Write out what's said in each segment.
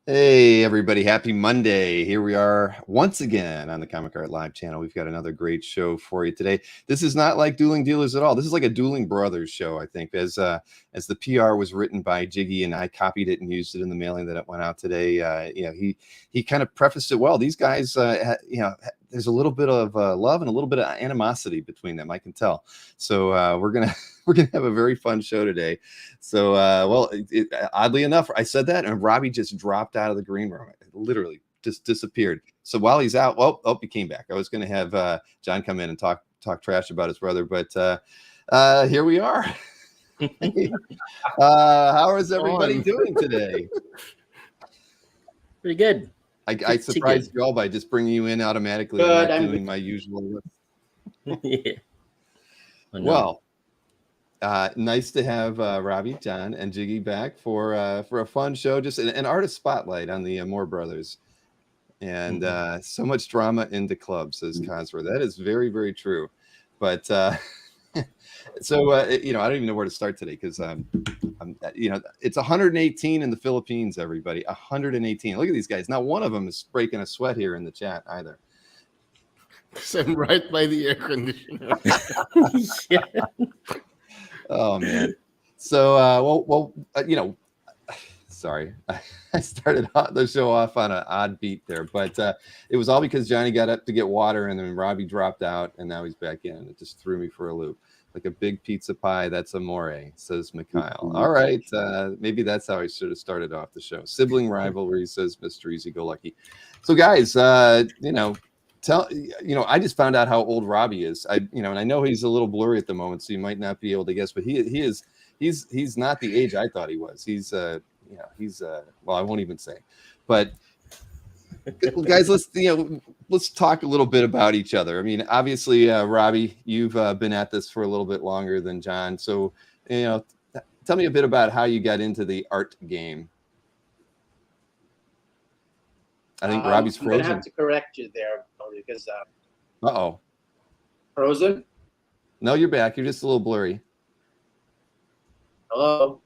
Hey everybody, happy Monday. Here we are once again on the Comic Art Live channel. We've got another great show for you today. This is not like Dueling Dealers at all. This is like a Dueling Brothers show, I think, as the PR was written by Jiggy and I copied it and used it in the mailing that it went out today. He kind of prefaced it well. These guys, there's a little bit of love and a little bit of animosity between them, I can tell. So we're gonna have a very fun show today. So, oddly enough, I said that, and Robbie just dropped out of the green room. It literally just disappeared. So while he's out, he came back. I was going to have John come in and talk trash about his brother, but here we are. How is everybody doing today? Pretty good. I surprised you all by just bringing you in automatically. Good. I'm not doing my usual. Yeah. Oh, no. Well. Nice to have Robbie, John, and Jiggy back for a fun show, just an artist spotlight on the Amor brothers. And so much drama into clubs, says Cosra. That is very, very true. But I don't even know where to start today because it's 118 in the Philippines. Everybody, 118. Look at these guys. Not one of them is breaking a sweat here in the chat either. I'm right by the air conditioner. Yeah. Oh man. So sorry, I started the show off on an odd beat there, but it was all because Johnny got up to get water and then Robbie dropped out and now he's back in. It just threw me for a loop. Like a big pizza pie, that's amore, says Mikhail. All right, maybe that's how I should have started off the show. Sibling rivalry, says Mr. Easy Go Lucky. So guys, I just found out how old Robbie is. And I know he's a little blurry at the moment, so you might not be able to guess, but he's not the age I thought he was. He's I won't even say. But guys, let's talk a little bit about each other. I mean, obviously, Robbie, you've been at this for a little bit longer than John. So, tell me a bit about how you got into the art game. I think Robbie's frozen. I'm gonna have to correct you there because Uh-oh. Frozen? No, you're back. You're just a little blurry. Hello.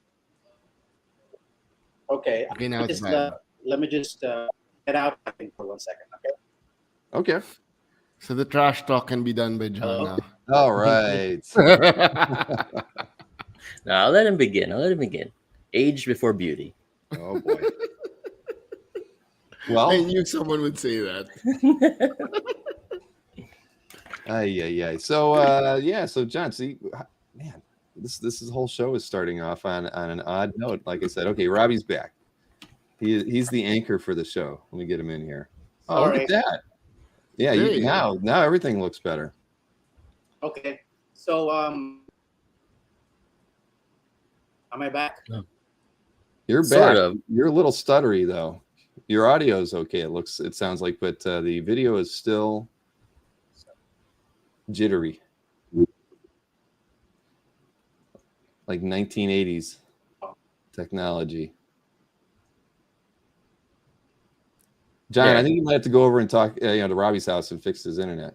Okay. Now it's bad. Let me just get out for 1 second. Okay. So the trash talk can be done by John now. All right. No, I'll let him begin. Age before beauty. Oh boy. Well, I knew someone would say that. So John, see, man, this whole show is starting off on an odd note. Like I said, okay, Robbie's back. He's the anchor for the show. Let me get him in here. Oh, look at that. Yeah, now everything looks better. Okay. So am I back? No. You're back. Sort of. You're a little stuttery though. Your audio is okay. It sounds like, but the video is still jittery, like 1980s technology. John, I think you might have to go over and talk, to Robbie's house and fix his internet.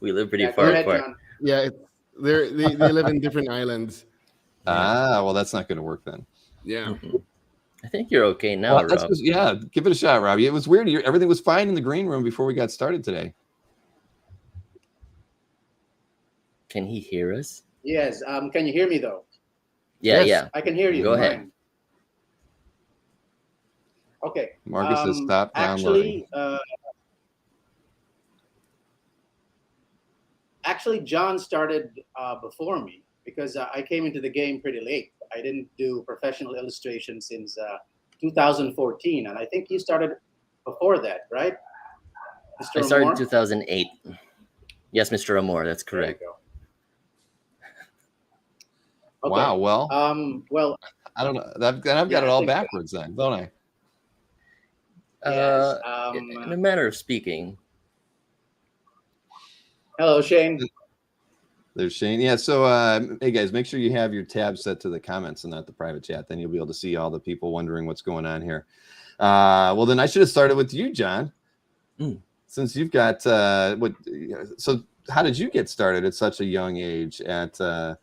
We live pretty far apart. Yeah, they live in different islands. Well, that's not going to work then. Yeah. I think you're okay now, Rob. Give it a shot, Robbie. It was weird. Everything was fine in the green room before we got started today. Can he hear us? Yes. Can you hear me though? Yeah, Yes. yeah. I can hear you. Go ahead. Okay. Marcus has stopped downloading. Actually, John started before me because I came into the game pretty late. I didn't do professional illustration since 2014, and I think you started before that, right, Mr. I started Amor? in 2008. Yes, Mr. Amor, that's correct. Okay. Wow. Well, well, I don't know. I've got it all backwards then, don't I? yes, In a manner of speaking. hello, Shane. There's Shane. Yeah. So, hey guys, make sure you have your tab set to the comments and not the private chat. Then you'll be able to see all the people wondering what's going on here. Well, then I should have started with you, John, since you've got So, how did you get started at such a young age at the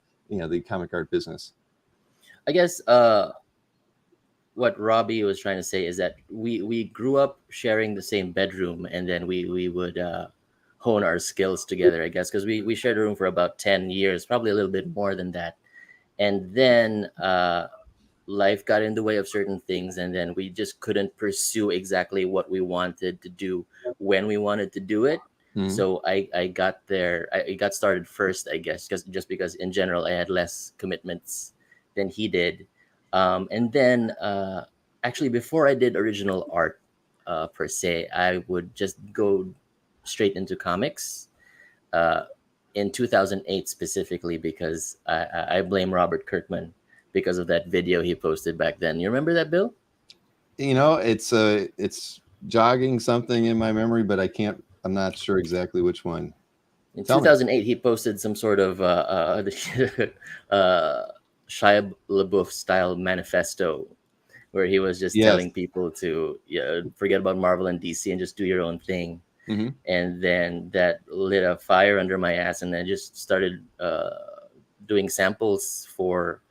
comic art business? I guess what Robbie was trying to say is that we grew up sharing the same bedroom, and then we would hone our skills together, I guess, because we shared a room for about 10 years, probably a little bit more than that. And then life got in the way of certain things, and then we just couldn't pursue exactly what we wanted to do when we wanted to do it. Mhm. So I got there. I got started first, I guess, just because in general I had less commitments than he did. And then actually, before I did original art per se, I would just go straight into comics. Uh, in 2008 specifically, because I blame Robert Kirkman because of that video he posted back then. You remember that, Bill? It's jogging something in my memory, but I'm not sure exactly which one. In Tell me. 2008, he posted some sort of Shia LaBeouf style manifesto where he was just Yes. telling people to forget about Marvel and DC and just do your own thing. Mm-hmm. And then that lit a fire under my ass, and I just started doing samples for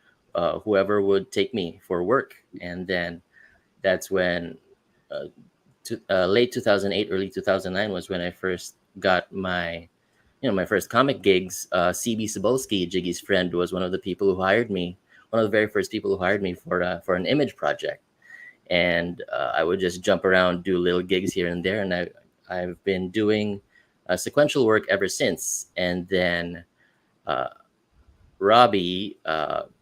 whoever would take me for work. And then that's when late 2008, early 2009 was when I first got my first comic gigs. CB Cebulski, Jiggy's friend, was one of the people who hired me, one of the very first people who hired me for an image project. And I would just jump around, do little gigs here and there, and I've been doing sequential work ever since. And then Robbie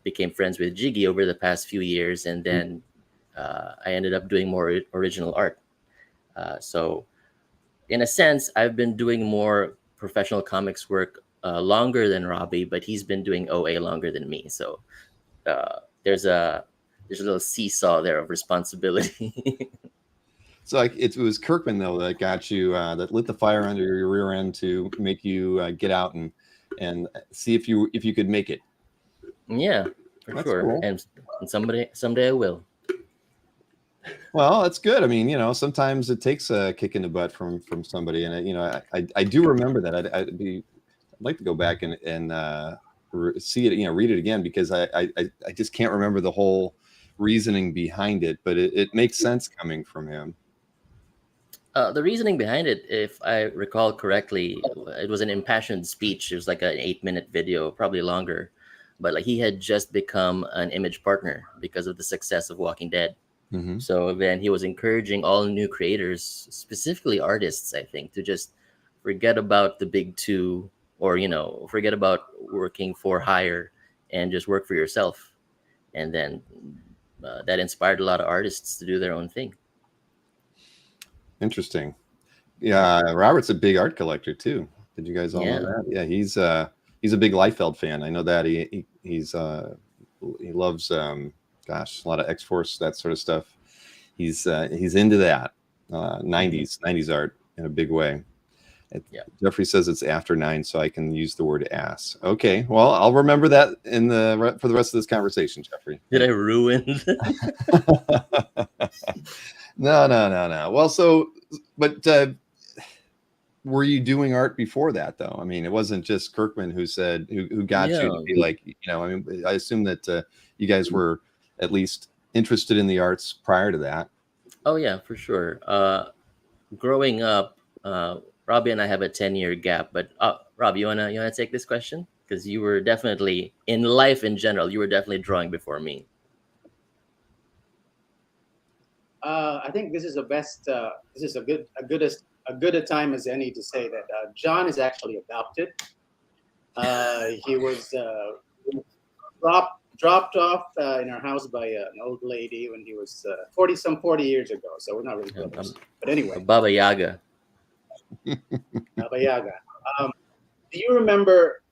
became friends with Jiggy over the past few years, and then I ended up doing more original art. So, in a sense, I've been doing more professional comics work longer than Robbie, but he's been doing OA longer than me. So there's a little seesaw there of responsibility. So it was Kirkman though that got you that lit the fire under your rear end to make you get out and see if you could make it. Yeah, for That's sure. cool. And someday I will. Well, that's good. I mean, sometimes it takes a kick in the butt from somebody, and I do remember that. I'd like to go back and see it, read it again, because I just can't remember the whole reasoning behind it, but it makes sense coming from him. The reasoning behind it, if I recall correctly, it was an impassioned speech. It was like an 8-minute video, probably longer, but like he had just become an image partner because of the success of Walking Dead. Mm-hmm. So then he was encouraging all new creators, specifically artists, I think, to just forget about the big two, or forget about working for hire and just work for yourself. And then that inspired a lot of artists to do their own thing. Interesting. Yeah, Robert's a big art collector too. Did you guys all know Yeah. that? Yeah, he's a big Liefeld fan. I know that he loves a lot of X-Force, that sort of stuff. He's into that 90s art in a big way. Yeah. Jeffrey says it's after 9, so I can use the word ass. Okay, well, I'll remember that for the rest of this conversation, Jeffrey. Did I ruin? No. Well, but were you doing art before that, though? I mean, it wasn't just Kirkman who got you to be like, I mean, I assume that you guys were at least interested in the arts prior to that. Oh yeah, for sure. Growing up, Robbie and I have a 10-year gap. But Rob, you wanna take this question? Because you were definitely, in life in general, you were definitely drawing before me. I think this is the best. This is a good a time as any to say that John is actually adopted. He was dropped off in our house by an old lady when he was 40 years ago. So we're not really close. But anyway, Baba Yaga. Baba Yaga. Do you remember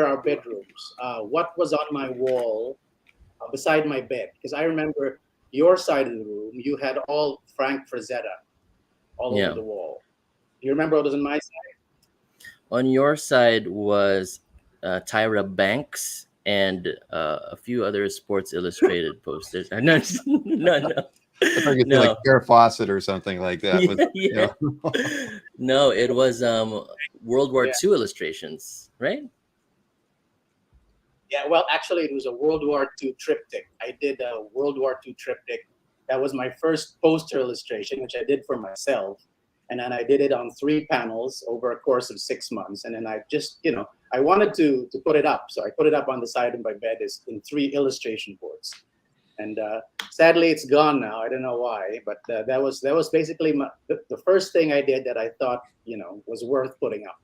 our bedrooms? What was on my wall beside my bed? Because I remember your side of the room, you had all Frank Frazetta all over the wall. Do you remember what was on my side? On your side was Tyra Banks and a few other Sports Illustrated posters. No. I thought you like Farrah Fawcett or something like that. Yeah. No, it was World War II illustrations, right? Yeah, well, actually, it was a World War II triptych. I did a World War II triptych That was my first poster illustration, which I did for myself. And then I did it on 3 panels over a course of 6 months. And then I just, I wanted to put it up. So I put it up on the side of my bed in 3 illustration boards. And sadly, it's gone now. I don't know why, but that was basically the first thing I did that I thought, was worth putting up.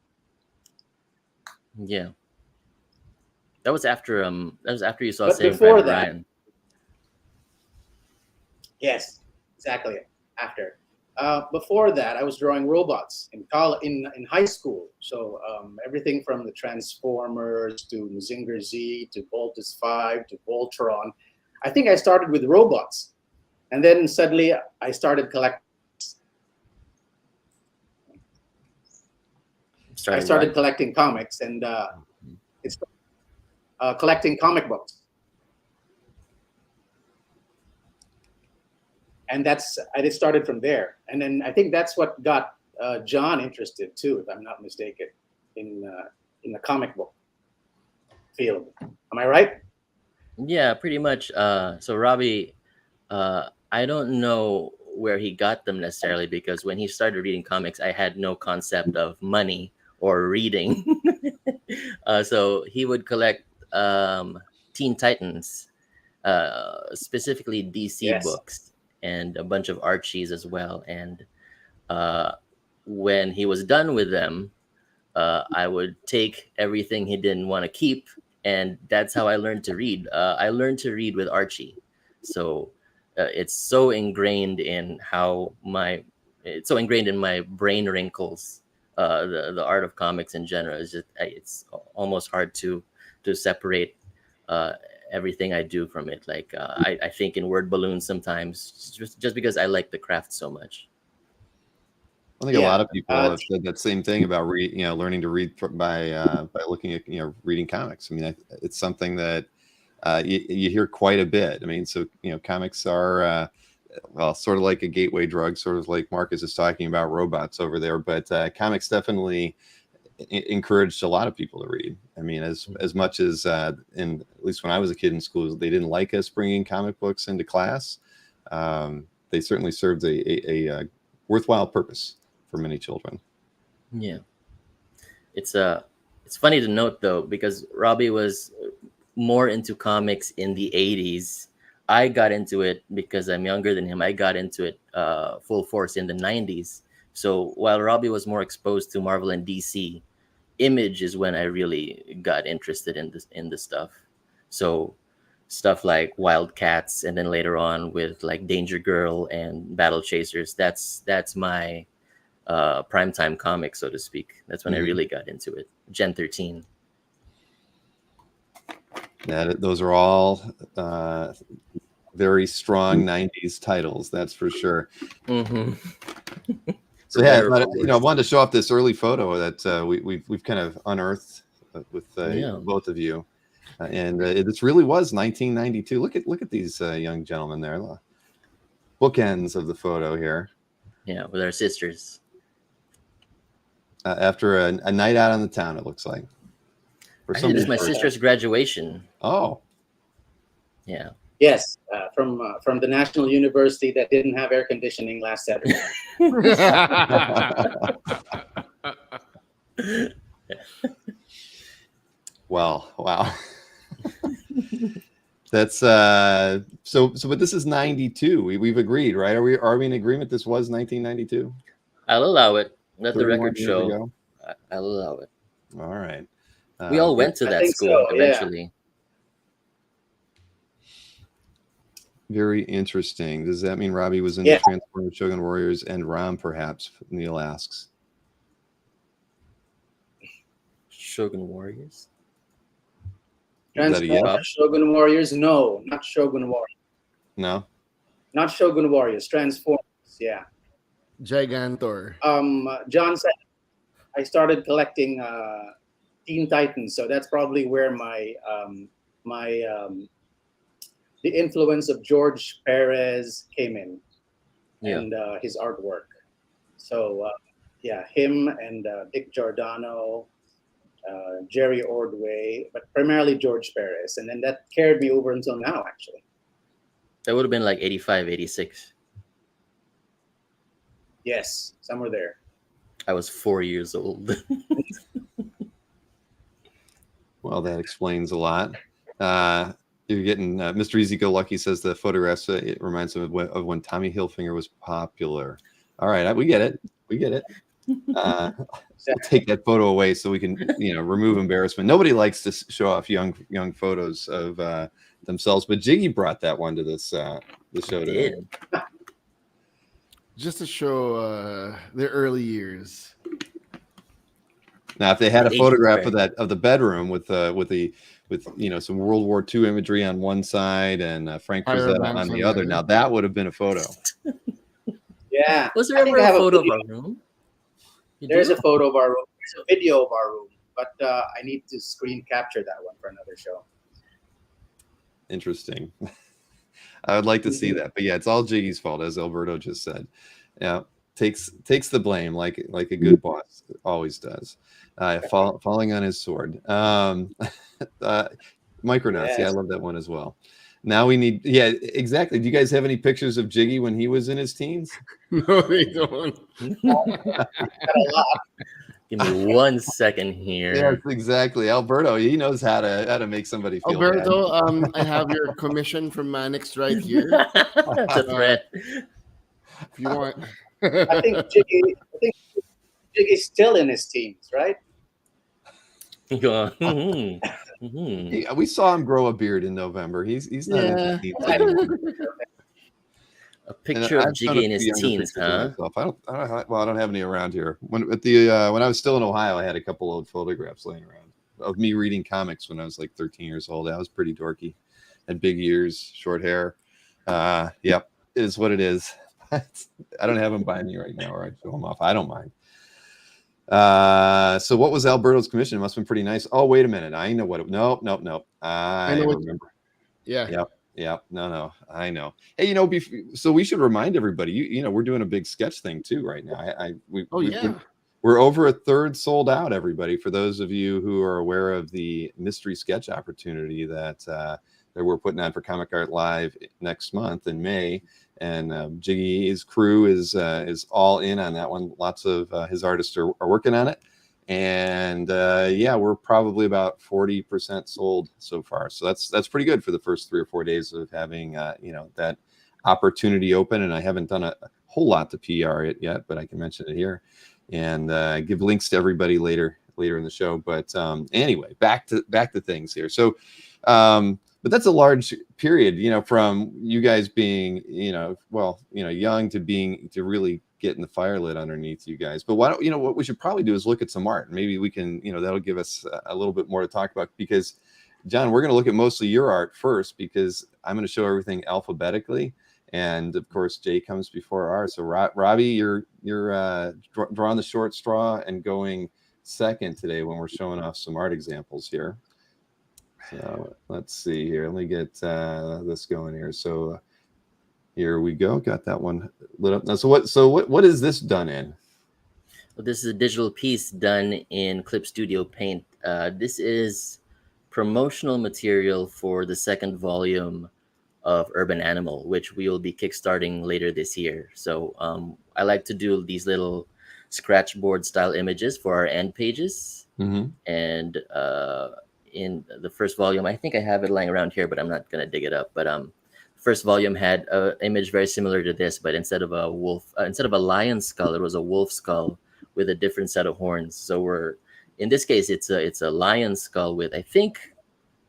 Yeah. That was after you saw But Saving before Private that, Ryan. Yes, exactly. After. Before that, I was drawing robots in high school. So everything from the Transformers to Mazinger Z to Voltus 5 to Voltron. I think I started with robots, and then suddenly I started collecting. I started collecting comics, and it's collecting comic books. And I just started from there. And then I think that's what got John interested too, if I'm not mistaken, in the comic book field. Am I right? Yeah, pretty much. So Robbie, I don't know where he got them necessarily, because when he started reading comics, I had no concept of money or reading. So he would collect Teen Titans, specifically DC books, and a bunch of Archies as well. And when he was done with them, I would take everything he didn't want to keep, and that's how I learned to read. I learned to read with Archie, so it's so ingrained in my brain wrinkles. The art of comics in general is it's almost hard to separate everything I do from it. Like I think in word balloons sometimes, just because I like the craft so much. I think a lot of people have said that same thing about learning to read by looking at reading comics. I mean, it's something that you hear quite a bit. I mean, so comics are sort of like a gateway drug, sort of like Marcus is talking about robots over there. But comics definitely encouraged a lot of people to read. I mean, as much as at least when I was a kid in school, they didn't like us bringing comic books into class. They certainly served a worthwhile purpose for many children. Yeah, it's funny to note though, because Robbie was more into comics in the 80s. I got into it because I'm younger than him. I got into it full force in the 90s. So while Robbie was more exposed to Marvel and DC, Image is when I really got interested in the stuff. So stuff like Wildcats, and then later on with like Danger Girl and Battle Chasers. That's my primetime comic, so to speak. That's when I really got into it. Gen 13. Yeah, those are all very strong 90s titles, that's for sure. Mm-hmm. So yeah, but, I wanted to show off this early photo that we've kind of unearthed with both of you, and this really was 1992. Look at these young gentlemen there. Bookends of the photo here. Yeah, with our sisters. After a night out on the town, it looks like. Actually, this is my sister's graduation. Oh. Yeah. Yes, from the National University that didn't have air conditioning last Saturday. Well, wow. That's so. But this is 92. We've agreed, right? Are we in agreement? This was 1992. I'll allow it. Let the record show. I'll allow it. All right. We all went to that school eventually. Very interesting. Does that mean Robbie was in the Transformers, Shogun Warriors, and Rom, perhaps? Neil asks. Shogun Warriors? Transformers, Shogun Warriors? No, not Shogun Warriors. No? Not Shogun Warriors. Transformers, yeah. Gigantor. John said I started collecting Teen Titans, so that's probably where the influence of George Perez came in, and his artwork. So him and Dick Giordano, Jerry Ordway, but primarily George Perez, and then that carried me over until now, actually. That would have been like 85, 86. Yes, somewhere there. I was 4 years old. Well, that explains a lot. You're getting Mr. Easy Go Lucky says the photographs. It reminds him of when Tommy Hilfiger was popular. All right, we get it. We get it. We'll take that photo away so we can, remove embarrassment. Nobody likes to show off young photos of themselves, but Jiggy brought that one to this the show today. Did. Just to show their early years. Now, if they had a Age photograph right. of the bedroom with some World War II imagery on one side and Frank Fire Frazetta banks on the on the other, other. now that would have been a photo. Yeah. Was there I think ever I have a photo of video. our room? You There's do? a photo of our room. There's a video of our room, but I need to screen capture that one for another show. Interesting. I would like to see that, but yeah, it's all Jiggy's fault, as Alberto just said. Yeah, takes the blame like a good boss always does. Falling on his sword. Micronauts, yeah, I Yes. love that one as well. Now we need, yeah, exactly. Do you guys have any pictures of Jiggy when he was in his teens? No, they don't. Got a lot. Give me 1 second here. Yes, exactly. Alberto, he knows how to make somebody feel bad. Alberto, I have your commission from Mannix right here. It's a threat. If you want. I think Jiggy's still in his teens, right? Go on. Yeah, we saw him grow a beard in November. He's not in his teens anymore. A picture of Jiggy in his teens, huh? I don't have any around here. When I was still in Ohio, I had a couple old photographs laying around of me reading comics when I was like 13 years old. I was pretty dorky. Had big ears, short hair. Yep, it is what it is. I don't have them by me right now, or I'd show them off. I don't mind. So what was Alberto's commission? It must have been pretty nice. Oh, wait a minute. I know what. Nope. I remember. Yeah. Yep. No. I know. Hey, so we should remind everybody. We're doing a big sketch thing too right now. We're over a third sold out. Everybody, for those of you who are aware of the mystery sketch opportunity that we're putting on for Comic Art Live next month in May. And Jiggy's crew is all in on that one. Lots of his artists are working on it. And we're probably about 40% sold so far. So that's pretty good for the first 3 or 4 days of having that opportunity open. And I haven't done a whole lot to PR it yet, but I can mention it here and give links to everybody later in the show. But anyway, back to things here. So but that's a large period, from you guys being, young to really getting the fire lit underneath you guys. But why don't, what we should probably do is look at some art. And maybe we can, that'll give us a little bit more to talk about, because John, we're going to look at mostly your art first, because I'm going to show everything alphabetically. And of course, Jay comes before ours. So Robbie, you're drawing the short straw and going second today when we're showing off some art examples here. So let's see here. Let me get this going here. So here we go. Got that one lit up now. So what is this done in? Well, this is a digital piece done in Clip Studio Paint. This is promotional material for the second volume of Urban Animal, which we will be kickstarting later this year. So I like to do these little scratchboard style images for our end pages. Mm-hmm. And in the first volume, I think I have it lying around here, but I'm not going to dig it up. But first volume had an image very similar to this, but instead of a lion skull, it was a wolf skull with a different set of horns. So in this case, it's a lion skull with, I think,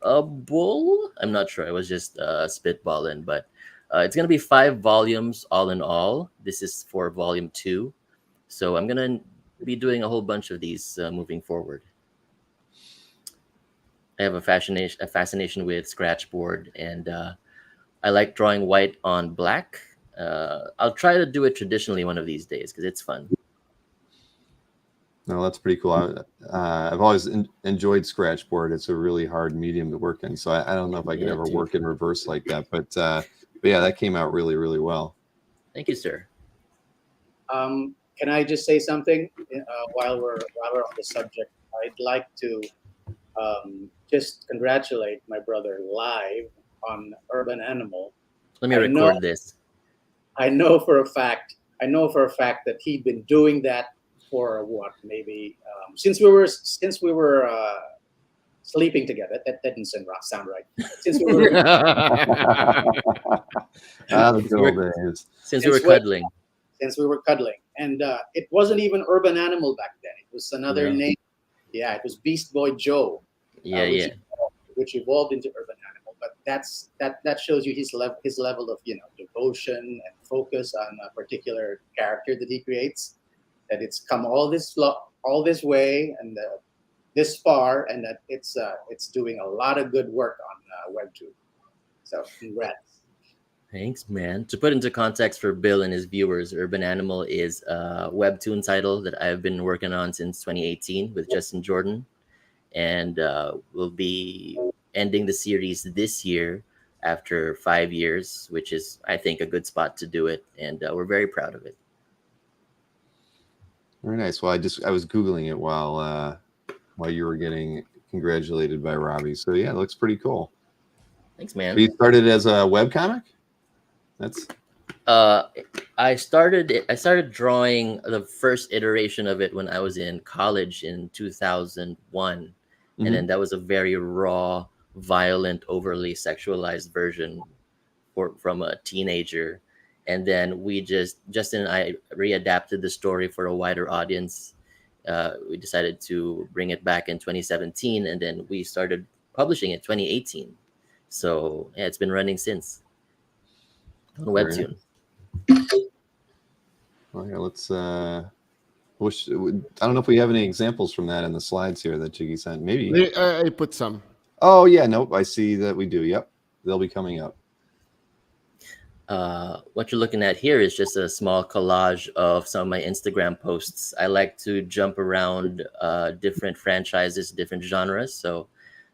a bull. I'm not sure. I was just spitballing, but it's going to be 5 volumes all in all. This is for volume 2. So I'm going to be doing a whole bunch of these moving forward. I have a fascination with scratchboard, and I like drawing white on black. I'll try to do it traditionally one of these days because it's fun. No, that's pretty cool. I've always enjoyed scratchboard. It's a really hard medium to work in. So I don't know if I could ever work in reverse like that. But yeah, that came out really, really well. Thank you, sir. Can I just say something while we're on the subject? I'd like to just congratulate my brother live on Urban Animal. Let me I record know- this. I know for a fact that he'd been doing that for what, maybe since we were sleeping together. That didn't sound right. Since we were The good old days. Since we were Since when- cuddling. since we were cuddling, and it wasn't even Urban Animal back then. It was another Yeah. name. Yeah, it was Beast Boy Joe. Yeah, which yeah. which evolved into Urban Animal. But that shows you his level of devotion and focus on a particular character that he creates. That it's come all this way and this far, and that it's doing a lot of good work on Webtoon. So congrats. Thanks, man. To put into context for Bill and his viewers, Urban Animal is a webtoon title that I've been working on since 2018 with Justin Jordan, and we'll be ending the series this year after 5 years, which is, I think, a good spot to do it, and we're very proud of it. Very nice. Well, I was Googling it while you were getting congratulated by Robbie. So yeah, it looks pretty cool. Thanks, So man. you started as a webcomic? That's I started drawing the first iteration of it when I was in college in 2001, Mhm. and then that was a very raw, violent, overly sexualized version from a teenager. And then Justin and I readapted the story for a wider audience. We decided to bring it back in 2017, and then we started publishing it 2018. So yeah, it's been running since on Very Webtoon. well, yeah, let's I don't know if we have any examples from that in the slides here that Jiggy sent. Maybe. I put some. Oh yeah, nope. I see that we do. Yep, they'll be coming up. What you're looking at here is just a small collage of some of my Instagram posts. I like to jump around different franchises, different genres. So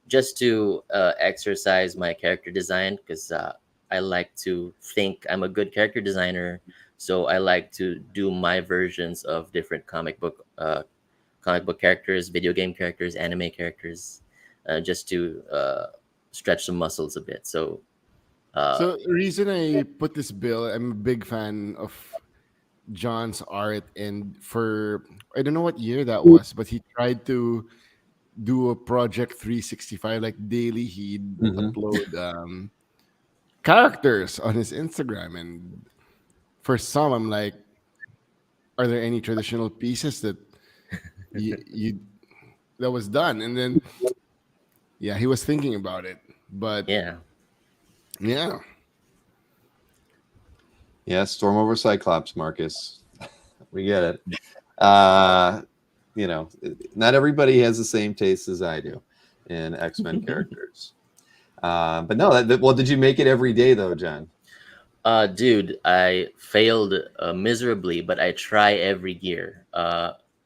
just to exercise my character design, because I like to think I'm a good character designer. So I like to do my versions of different comic book characters, video game characters, anime characters, just to stretch some muscles a bit. So So the reason I put this bill, I'm a big fan of John's art, and for I don't know what year that was, but he tried to do a Project 365 like daily. He'd Mhm. upload characters on his Instagram, and for some, I'm like, are there any traditional pieces that you that was done? And then yeah, he was thinking about it, but yeah. yeah. Yeah, storm over Cyclops, Marcus. We get it. Not everybody has the same taste as I do in X-Men characters. But no, well, did you make it every day though, John? Dude, I failed miserably, but I try every year.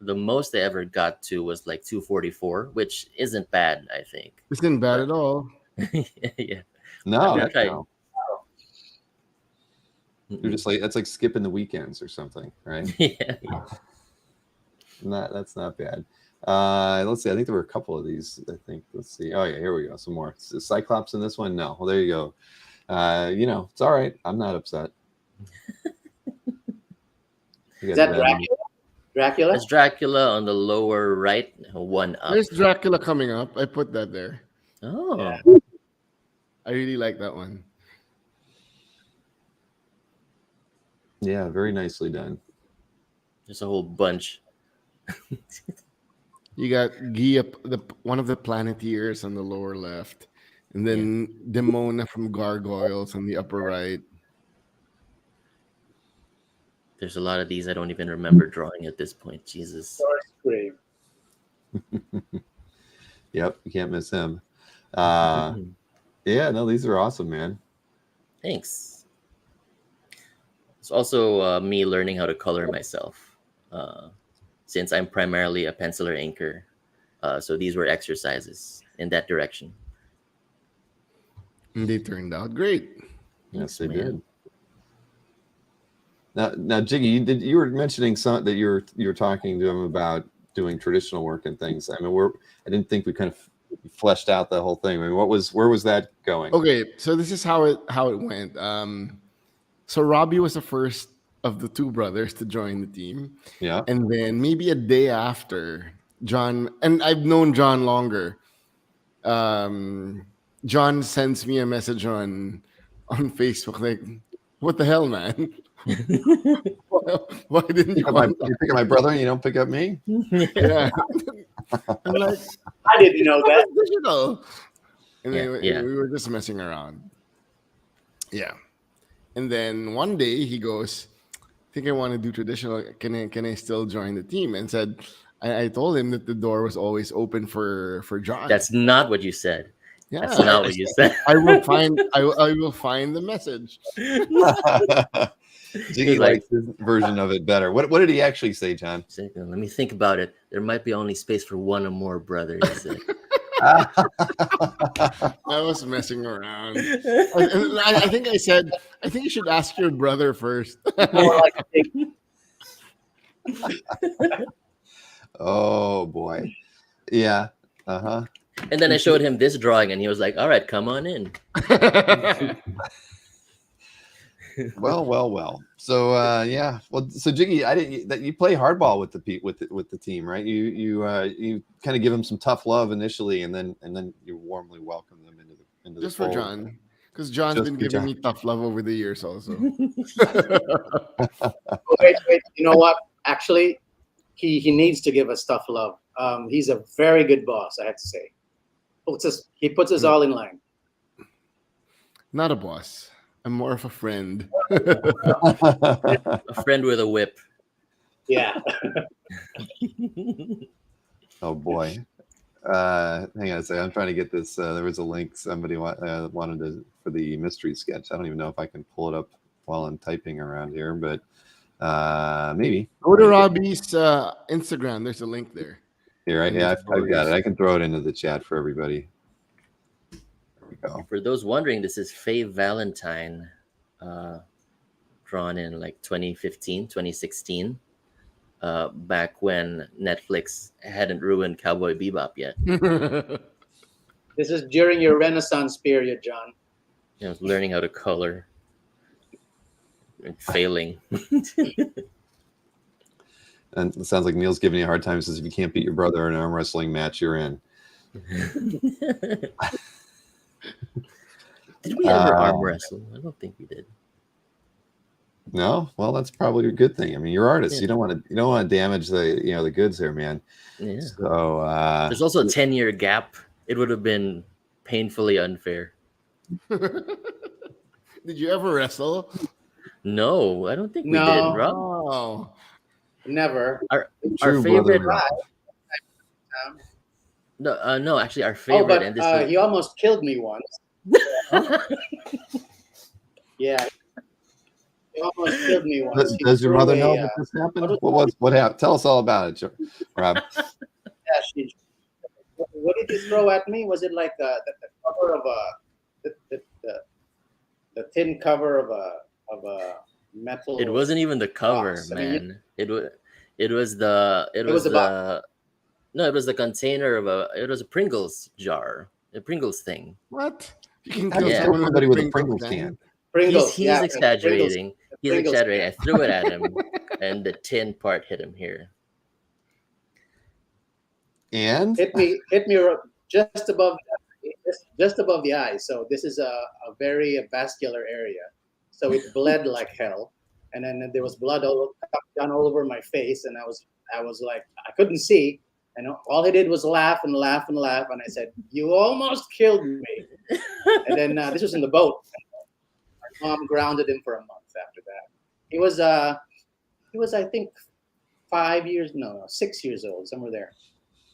The most I ever got to was like 244, which isn't bad, I think. Isn't bad at all. Yeah. No, I've tried. no. You're just like that's like skipping the weekends or something, right? Yeah. That's not bad. Let's see. I think there were a couple of these. I think. Let's see. Oh yeah, here we go. Some more. Is Cyclops in this one? No. Well, there you go. It's all right. I'm not upset. Is that Dracula? Dracula? That's Dracula on the lower right, one up. There's Dracula coming up. I put that there. Oh, Yeah. I really like that one. Yeah, very nicely done. there's a whole bunch. You got Gia, one of the Planeteers on the lower left, and then Demona from Gargoyles on the upper right. There's a lot of these I don't even remember drawing at this point. Jesus. Great. Yep, you can't miss him. Yeah, no, these are awesome, man. Thanks. It's also me learning how to color myself, since I'm primarily a penciler inker. So these were exercises in that direction. And they turned out great. Yes, Thanks, they man. did. Now, Jiggy, you were mentioning that you're talking to him about doing traditional work and things. I mean, I didn't think we kind of fleshed out the whole thing. I mean, where was that going? Okay, so this is how it went. So Robbie was the first of the two brothers to join the team, Yeah. and then maybe a day after, John, and I've known John longer. John sends me a message on Facebook like, "What the hell, man? Why didn't you You pick up my brother and you don't pick up me? Yeah, I'm like, I didn't know that. digital. And then Yeah. we were just messing around. Yeah. And then one day he goes, I think I want to do traditional. Can I still join the team? And said, I told him that the door was always open for John. That's not what you said. Yeah, That's not what you said. I will find the message. Jiggy likes his version of it better. What did he actually say, John? Let me think about it. There might be only space for one or more brothers. I was messing around. I think I said, I think you should ask your brother first. More like a big Oh boy. Yeah. Uh-huh. And then I showed him this drawing, and he was like, "All right, come on in." Well. So yeah. Well, so Jiggy, I didn't that you play hardball with the team, right? You kind of give them some tough love initially, and then you warmly welcome them into the Just for fold. John, because John's Just been for giving John. me tough love over the years also. wait. You know what? Actually, he needs to give us tough love. He's a very good boss, I have to say. He puts us all in line. Not a boss. I'm more of a friend. A friend with a whip. Yeah. Oh boy. Hang on a second. I'm trying to get this. There was a link somebody wanted for the mystery sketch. I don't even know if I can pull it up while I'm typing around here, but maybe. Go to Robbie's Instagram. There's a link there. Here, right? Yeah, I've got it. I can throw it into the chat for everybody. There we go. For those wondering, this is Faye Valentine, drawn in like 2015, 2016, back when Netflix hadn't ruined Cowboy Bebop yet. This is during your Renaissance period, John. I was learning how to color and failing. And it sounds like Neil's giving you a hard time. He says, if you can't beat your brother in an arm wrestling match, you're in. Did we ever arm wrestle? I don't think we did. No, well, that's probably a good thing. I mean, you're artists. Yeah. You don't want to damage the goods there, man. Yeah. So There's also a 10-year gap. It would have been painfully unfair. Did you ever wrestle? No, I don't think we No. did, Rob. Oh. Never. Our True favorite. brotherhood. No, actually, our Oh, favorite. but And this he almost killed me once. Yeah. He almost killed me once. He Does your threw mother a, know that this happened? What happened? Tell us all about it, Rob. yeah, what did you throw at me? Was it like the cover of the thin cover of a metal? It wasn't even the cover, box. I mean, man. It was the container of it was a Pringles jar, a Pringles thing. What? You can How do kill you Yeah. kill someone somebody with a Pringles Pringles can? Pringles. He's yeah, exaggerating. He's Pringles. exaggerating. I threw it at him, and the tin part hit him here. And Hit me just above the eye. So this is a very vascular area. So it bled like hell, and then there was blood all over my face, and I was like, I couldn't see, and all he did was laugh and laugh and laugh, and I said, "You almost killed me." And then this was in the boat. My mom grounded him for a month after that. He was I think 6 years old, somewhere there.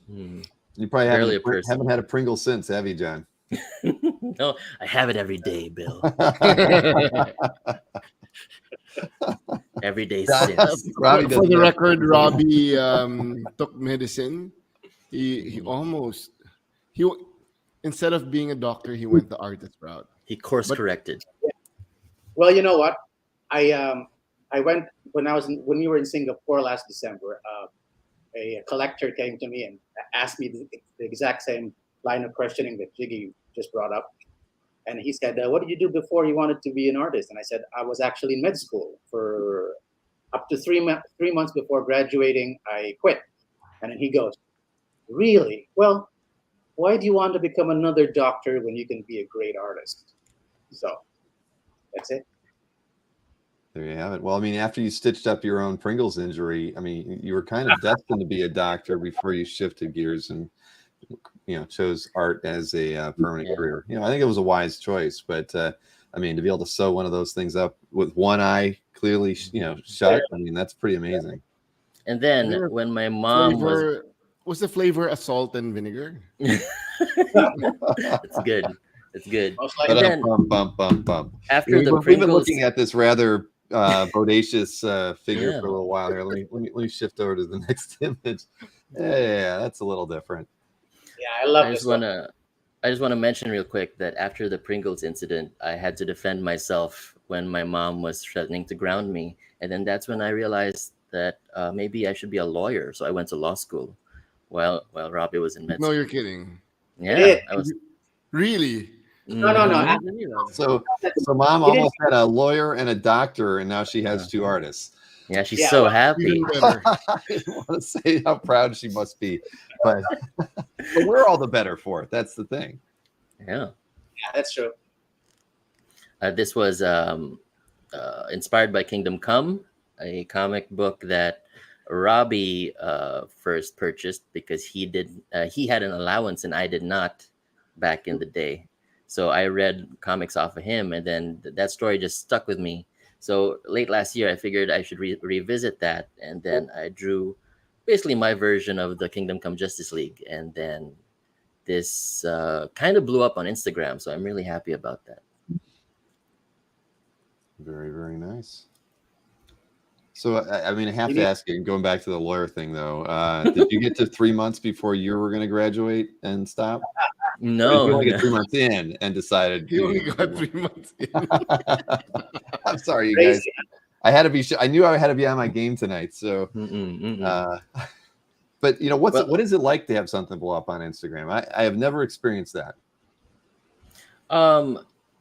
you probably Barely a haven't, person. haven't had a Pringle since, have you, John? No, I have it every day, Bill. Every day since. Robbie For doesn't the have- record, Robbie took medicine. He instead of being a doctor, he went the artist route. He course corrected. Well, you know what? I went when we were in Singapore last December. A collector came to me and asked me the exact same line of questioning that Jiggy just brought up. And he said, "What did you do before you wanted to be an artist?" And I said, "I was actually in med school for up to 3 months before graduating. I quit." And then he goes, "Really? Well, why do you want to become another doctor when you can be a great artist?" So that's it. There you have it. Well, I mean, after you stitched up your own Pringles injury, I mean, you were kind of destined to be a doctor before you shifted gears and chose art as a permanent career. I think it was a wise choice. But I mean, to be able to sew one of those things up with one eye clearly, shut, I mean, that's pretty amazing. And then when my mom was the flavor a salt and vinegar? It's good. It's good. Most And likely. then Bump. after the We've been Pringles, looking at this rather bodacious figure for a little while here. Let me shift over to the next image. Yeah, that's a little different. Yeah, I love I this just one. I just want to mention real quick that after the Pringles incident, I had to defend myself when my mom was threatening to ground me, and then that's when I realized that maybe I should be a lawyer. So I went to law school while Robbie was in med No, school. you're kidding. Yeah, I was. Really? No. Mhm. So mom almost had a lawyer and a doctor, and now she has two artists. Yeah, she's Yeah, so well, happy. Even better. I didn't want to say how proud she must be, but we're all the better for it. That's the thing. Yeah. Yeah, that's true. This was inspired by Kingdom Come, a comic book that Robbie first purchased because he had an allowance and I did not back in the day. So I read comics off of him, and then that story just stuck with me. So late last year, I figured I should revisit that, and then I drew basically my version of the Kingdom Come Justice League, and then this kind of blew up on Instagram. So I'm really happy about that. Very, very nice. So, I mean, I have to ask you, going back to the lawyer thing, though, did you get to 3 months before you were going to graduate and stop? No, you only get 3 months in and decided You only got 3 months in. I'm sorry, you guys. I had to be. I knew I had to be on my game tonight. So, but what is it like to have something blow up on Instagram? I have never experienced that.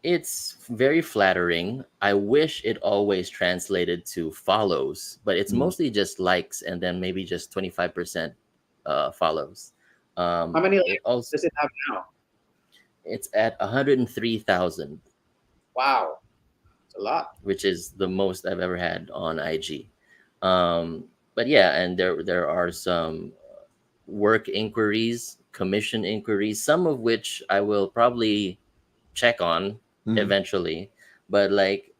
It's very flattering. I wish it always translated to follows, but it's mostly just likes and then maybe just 25% follows. How many likes does it have now? It's at 103,000. Wow, it's a lot. Which is the most I've ever had on IG. But yeah, and there are some work inquiries, commission inquiries, some of which I will probably check on eventually. But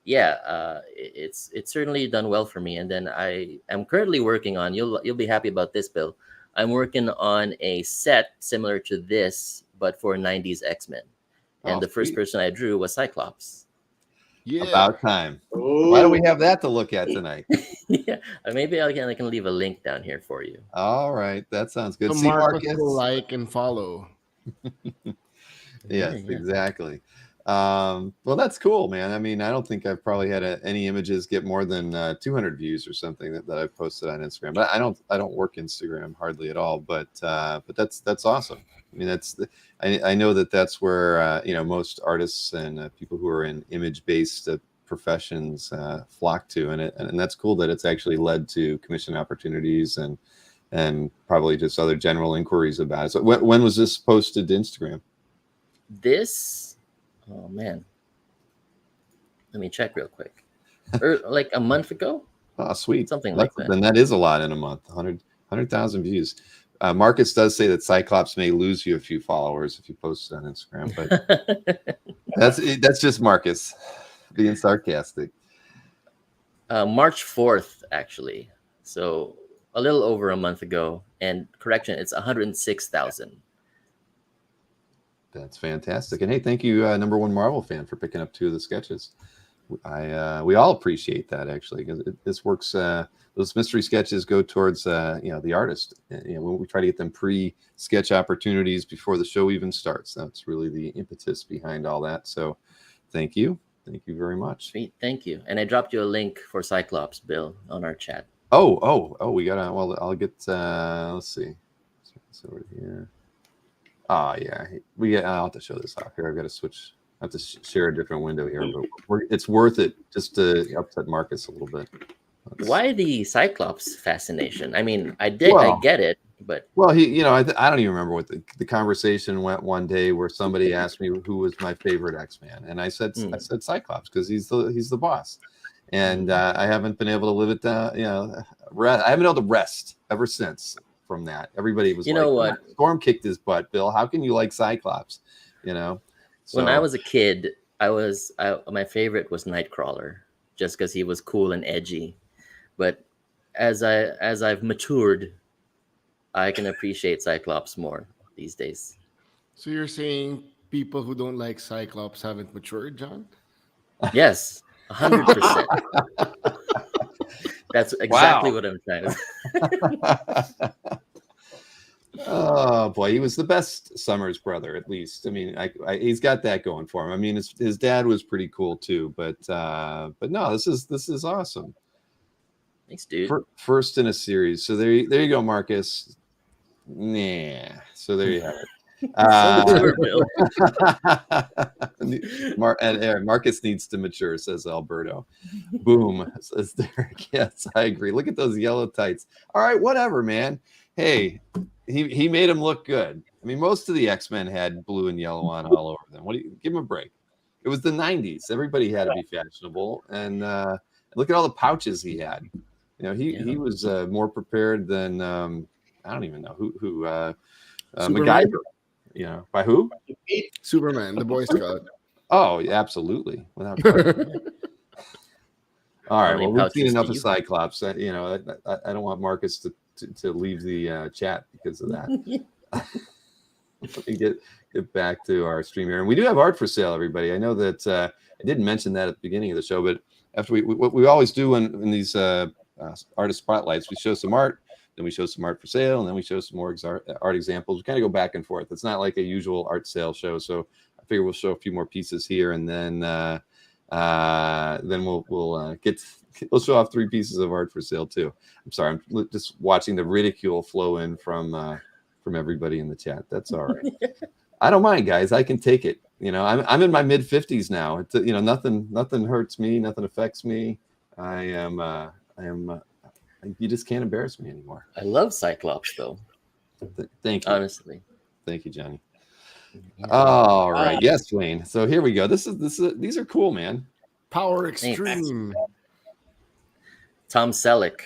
it's certainly done well for me. And then I am currently working on, you'll be happy about this, Bill. I'm working on a set similar to this, but for 90s X-Men. And the first person I drew was Cyclops. Yeah. About time. Ooh. Why do we have that to look at tonight? Yeah, maybe I can leave a link down here for you. All right, that sounds good. So Marcus will like and follow. Yes, exactly. Well, that's cool, man. I mean, I don't think I've probably had any images get more than 200 views or something that I've posted on Instagram. But I don't work Instagram hardly at all. But that's awesome. I mean, I know that's where most artists and people who are in image-based professions flock to, and that's cool that it's actually led to commission opportunities and probably just other general inquiries about it. So when was this posted to Instagram? Oh man, let me check real quick. Like a month ago. Oh, sweet. Something like that. Then that is a lot in a month. 100,000 views. Marcus does say that Cyclops may lose you a few followers if you post it on Instagram, but that's just Marcus being sarcastic. March 4th, actually. So a little over a month ago. And correction, it's 106,000. That's fantastic. And hey, thank you, number one Marvel fan, for picking up 2 of the sketches. We all appreciate that, actually, because this works. Those mystery sketches go towards the artist. When we try to get them pre-sketch opportunities before the show even starts. That's really the impetus behind all that. So thank you very much. Sweet, thank you. And I dropped you a link for Cyclops, Bill, on our chat. Oh, we gotta. Well, I'll get. Let's see. So over here. Oh yeah, I'll have to show this off here. I've got to switch. I have to share a different window here, but it's worth it just to upset Marcus a little bit. Why the Cyclops fascination? I mean, I Well, get it, but well, I don't even remember what the conversation went one day where somebody asked me who was my favorite X-Man, and I said Cyclops because he's the boss, and I haven't been able to live it down. I haven't been able to rest ever since from that. Everybody was know what? Storm kicked his butt, Bill. How can you like Cyclops? So, when I was a kid, my favorite was Nightcrawler, just because he was cool and edgy. But as I've matured, I can appreciate Cyclops more these days. So you're saying people who don't like Cyclops haven't matured, John? Yes, 100%. That's exactly what I'm trying to say. Oh boy, he was the best Summers brother, at least. I mean, he's got that going for him. I mean, his dad was pretty cool too, but no, this is awesome. Thanks, dude. First in a series. So there you go, Marcus. Nah. So there you have it. Marcus needs to mature, says Alberto. Boom, says Derek. Yes, I agree. Look at those yellow tights. All right, whatever, man. Hey, he made him look good. I mean, most of the X-Men had blue and yellow on all over them. Give him a break? It was the 90s. Everybody had to be fashionable, and look at all the pouches he had. He was more prepared than I don't even know who MacGyver. By who? Superman, the Boy Scout. Oh, absolutely. Without all right. Well, we've seen enough of Cyclops. I don't want Marcus to leave the chat because of that. Let me get back to our stream here, and we do have art for sale, everybody. I know that I didn't mention that at the beginning of the show, but after what we always do in these artist spotlights, we show some art, then we show some art for sale, and then we show some more art examples. We kind of go back and forth. It's not like a usual art sale show, so I figure we'll show a few more pieces here, and then we'll show off 3 pieces of art for sale too. I'm sorry, I'm just watching the ridicule flow in from everybody in the chat. That's all right. I don't mind, guys. I can take it. I'm in my mid 50s now. It's nothing hurts me, nothing affects me. I am. You just can't embarrass me anymore. I love Cyclops, though. Thank you. Honestly. Thank you, Johnny. Yeah. All right. Yes, Wayne. So here we go. These are cool, man. Power Extreme. Tom Selleck.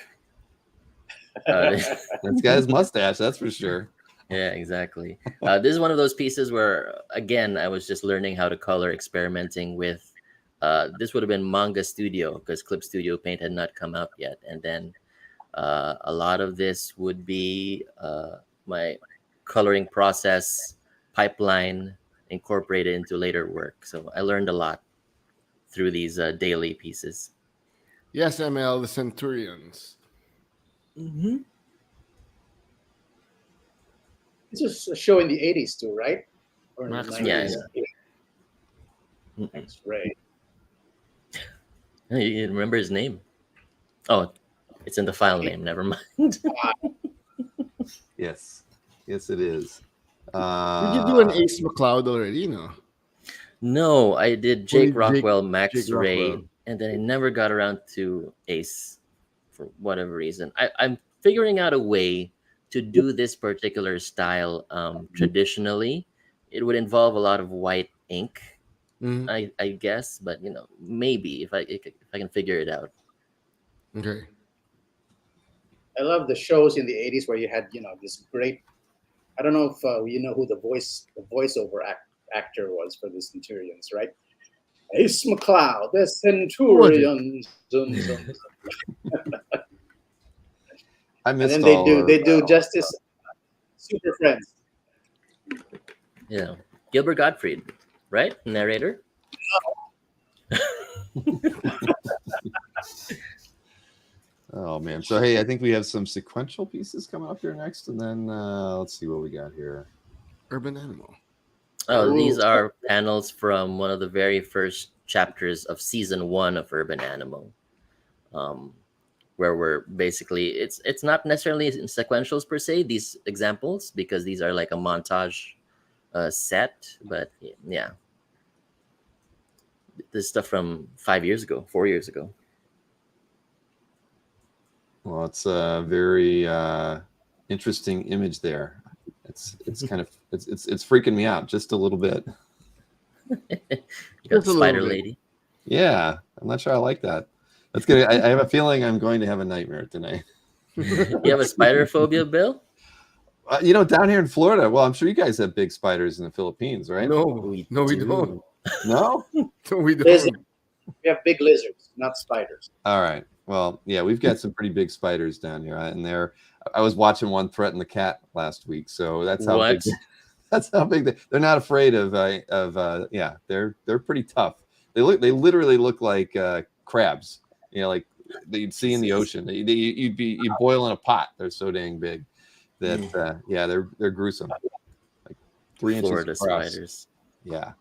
That's got his mustache, that's for sure. Yeah, exactly. This is one of those pieces where, again, I was just learning how to color, experimenting with. This would have been Manga Studio because Clip Studio Paint had not come out yet. And then a lot of this would be my coloring process pipeline incorporated into later work. So I learned a lot through these daily pieces. Yes, ML, the Centurions. Mm-hmm. This was a show in the 80s too, right? Or in Max the 90s? Yeah. That's right. You remember his name? Oh, it's in the file name. Never mind. Yes, it is. Did you do an Ace McCloud already? No, I did Jake Rockwell, Max Jake Ray, Rockwell. and then I never got around to Ace for whatever reason. I'm figuring out a way to do this particular style traditionally. It would involve a lot of white ink, I guess, but maybe if I can figure it out. Okay. I love the shows in the 80s where you had this great. I don't know if you know who the voiceover actor was for the Centurions, right? Ace McCloud, the Centurions. I missed. And then they do Justice Super Friends. Yeah, Gilbert Gottfried, right? Narrator. Oh man! So hey, I think we have some sequential pieces coming up here next, and then let's see what we got here. Urban Animal. Oh, these are panels from one of the very first chapters of season 1 of Urban Animal, where we're basically it's not necessarily in sequentials per se, these examples, because these are like a montage set, but yeah, this stuff from 5 years ago, 4 years ago. Well, it's a very interesting image there. It's kind of it's freaking me out just a little bit. You Just got a little Spider bit. Lady. Yeah, I'm not sure I like that. That's good. I have a feeling I'm going to have a nightmare tonight. You have a spider phobia, Bill? Down here in Florida, well, I'm sure you guys have big spiders in the Philippines, right? No, We we do. don't. No? No, we Lizard. don't. We have big lizards, not spiders. All right. Well, yeah, we've got some pretty big spiders down here, and I was watching one threaten the cat last week, so that's how What? big. That's how big they're not afraid of. Yeah, they're pretty tough. They literally look like crabs. Like that you'd see in the ocean. You'd boil in a pot. They're so dang big that yeah, they're gruesome. Like 3 inches Florida across. spiders. Yeah.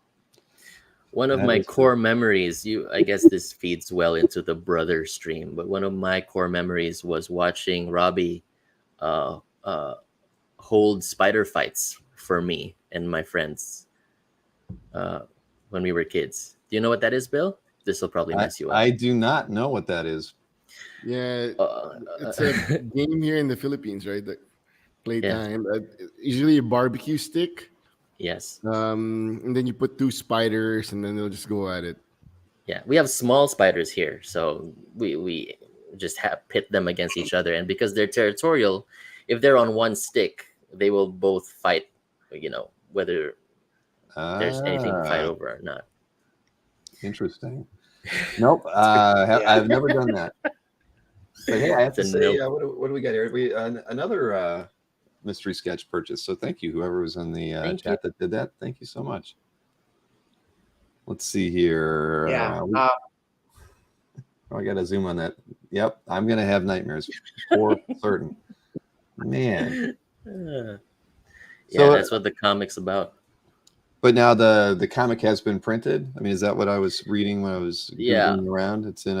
One of That my is core memories, I guess this feeds well into the brother stream, but one of my core memories was watching Robbie hold spider fights for me and my friends when we were kids. Do you know what that is, Bill? This will probably mess you up. I do not know what that is. Yeah, it's a game here in the Philippines, right? The playtime. Usually a barbecue stick. Yes. And then you put 2 spiders, and then they'll just go at it. Yeah, we have small spiders here, so we just pit them against each other, and because they're territorial, if they're on one stick, they will both fight. Whether there's anything to fight over or not. Interesting. Nope. I've never done that. But hey, I have to say, what do we got here? We another mystery sketch purchase. So thank you, whoever was in the chat that did that. Thank you so much. Let's see here. Yeah. I got to zoom on that. Yep, I'm gonna have nightmares for certain. Man. Yeah, So, that's what the comic's about. But now the comic has been printed. I mean, is that what I was reading when I was Googling around? It's in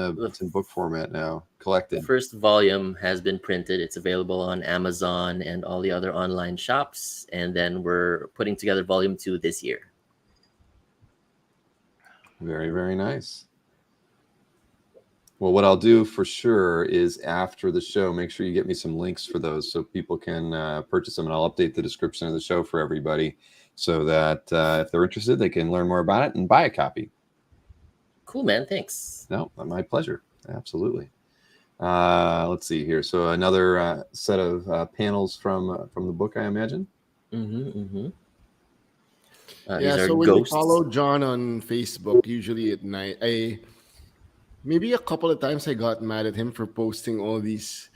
book format now, collected. The first volume has been printed. It's available on Amazon and all the other online shops. And then we're putting together volume 2 this year. Very, very nice. Well, what I'll do for sure is after the show, make sure you get me some links for those so people can purchase them. And I'll update the description of the show for everybody so that if they're interested, they can learn more about it and buy a copy. Cool, man. Thanks. No, my pleasure. Absolutely. Let's see here. So another set of panels from the book, I imagine. Yeah, so when you follow John on Facebook, usually at night, maybe a couple of times I got mad at him for posting all these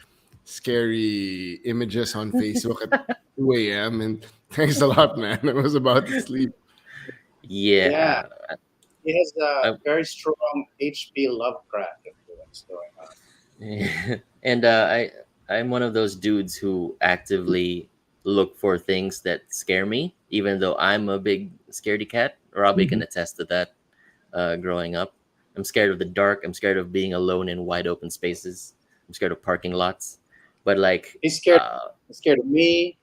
scary images on Facebook at 2 a.m. And thanks a lot, man. I was about to sleep. Yeah. He has a very strong H.P. Lovecraft influence going on. And I'm one of those dudes who actively look for things that scare me, even though I'm a big scaredy cat. Robbie can attest to that. Growing up, I'm scared of the dark. I'm scared of being alone in wide open spaces. I'm scared of parking lots. But like, he's scared. He's scared of me.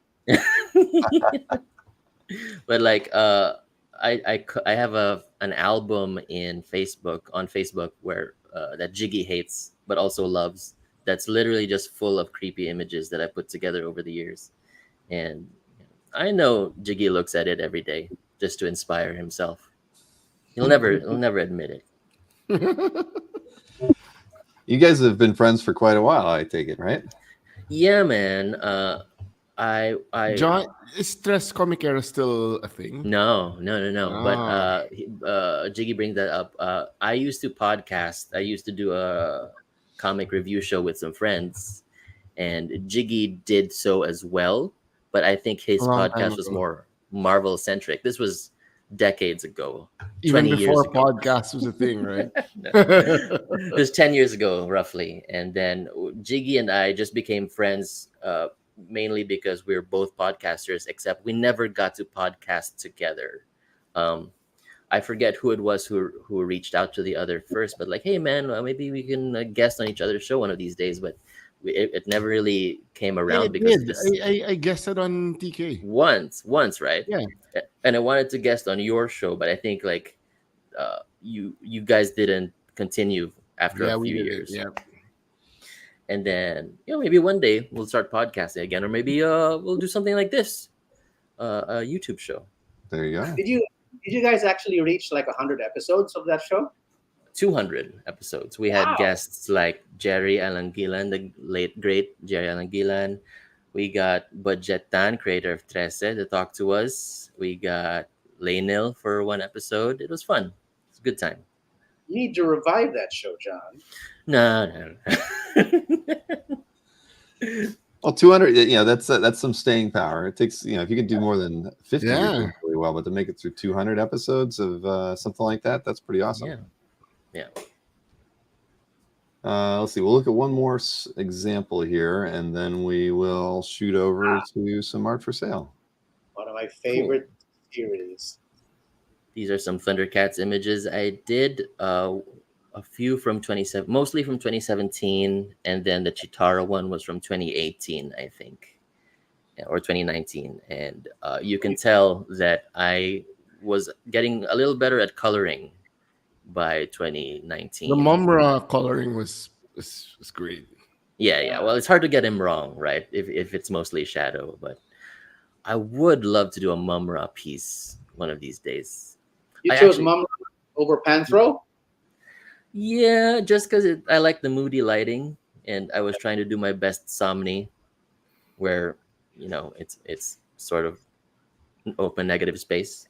But like, I have an album on Facebook where that Jiggy hates but also loves. That's literally just full of creepy images that I put together over the years. And I know Jiggy looks at it every day just to inspire himself. He'll never admit it. You guys have been friends for quite a while, I take it, right? Yeah, man. John, is Stress Comic Era still a thing? No. But Jiggy brings that up. I used to podcast. I used to do a comic review show with some friends, and Jiggy did so as well. But I think his podcast was more Marvel centric. This was decades ago. Even before podcast was a thing, right? It was 10 years ago, roughly. And then Jiggy and I just became friends mainly because we were both podcasters, except we never got to podcast together. I forget who it was who reached out to the other first, but like, hey, man, maybe we can guest on each other's show one of these days. But it never really came Yeah, around it because did. this I guessed it on TK. once, right? Yeah. And I wanted to guest on your show, but I think like you guys didn't continue after a Yeah, we few did it. years. Yeah. And then maybe one day we'll start podcasting again, or maybe we'll do something like this, a YouTube show. There you go. Did you guys actually reach like 100 episodes of that show? 200 episodes. We had Wow. guests like Jerry Alangilan, the late great Jerry Alangilan. We got Budgetan, creator of Trece, to talk to us. We got Lainil for one episode. It was fun. It's a good time. You need to revive that show, John. No. Well, 200, that's some staying power. It takes, if you can do more than 50, you're Yeah. doing really well, but to make it through 200 episodes of something like that, that's pretty awesome. Yeah. Let's see. We'll look at one more example here, and then we will shoot over to some art for sale. One of my favorite series. These are some ThunderCats images. I did a few from mostly from 2017, and then the Chitara one was from 2018, I think, or 2019. And you can tell that I was getting a little better at coloring by 2019. The Mumra coloring was great. Yeah. Well, it's hard to get him wrong, right? If it's mostly shadow, but I would love to do a Mumra piece one of these days. You chose Mum over Panthro? Yeah, just because I like the moody lighting, and I was trying to do my best Somni, where it's sort of an open negative space.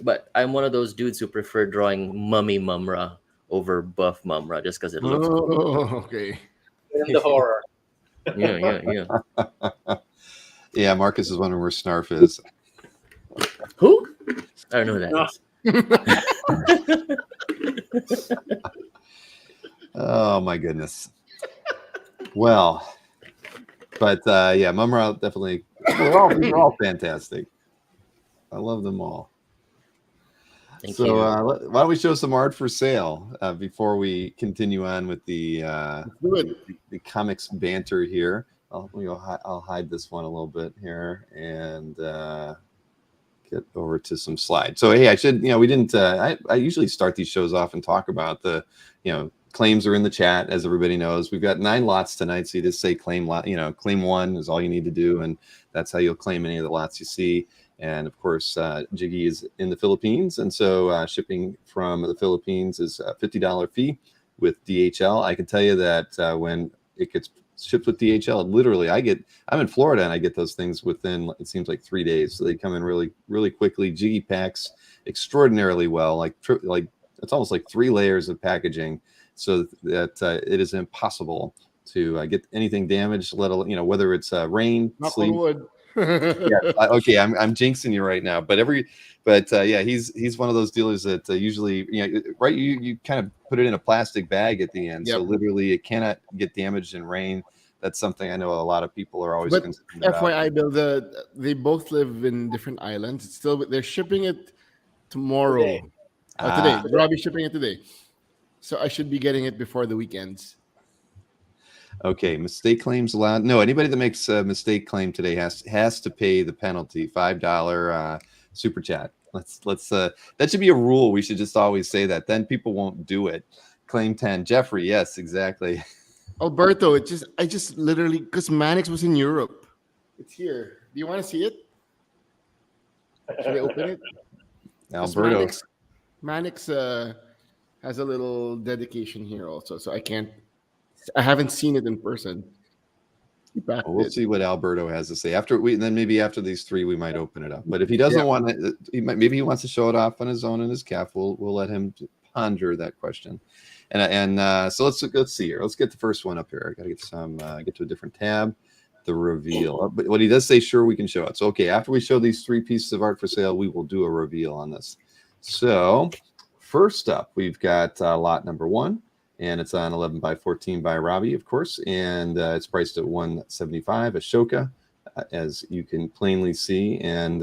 But I'm one of those dudes who prefer drawing mummy Mumra over buff Mumra just because it looks cool. Okay. In the horror. Yeah. Yeah, Marcus is wondering where Snarf is. Who? I don't know who that is. Oh my goodness. Well, but Mumra definitely. They're all fantastic. I love them all. Thank you. Why don't we show some art for sale before we continue on with the comics banter here? I'll hide this one a little bit here and get over to some slides. So hey, I should we didn't. I usually start these shows off and talk about the claims are in the chat, as everybody knows. We've got 9 lots tonight, so you just say claim lot. Claim 1 is all you need to do, and that's how you'll claim any of the lots you see. And of course, Jiggy is in the Philippines, and so shipping from the Philippines is a $50 fee with DHL. I can tell you that when it gets shipped with DHL, literally, I'm in Florida and I get those things within, it seems like 3 days. So they come in really, really quickly. Jiggy packs extraordinarily well, like it's almost like 3 layers of packaging, so that it is impossible to get anything damaged, let alone whether it's rain, sleet. Okay, I'm jinxing you right now, but he's one of those dealers that usually right, you kind of put it in a plastic bag at the end, so literally it cannot get damaged in rain. That's something I know a lot of people are always concerned about. FYI, Bill, they both live in different islands. They're shipping it tomorrow. Today. Robbie's shipping it today, so I should be getting it before the weekends. Okay, mistake claims allowed. No, anybody that makes a mistake claim today has to pay the penalty, $5 super chat. Let's that should be a rule. We should just always say that. Then people won't do it. Claim 10, Jeffrey. Yes, exactly. Alberto, I just literally, because Mannix was in Europe. It's here. Do you want to see it? Should I open it? Alberto. Mannix has a little dedication here also, so I haven't seen it in person. We'll see what Alberto has to say then maybe after these 3 we might open it up. But if he doesn't want it, maybe he wants to show it off on his own in his calf. We'll let him ponder that question. And so let's see here. Let's get the first one up here. I got to get to a different tab. The reveal. But what he does say, sure, we can show it. So okay, after we show these 3 pieces of art for sale, we will do a reveal on this. So first up, we've got lot number 1. And it's on 11 by 14 by Robbie, of course, and it's priced at $175. Ashoka, as you can plainly see. And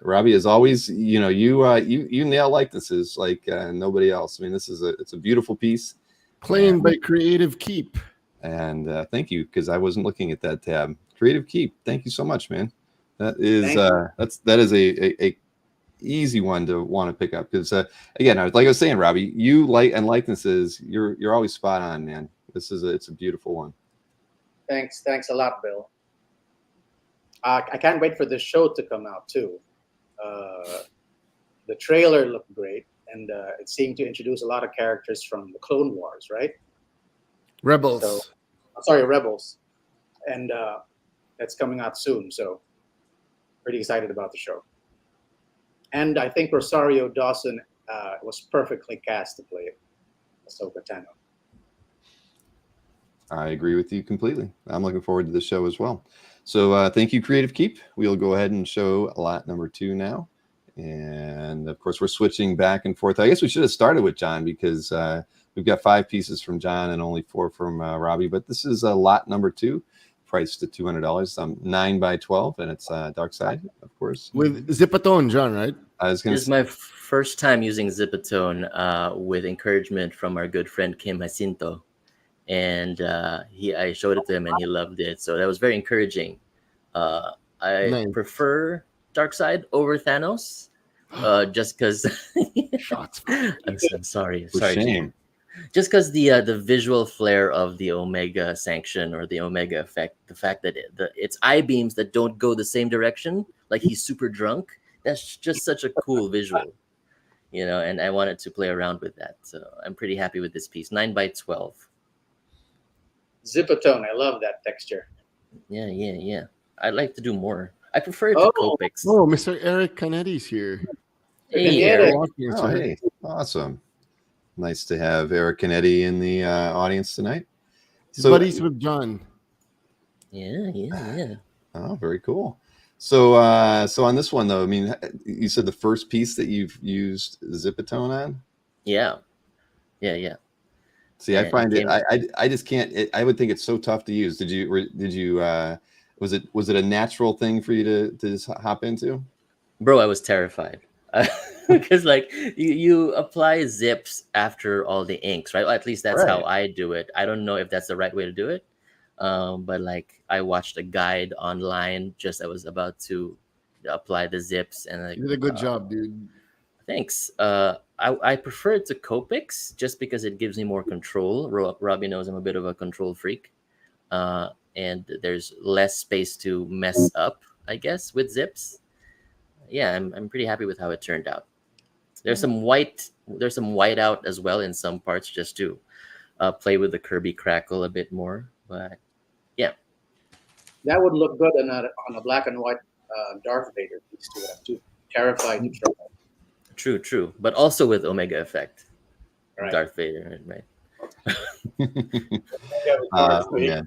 Robbie, as always, you nail likenesses like nobody else. I mean, it's a beautiful piece. Claimed by Creative Keep. And thank you, because I wasn't looking at that tab. Creative Keep. Thank you so much, man. That is that is a easy one to want to pick up, because again, like I was saying, Robbie, you light and likenesses, you're always spot on, man. It's a beautiful one. Thanks a lot, Bill. I can't wait for the show to come out too. The trailer looked great, and it seemed to introduce a lot of characters from the Clone Wars, right? Rebels. So, sorry, Rebels, and that's coming out soon. So, pretty excited about the show. And I think Rosario Dawson was perfectly cast to play Ahsoka Tano. I agree with you completely. I'm looking forward to the show as well. So thank you, Creative Keep. We'll go ahead and show lot number 2 now. And of course, we're switching back and forth. I guess we should have started with John, because we've got 5 pieces from John and only 4 from Robbie. But this is lot number 2, priced at $200. 9 by 12, and it's Dark Side, of course. With Zipatone, John, right? I was going This is my first time using Zipatone with encouragement from our good friend Kim Jacinto. And I showed it to him and he loved it. So that was very encouraging. I prefer Darkseid over Thanos, just because. Shots. I'm sorry. shame. Just because the visual flair of the Omega sanction or the Omega effect, the fact that it's eye beams that don't go the same direction, like he's super drunk. That's just such a cool visual, and I wanted to play around with that. So I'm pretty happy with this piece. 9 by 12. Zipatone, I love that texture. Yeah. I'd like to do more. I prefer it to Copics. Oh, Mr. Eric Canetti's here. Hey, Eric. Hey, awesome. Nice to have Eric Canetti in the audience tonight. So, buddies with John. Yeah. Oh, very cool. So on this one though, I mean, you said the first piece that you've used Zipatone on? Yeah. See, I find I just can't. I would think it's so tough to use. Did you? Was it a natural thing for you to just hop into? Bro, I was terrified because like you apply zips after all the inks, right? Well, at least that's how I do it. I don't know if that's the right way to do it, but like I watched a guide online just I was about to apply the zips, and like, you did a good job, dude. Thanks. I prefer it to Copics just because it gives me more control. Robbie knows I'm a bit of a control freak. And there's less space to mess up, I guess, with zips. Yeah, I'm pretty happy with how it turned out. There's some white out as well in some parts, just to play with the Kirby crackle a bit more. But yeah. That would look good on a black and white Darth Vader piece too. I'm too terrified to try. True. But also with Omega effect. Right. Darth Vader, right? Yeah.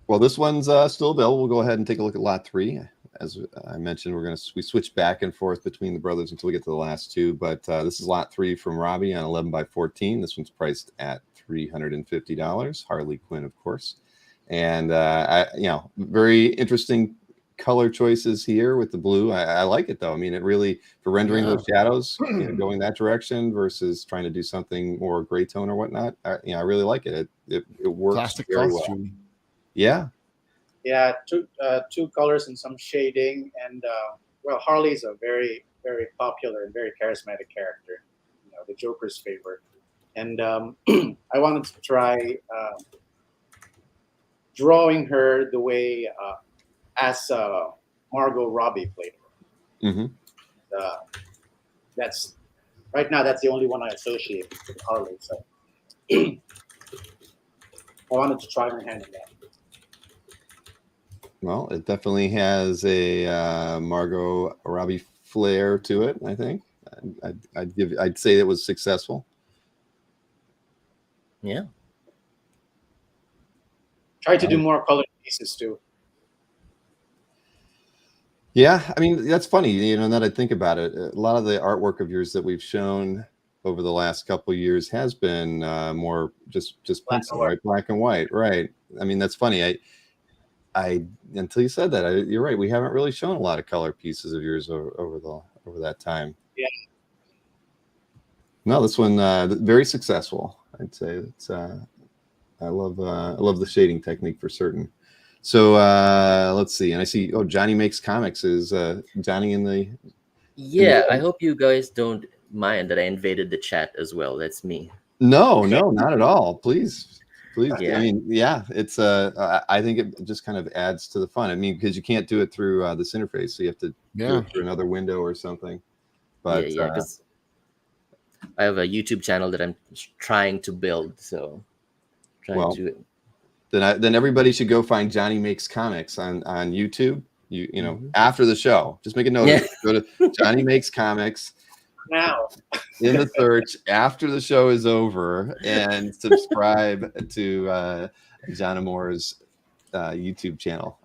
Well, this one's still available. We'll go ahead and take a look at lot 3. As I mentioned, we switch back and forth between the brothers until we get to the last 2. But this is lot 3 from Robbie on 11 by 14. This one's priced at $350. Harley Quinn, of course. And very interesting color choices here with the blue. I like it though. I mean, it really, for rendering those shadows, going that direction versus trying to do something more gray tone or whatnot. I really like it. It works. Classic very costume. Well. Yeah. Two colors and some shading, and Harley's a very, very popular and very charismatic character. The Joker's favorite, and I wanted to try drawing her the way as Margot Robbie played her. Mm-hmm. That's right now. That's the only one I associate with Harley. So I wanted to try my hand in that. Well, it definitely has a Margot Robbie flair to it. I think I'd say it was successful. Yeah. Try to do more colored pieces too. Yeah, I mean, that's funny, now that I think about it. A lot of the artwork of yours that we've shown over the last couple of years has been more just pencil, right? Black and white, right? I mean, that's funny. I until you said that, you're right. We haven't really shown a lot of color pieces of yours over that time. Yeah. No, this one very successful. I'd say it's. I love the shading technique for certain. So let's see. And I see. Oh, Johnny Makes Comics is Johnny in the. Yeah, I hope you guys don't mind that I invaded the chat as well. That's me. No, not at all. Please. Yeah. I mean, yeah, it's I think it just kind of adds to the fun. I mean, because you can't do it through this interface, so you have to do Yeah. it through another window or something. But yeah, because I have a YouTube channel that I'm trying to build. So then everybody should go find Johnny Makes Comics on YouTube. You know, after the show, just make a note. Of it. Go to Johnny Makes Comics Now, in the search after the show is over, and subscribe to John Amor's YouTube channel.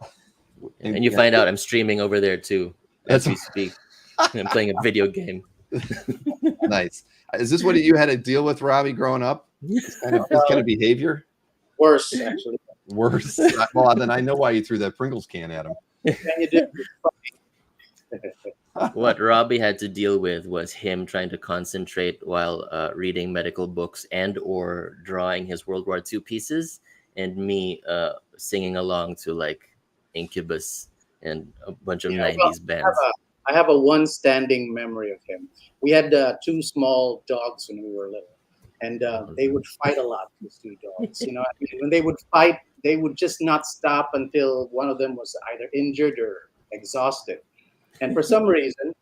and you find out I'm streaming over there too as we speak. I'm playing a video game. Nice. Is this what you had to deal with, Robbie, growing up? This kind of behavior? worse, actually. Worse. Well, then I know why you threw that Pringles can at him. And you did. What Robbie had to deal with was him trying to concentrate while reading medical books and or drawing his World War II pieces, and me singing along to like Incubus and a bunch of 90s bands. I have a one standing memory of him. We had two small dogs when we were little, and they would fight a lot, these two dogs. You know, I mean, when they would fight, they would just not stop until one of them was either injured or exhausted. And for some reason,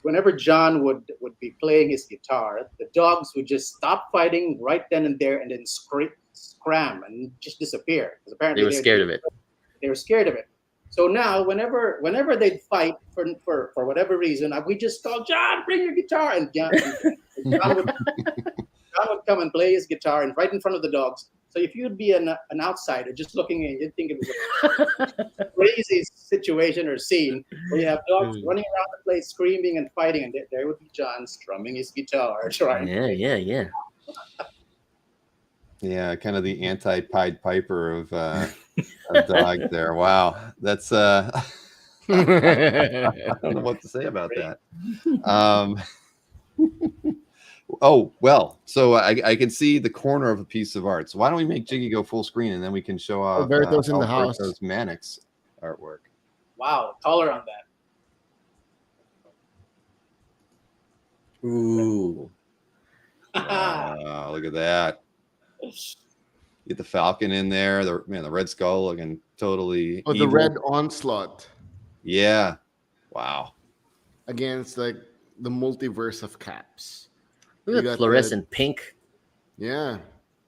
whenever John would be playing his guitar, the dogs would just stop fighting right then and there, and then scram and just disappear. Because apparently they were scared of it. They were scared of it. So now, whenever they'd fight for whatever reason, we just call John, bring your guitar, and John would come and play his guitar right in front of the dogs. So if you'd be an outsider just looking in, you'd think it was a crazy situation or scene where you have dogs running around the place screaming and fighting, and there would be John strumming his guitar. Trying. Yeah. Yeah, kind of the anti-Pied Piper of dog there. Wow, that's I don't know what to say about that. Oh, well, so I can see the corner of a piece of art. So why don't we make Jiggy go full screen, and then we can show off Albertos in the house. Mannix artwork. Wow, color on that. Ooh. Wow, look at that. Get the Falcon in there. The Red Skull looking totally the evil. Red Onslaught. Yeah. Wow. Against like the multiverse of Caps. Look at fluorescent pink. Yeah.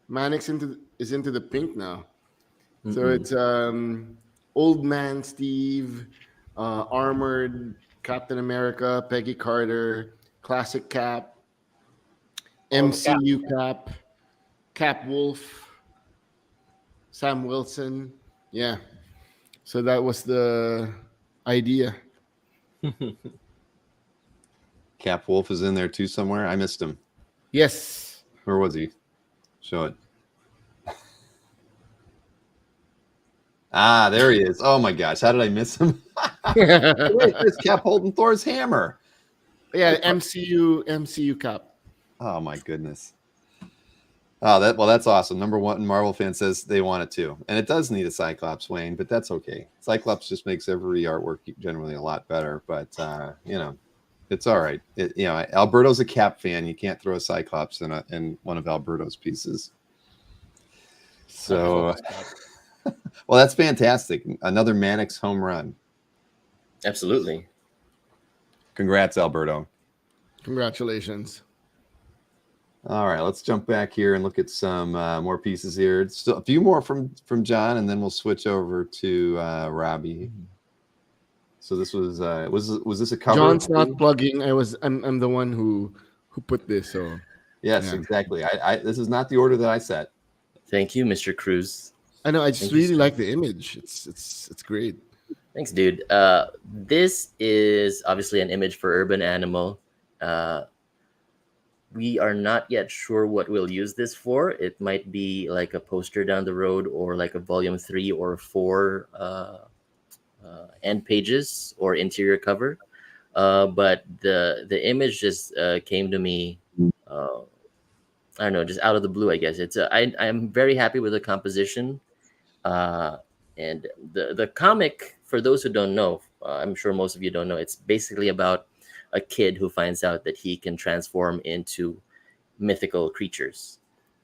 Mannix is into the pink now. Mm-hmm. So it's Old Man Steve, Armored Captain America, Peggy Carter, Classic Cap, MCU Cap, Cap Wolf, Sam Wilson. Yeah. So that was the idea. Cap Wolf is in there too somewhere. I missed him. Yes. Where was he? Show it. There he is. Oh my gosh, how did I miss him? Wait, there's Cap holding Thor's hammer. Yeah, MCU Cap. Oh my goodness. Oh, that's awesome. Number one Marvel fan says they want it too, and it does need a Cyclops, Wayne, but that's okay. Cyclops just makes every artwork generally a lot better, but it's all right. Alberto's a Cap fan. You can't throw a Cyclops in one of Alberto's pieces. So, well, that's fantastic. Another Mannix home run. Absolutely. Congrats, Alberto. Congratulations. All right, let's jump back here and look at some more pieces here. Still a few more from John, and then we'll switch over to Robbie. So this was this a cover? John's not plugging. I'm the one who put this. So yes, exactly. I this is not the order that I set. Thank you, Mr. Cruz. I know. I just really like the image. It's great. Thanks, dude. This is obviously an image for Urban Animal. We are not yet sure what we'll use this for. It might be like a poster down the road, or like a volume 3 or 4 end pages or interior cover. But the image just came to me I don't know, just out of the blue, I guess. I'm very happy with the composition. Uh, and the comic, for those who don't know, I'm sure most of you don't know, it's basically about a kid who finds out that he can transform into mythical creatures.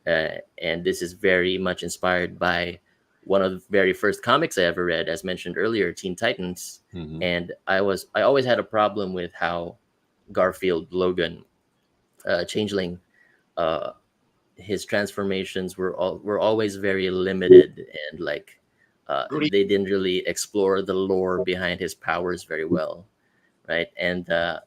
And this is very much inspired by one of the very first comics I ever read, as mentioned earlier, Teen Titans. Mhm. And I always had a problem with how Garfield Logan, Changeling, uh, his transformations were always very limited, and like Greek. they didn't really explore the lore behind his powers very well, right? And the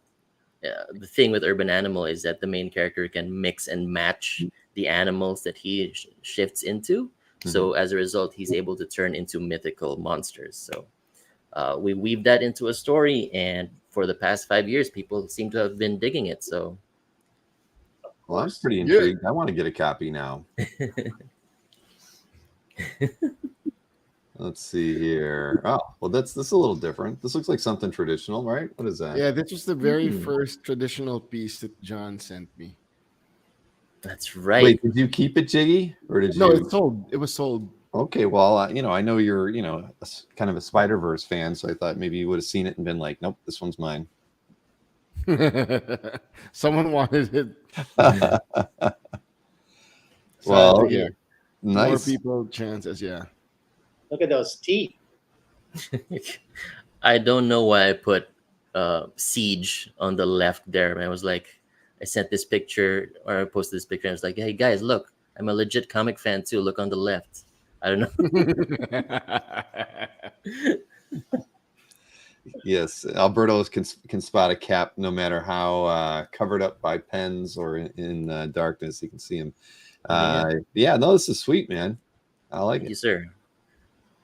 thing with Urban Animal is that the main character can mix and match the animals that he shifts into. So as a result, he's able to turn into mythical monsters. So we weave that into a story, and for the past 5 years, people seem to have been digging it. So Well, I'm pretty Yeah. intrigued. I want to get a copy now. Let's see here. Oh, well, this is a little different. This looks like something traditional, right? What is that? Yeah, this was the very Hmm. first traditional piece that John sent me. that's right. Wait, did you keep it, Jiggy, or did No, you? it's sold. It was sold. Okay, well, I know you're, kind of a Spider-Verse fan, so I thought maybe you would have seen it and been like, nope, this one's mine. Someone wanted it. Well, Sadly, yeah. More nice. people chances, yeah. Look at those teeth. I don't know why I put siege on the left there. I was like, I sent this picture, or I posted this picture, and I was like, hey guys, look, I'm a legit comic fan too. Look on the left. I don't know. Yes, Albertos can spot a cap no matter how covered up by pens or in darkness. You can see him. Yeah, no, this is sweet, man. I like Thank you, it. sir.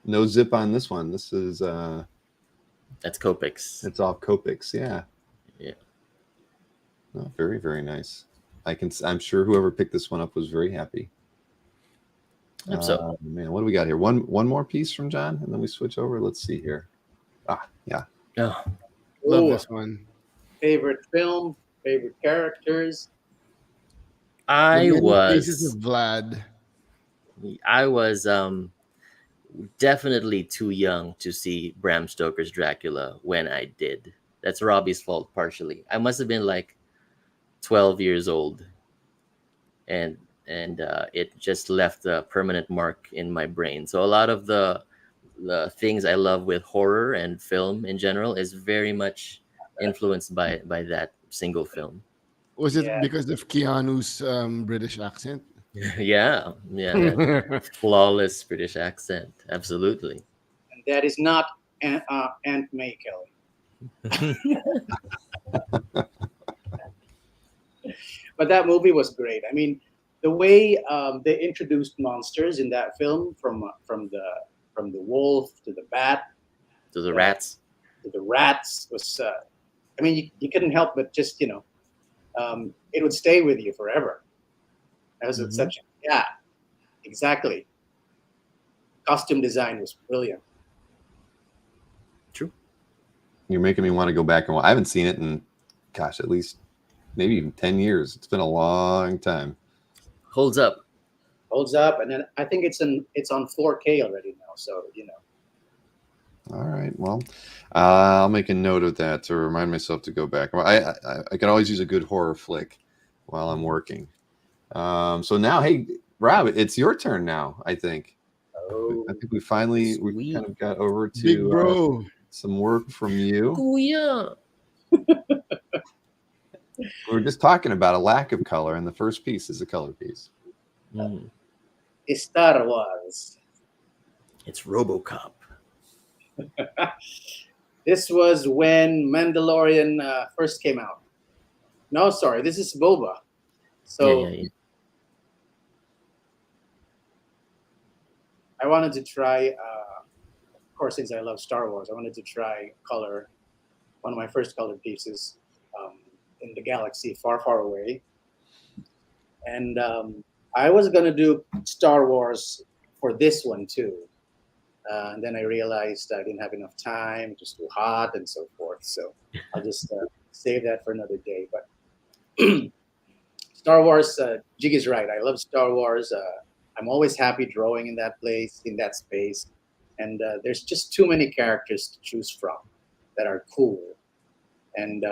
No zip on this one. This is That's Copics. it's all Copics. Yeah. Yeah. No, very, very nice. I'm sure whoever picked this one up was very happy. Hope so. Man, what do we got here? One more piece from John, and then we switch over. Let's see here. Yeah. Oh, Love Ooh, this one. favorite film, favorite characters. I The Many Faces was of Vlad. definitely too young to see Bram Stoker's Dracula when I did. That's Robbie's fault partially. I must have been like 12 years old, and it just left a permanent mark in my brain. So a lot of the things I love with horror and film in general is very much influenced by that single film. Was it Yeah. because of Keanu's British accent? Yeah, that flawless British accent, absolutely. And that is not Aunt May Kelly. But that movie was great. I mean, the way they introduced monsters in that film, from the wolf to the bat To the rats. to the rats, was. I mean, you couldn't help but just it would stay with you forever. That was such. Yeah, exactly. Costume design was brilliant. True. You're making me want to go back and watch. I haven't seen it in, gosh, at least maybe even 10 years. It's been a long time. Holds up. Holds up, and then I think it's on 4K already now. So All right. Well, I'll make a note of that to remind myself to go back. Well, I could always use a good horror flick while I'm working. So now, hey, Rob, it's your turn now. I think we finally we kind of got over to Big bro. Some work from you. Oh yeah. We were just talking about a lack of color, and the first piece is a color piece. Star Wars. It's RoboCop. This was when Mandalorian first came out. No, sorry, this is Boba. So Yeah. I wanted to try, of course, since I love Star Wars, I wanted to try color, one of my first colored pieces in the galaxy far, far away. And I was going to do Star Wars for this one too. And then I realized I didn't have enough time, it was too hot and so forth. So I'll just save that for another day. But Star Wars. Jiggy's right. I love Star Wars. I'm always happy drawing in that place, in that space, and there's just too many characters to choose from that are cool, and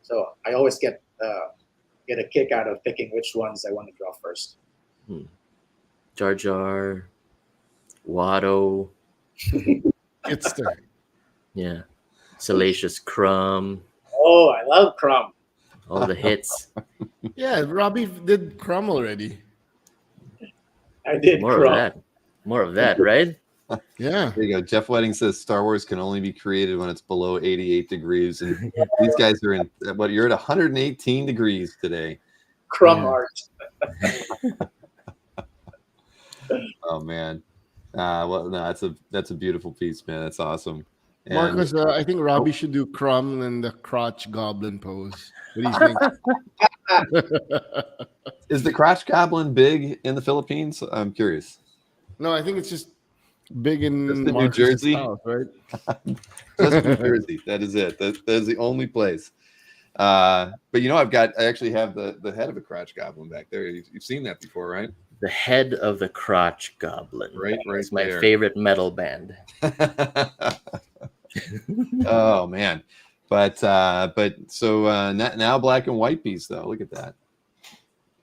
so I always get a kick out of picking which ones I want to draw first. Jar Jar, Watto, It's the yeah, Salacious Crumb, Oh, I love Crumb. all the hits. yeah. Robbie did Crumb already. I did More Crumb. of that. More of that, right? Yeah. There you go. Jeff Wedding says Star Wars can only be created when it's below 88 degrees, and these guys are in. What, you're at 118 degrees today. Crumb Yeah. art. Oh man. Well, no, that's a beautiful piece, man. That's awesome. And Marcus, I think Robbie should do Crumb and the crotch goblin pose. What do you think? is the crotch goblin big in the Philippines? I'm curious. No, I think it's just big in Just in New Marcus's Jersey? house, right? Just New Jersey. That is it. That is the only place. But I actually have the head of a crotch goblin back there. You've seen that before, right? The head of the crotch goblin. Right It's my there. favorite metal band. Oh man. But so now black and white piece though. Look at that.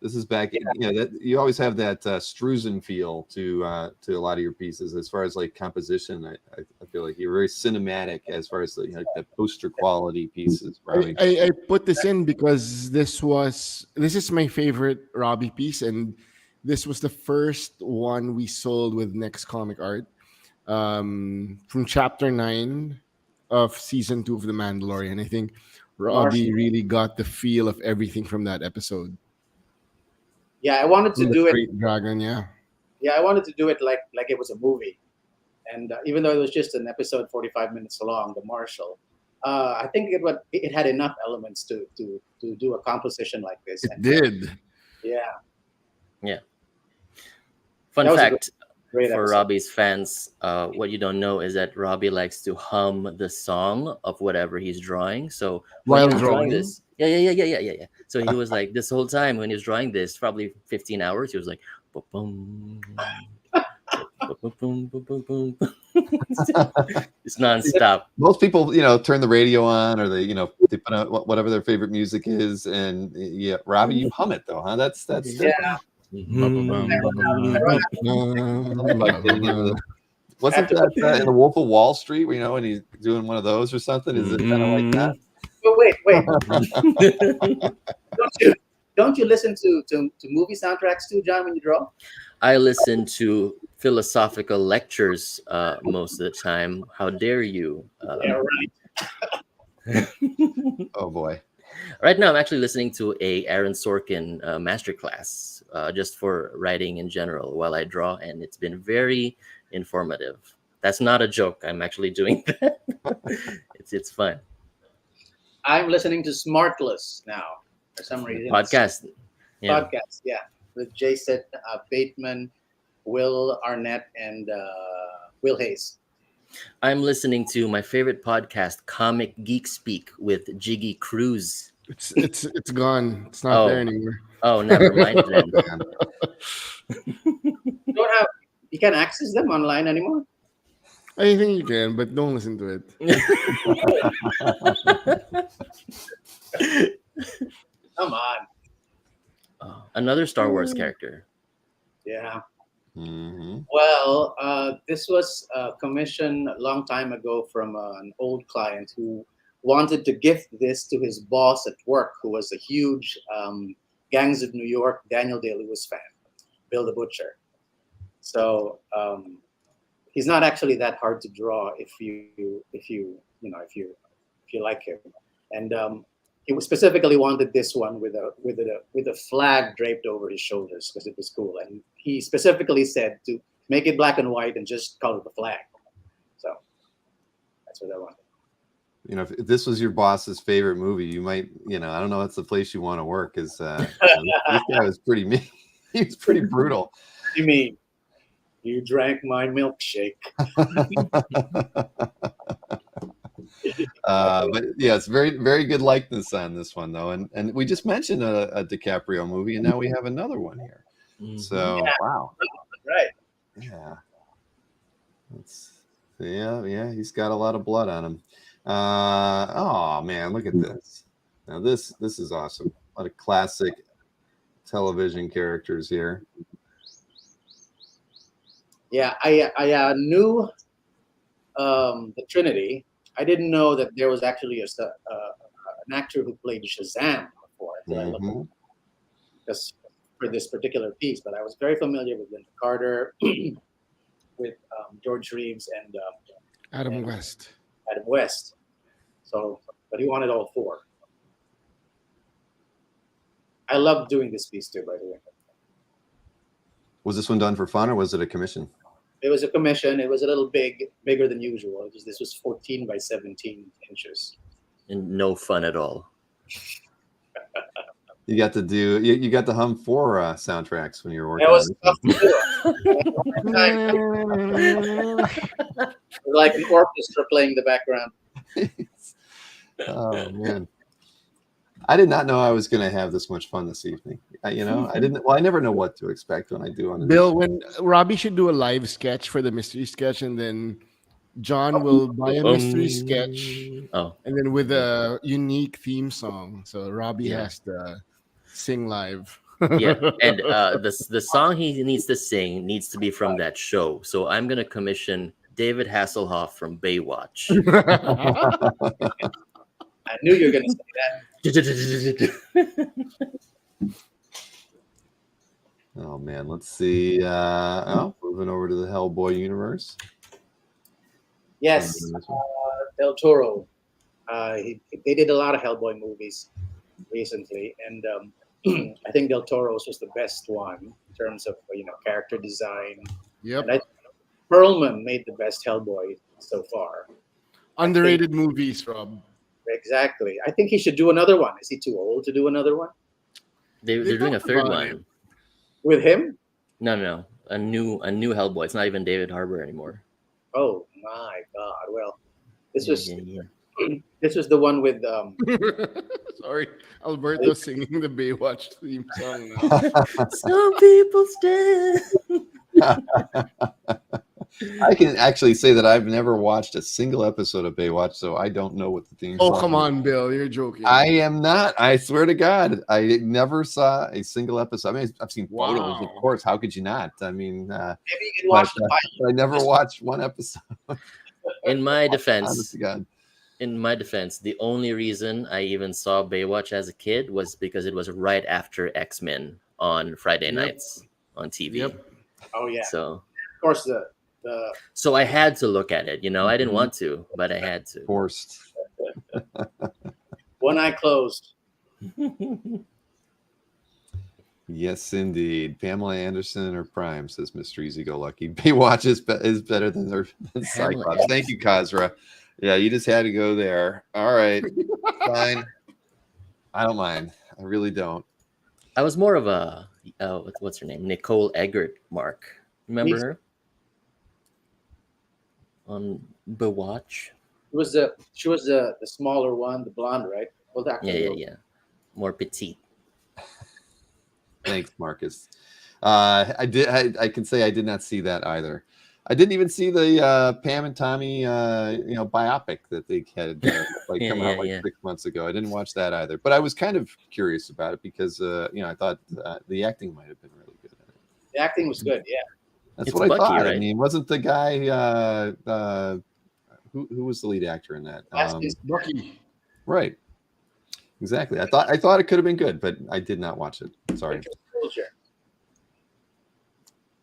This is back. That you always have that Struzen feel to a lot of your pieces as far as like composition. I feel like you're very cinematic as far as the poster quality pieces. Robbie. I put this in because this is my favorite Robbie piece, and this was the first one we sold with Next Comic Art from Chapter 9 of Season 2 of The Mandalorian. I think Robbie really got the feel of everything from that episode. Yeah, I wanted to do it. Great Dragon, yeah. Yeah, I wanted to do it like it was a movie, and even though it was just an episode 45 minutes long, The Marshal, I think it had enough elements to do a composition like this. It did. Yeah. Fun That was a fact great for episode. Robbie's fans, what you don't know is that Robbie likes to hum the song of whatever he's drawing. So when While he was drawing? this, yeah. So he was like, this whole time when he was drawing this, probably 15 hours, he was like, boom, boom, boom, boom, boom. It's nonstop. Most people, turn the radio on or they put out whatever their favorite music is, and yeah, Robbie, you hum it though, huh? That's Yeah. like getting into the. Wasn't that in the Wolf of Wall Street? And he's doing one of those or something. Is it kind of like that? But wait. Don't you listen to movie soundtracks too, John, when you draw? I listen to philosophical lectures most of the time. How dare you? Yeah, right. Oh boy. Right now, I'm actually listening to a Aaron Sorkin masterclass just for writing in general while I draw, and it's been very informative. That's not a joke. I'm actually doing that. It's fun. I'm listening to Smartless now for some reason. Podcast. Yeah. Podcast, yeah, with Jason Bateman, Will Arnett, and Will Hayes. I'm listening to my favorite podcast, Comic Geek Speak, with Jiggy Cruz. It's gone. It's not there anymore. Oh, never mind then. You can't access them online anymore? I think you can, but don't listen to it. Come on. Another Star Wars character. Yeah. Mm-hmm. Well, this was commissioned a long time ago from an old client who wanted to gift this to his boss at work, who was a huge Gangs of New York Daniel Day-Lewis fan, Bill the Butcher. So he's not actually that hard to draw if you like him. And he specifically wanted this one with a flag draped over his shoulders because it was cool. And he specifically said to make it black and white and just color the flag. So that's what I wanted. If this was your boss's favorite movie, you might, I don't know, that's the place you want to work. Is this guy was pretty mean. He was pretty brutal. What do you mean? You drank my milkshake. But yeah, it's very, very good likeness on this one though. And we just mentioned a DiCaprio movie, and now we have another one here. So wow, Right. yeah, yeah, he's got a lot of blood on him. Oh man, look at this. Now this is awesome. A lot of classic television characters here. Yeah, I knew the Trinity. I didn't know that there was actually an actor who played Shazam before. Until I looked just for this particular piece, but I was very familiar with Linda Carter, with George Reeves and Adam West. Adam West. So, but he wanted all four. I love doing this piece too, by the way. Was this one done for fun or was it a commission? It was a commission. It was a little bigger than usual. This was 14 by 17 inches. And no fun at all. You got to do. You got to hum 4 soundtracks when you were working. That was tough to do. Like an orchestra playing the background. Oh man, I did not know I was going to have this much fun this evening. I didn't. Well, I never know what to expect when I do on. Bill, when Robbie should do a live sketch for the mystery sketch, and then John will buy a mystery sketch, and then with a unique theme song. So Robbie has to sing live. Yeah, and the song he needs to sing needs to be from that show. So I'm gonna commission David Hasselhoff from Baywatch. I knew you were going to say that. Oh man, let's see. Moving over to the Hellboy universe. Yes, Del Toro. They did a lot of Hellboy movies recently, and I think Del Toro's was the best one in terms of character design. Yep. And Perlman made the best Hellboy so far. Underrated movies, Rob. Exactly. I think he should do another one. Is he too old to do another one? They're doing a third one with him. No, a new Hellboy. It's not even David Harbour anymore. Oh my God! Well, this was this was the one with. Sorry, Albertos singing the Baywatch theme song now. Some people stand. I can actually say that I've never watched a single episode of Baywatch, so I don't know what the theme song come on, Bill. You're joking. I am not. I swear to God. I never saw a single episode. I mean, I've seen photos, of course. How could you not? I mean, maybe you can watch the pilot. I never watched one episode. In my defense, honest to God. In my defense, the only reason I even saw Baywatch as a kid was because it was right after X-Men on Friday nights on TV. Yep. Oh yeah. So of course So I had to look at it. I didn't want to, but I had to. Forced. One eye closed. Yes, indeed. Pamela Anderson in her prime, says Mr. Easy Go Lucky. Baywatch is better than Cyclops. Thank you, Kazra. Yeah, you just had to go there. All right. Fine. I don't mind. I really don't. I was more of a, what's her name? Nicole Eggert mark. Remember her? On Baywatch. She was the smaller one, the blonde, right? Well, yeah. More petite. Thanks, Marcus. I can say I did not see that either. I didn't even see the Pam and Tommy biopic that they had come out 6 months ago. I didn't watch that either, but I was kind of curious about it because I thought the acting might have been really good at it. The acting was good, yeah. That's what I thought. Right? I mean, wasn't the guy who was the lead actor in that? Bucky. Right. Exactly. I thought it could have been good, but I did not watch it. Sorry.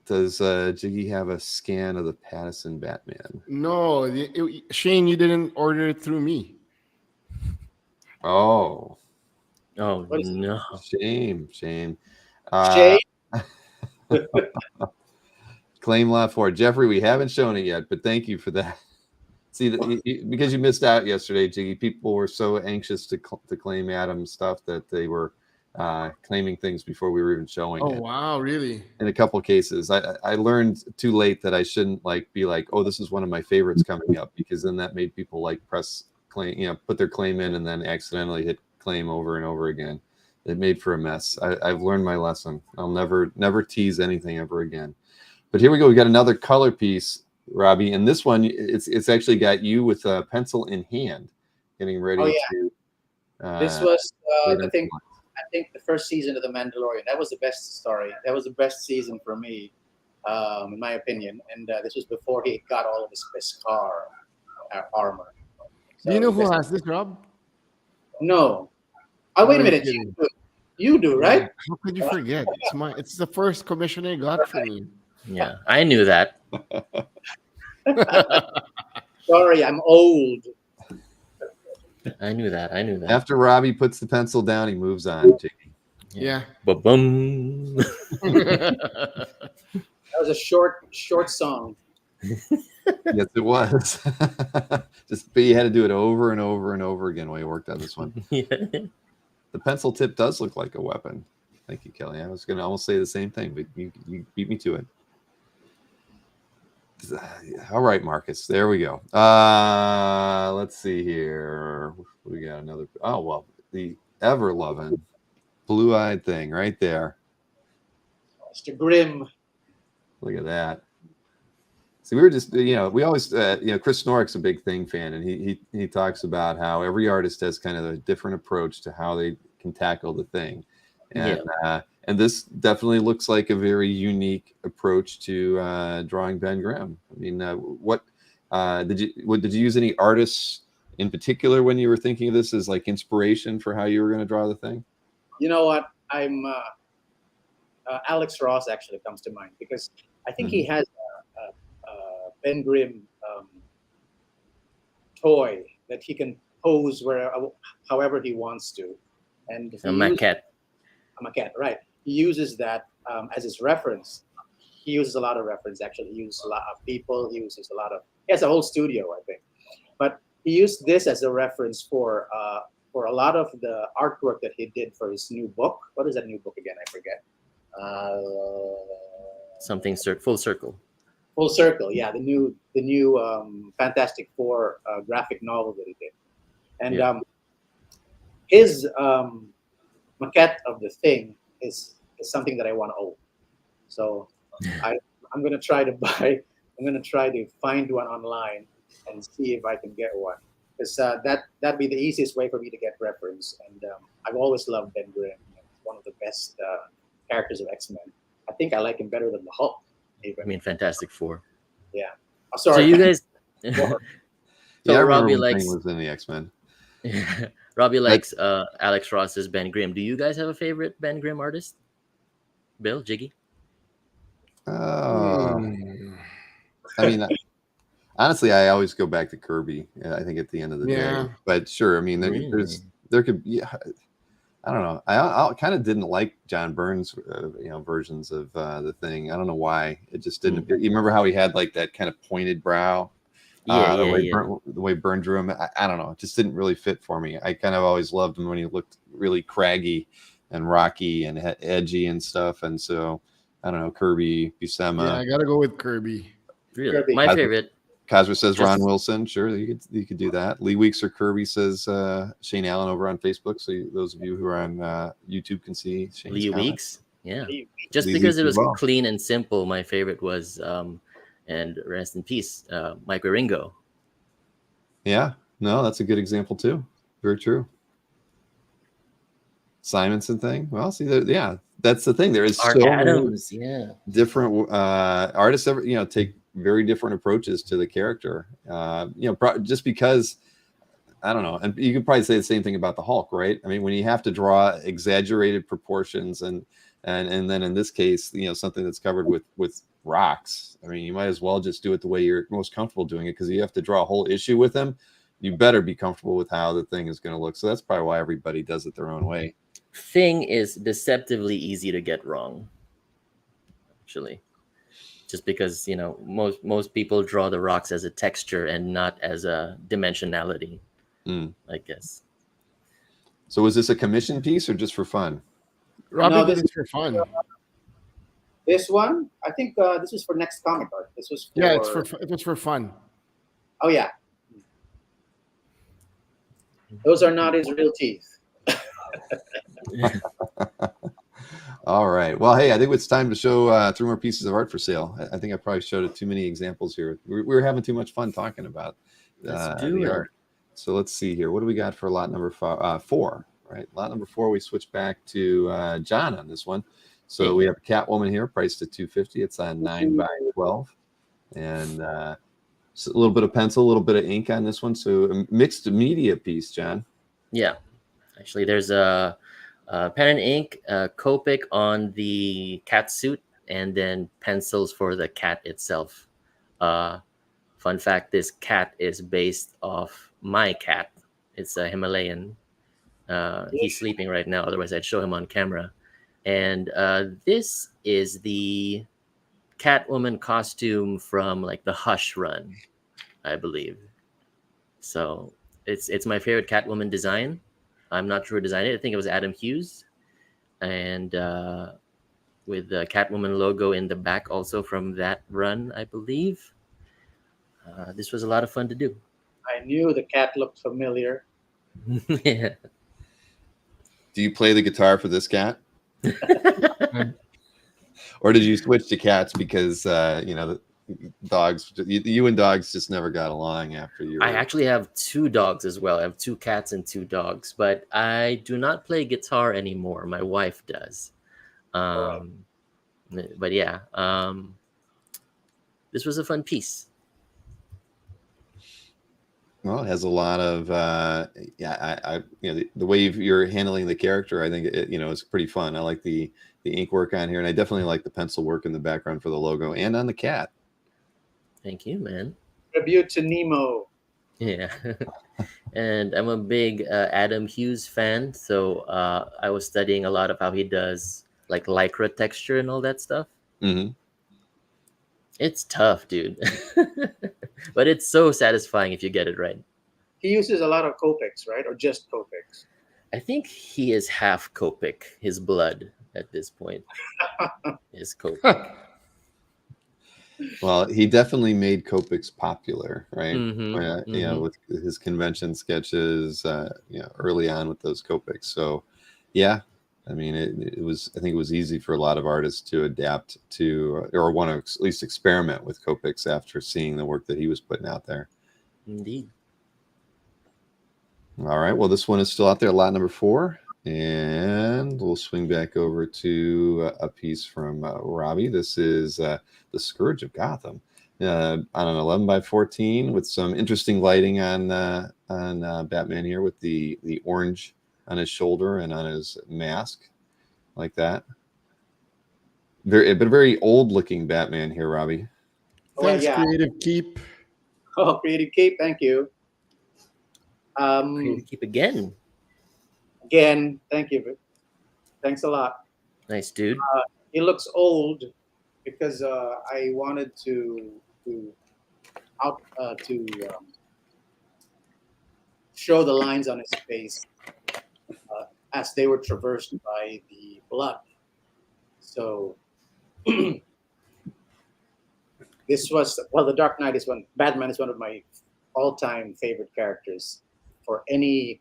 Does Jiggy have a scan of the Pattison Batman? No, Shane, you didn't order it through me. Oh no! Shame. Shane. Claim lot for Jeffrey. We haven't shown it yet, but thank you for that. See, because you missed out yesterday, Jiggy. People were so anxious to claim Adam's stuff that they were claiming things before we were even showing it. Oh wow, really? In a couple cases, I learned too late that I shouldn't be like, oh, this is one of my favorites coming up, because then that made people press claim, put their claim in and then accidentally hit claim over and over again. It made for a mess. I've learned my lesson. I'll never tease anything ever again. But here we go. We got another color piece, Robbie, and this one it's actually got you with a pencil in hand, getting ready to. This was the thing. I think the first season of The Mandalorian. That was the best story. That was the best season for me, in my opinion. And this was before he got all of his Beskar armor. So Do you know who has this, Rob? No. Oh, wait a minute. You do, right? Yeah. How could you forget? It's the first commission I got from you. Yeah, I knew that. Sorry, I'm old. I knew that. After Robbie puts the pencil down, he moves on. Jiggy. Yeah. Ba-bum. That was a short song. Yes, it was. But you had to do it over and over and over again while you worked on this one. Yeah. The pencil tip does look like a weapon. Thank you, Kelly. I was going to almost say the same thing, but you beat me to it. All right, Marcus. There we go. Let's see here. We got another. Oh, well, the ever-loving blue-eyed thing right there. Mr. Grimm. Look at that. See, we were just, we always, Chris Snorick's a big Thing fan, and he talks about how every artist has kind of a different approach to how they can tackle the Thing. And this definitely looks like a very unique approach to drawing Ben Grimm. I mean, did you use any artists in particular when you were thinking of this as like inspiration for how you were going to draw the Thing? You know what? I'm Alex Ross actually comes to mind because I think he has a Ben Grimm toy that he can pose however he wants to, and A maquette, right? He uses that as his reference. He uses a lot of reference. Actually, he uses a lot of people. He has a whole studio, I think. But he used this as a reference for a lot of the artwork that he did for his new book. What is that new book again? I forget. something full circle. Full Circle, yeah, the new Fantastic Four graphic novel that he did, and his maquette of the Thing is something that I want to own. So I'm gonna try to buy. I'm gonna try to find one online and see if I can get one, because that'd be the easiest way for me to get reference. And I've always loved Ben Grimm. One of the best characters of X-Men. I think I like him better than the Hulk. Even. I mean, Fantastic Four. Yeah. Oh, sorry. So you guys. So Robbie likes. was in the X-Men. Robbie likes Alex Ross's Ben Grimm. Do you guys have a favorite Ben Grimm artist? Bill, Jiggy? I mean, honestly, I always go back to Kirby. I think at the end of the day, but sure. I mean, there could be. I don't know. I kind of didn't like John Byrne's, versions of the Thing. I don't know why. It just didn't. You remember how he had like that kind of pointed brow? The way Byrne drew him. I don't know. It just didn't really fit for me. I kind of always loved him when he looked really craggy and rocky and edgy and stuff. And so I don't know. Kirby, Buscema. Yeah, I gotta go with Kirby. Really, Kirby. my favorite. Cosmo says Ron Wilson. Sure, you could do that. Lee Weeks or Kirby says Shane Allen over on Facebook. So those of you who are on YouTube can see Shane's Lee comment. Weeks. Yeah, just Lee because Weeks it was as well. clean and simple. My favorite was, and rest in peace, Mike Wieringo. Yeah, no, that's a good example too. Very true. Simonson thing. Well, see, that's the thing. There is Art so Adams. many different artists. Take very different approaches to the character. Just because I don't know, and you could probably say the same thing about the Hulk, right? I mean, when you have to draw exaggerated proportions and then in this case, something that's covered with rocks. I mean, you might as well just do it the way you're most comfortable doing it, because you have to draw a whole issue with them. You better be comfortable with how the Thing is going to look. So that's probably why everybody does it their own way. Thing is deceptively easy to get wrong, actually, just because most people draw the rocks as a texture and not as a dimensionality. I guess. So was this a commission piece or just for fun? Robbie did it for fun. This one, I think this was for Next Comic Art. This was for... Yeah, it was for fun. Oh yeah. Those are not his real teeth. All right. Well, hey, I think it's time to show 3 more pieces of art for sale. I think I probably showed it too many examples here. We were having too much fun talking about Let's do the it. art. So let's see here. What do we got for lot number 4? Right. Lot number 4, we switch back to John on this one. So Hey. we have a Catwoman here, priced at $250. It's on 9x12. And so a little bit of pencil, a little bit of ink on this one. So a mixed media piece, John. Yeah. Actually, there's a pen and ink, Copic on the cat suit, and then pencils for the cat itself. Fun fact, this cat is based off my cat. It's a Himalayan. He's sleeping right now, otherwise I'd show him on camera. And this is the Catwoman costume from like the Hush run, I believe. So it's my favorite Catwoman design. I'm not sure who designed it. I think it was Adam Hughes. And with the Catwoman logo in the back also from that run, I believe. This was a lot of fun to do. I knew the cat looked familiar. Yeah. Do you play the guitar for this cat? Or did you switch to cats because the dogs? You and dogs just never got along after you. I actually have 2 dogs as well. I have 2 cats and 2 dogs, but I do not play guitar anymore. My wife does. But yeah, this was a fun piece. Well, it has a lot of the way you're handling the character. I think it's pretty fun. I like the ink work on here, and I definitely like the pencil work in the background for the logo and on the cat. Thank you, man. Tribute to Nemo. Yeah. And I'm a big Adam Hughes fan, so I was studying a lot of how he does like lycra texture and all that stuff. Mm-hmm. It's tough, dude. But it's so satisfying if you get it right. He uses a lot of Copics, right? Or just Copics? I think he is half Copic, his blood at this point is Copic. Well, he definitely made Copics popular, right? Mm-hmm. With his convention sketches, early on with those Copics. So, yeah, I mean, it was. I think it was easy for a lot of artists to adapt to, or want to at least experiment with Copics after seeing the work that he was putting out there. Indeed. All right. Well, this one is still out there, lot number 4. And we'll swing back over to a piece from Robbie. This is The Scourge of Gotham on an 11x14 with some interesting lighting on Batman here with the orange on his shoulder and on his mask like that. Very old looking Batman here, Robbie. Thanks, Creative Keep. Oh, Creative Keep, thank you. Creative Keep again. Again, thank you. Thanks a lot. Nice, dude. He looks old because I wanted to show the lines on his face as they were traversed by the blood. So this was, The Dark Knight is Batman is one of my all-time favorite characters for any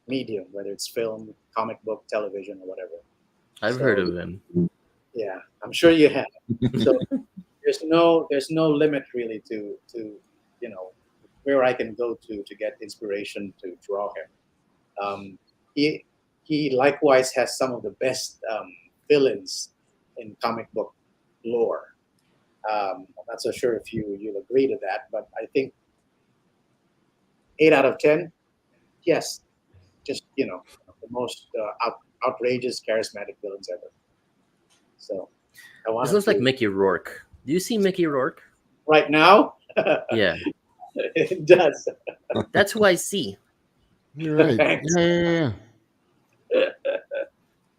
medium, whether it's film, comic book, television, or whatever. I've heard of him. Yeah, I'm sure you have. So there's no limit really to where I can go to get inspiration to draw him. He likewise has some of the best villains in comic book lore. I'm not so sure if you'll agree to that, but I think 8 out of 10, yes. Just the most outrageous, charismatic villains ever. So This looks like Mickey Rourke. Do you see Mickey Rourke right now? Yeah, it does. that's who I see. You're right. Thanks. Yeah.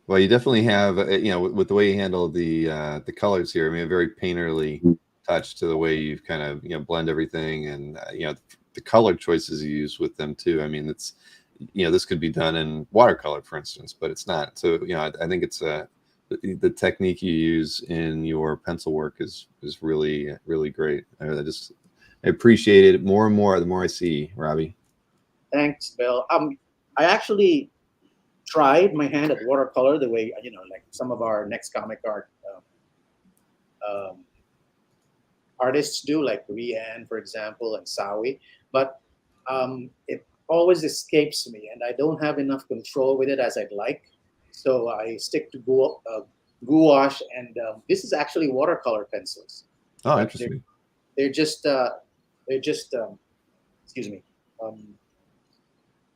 Well, you definitely have, with the way you handle the colors here. I mean, a very painterly touch to the way you've kind of blend everything, and the color choices you use with them too. I mean, it's this could be done in watercolor, for instance, but it's not. So I think it's the technique you use in your pencil work is really, really great. I appreciate it more and more the more I see, Robbie. Thanks, Bill. I actually tried my hand at watercolor the way like some of our next comic art um, artists do, like Rian, for example, and Sawi. But it always escapes me, and I don't have enough control with it as I'd like. So I stick to gouache, and this is actually watercolor pencils. Oh, But interesting. they're just they're just excuse me, um,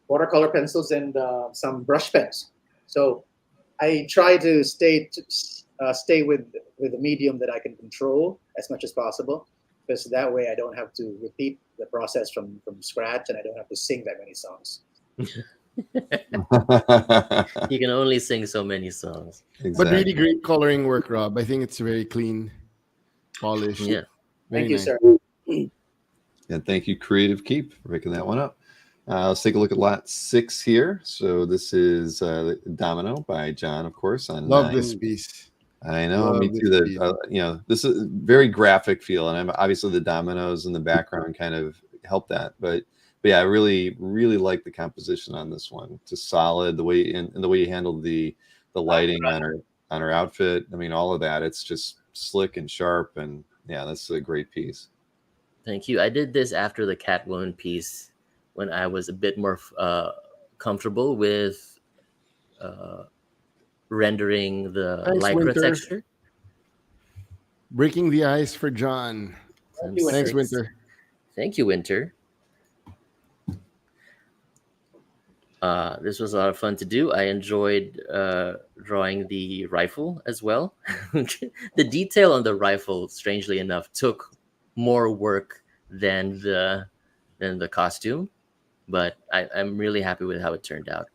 watercolor pencils and some brush pens. So I try to stay with a medium that I can control as much as possible, because that way I don't have to repeat the process from scratch, and I don't have to sing that many songs. You can only sing so many songs. But really Exactly. great coloring work, Rob. I think it's very clean, polished. Yeah. Very Thank you, nice. sir. And thank you, Creative Keep, for picking that one up. Let's take a look at lot 6 here. So this is Domino by John, of course, on Love 9. this piece. I know, Love me this too. That piece. this is very graphic feel, and obviously the dominoes in the background kind of help that. But yeah, I really like the composition on this one. Just solid, the way and the way you handled the lighting on her outfit. I mean, all of that. It's just slick and sharp, and yeah, that's a great piece. Thank you. I did this after the Catwoman piece when I was a bit more comfortable with uh, rendering the Thanks, lycra Winter. texture. Breaking the ice for John. Thank you, Thanks, Winter. Winter. Thank you, Winter. This was a lot of fun to do. I enjoyed drawing the rifle as well. The detail on the rifle, strangely enough, took more work than the costume, but I'm really happy with how it turned out.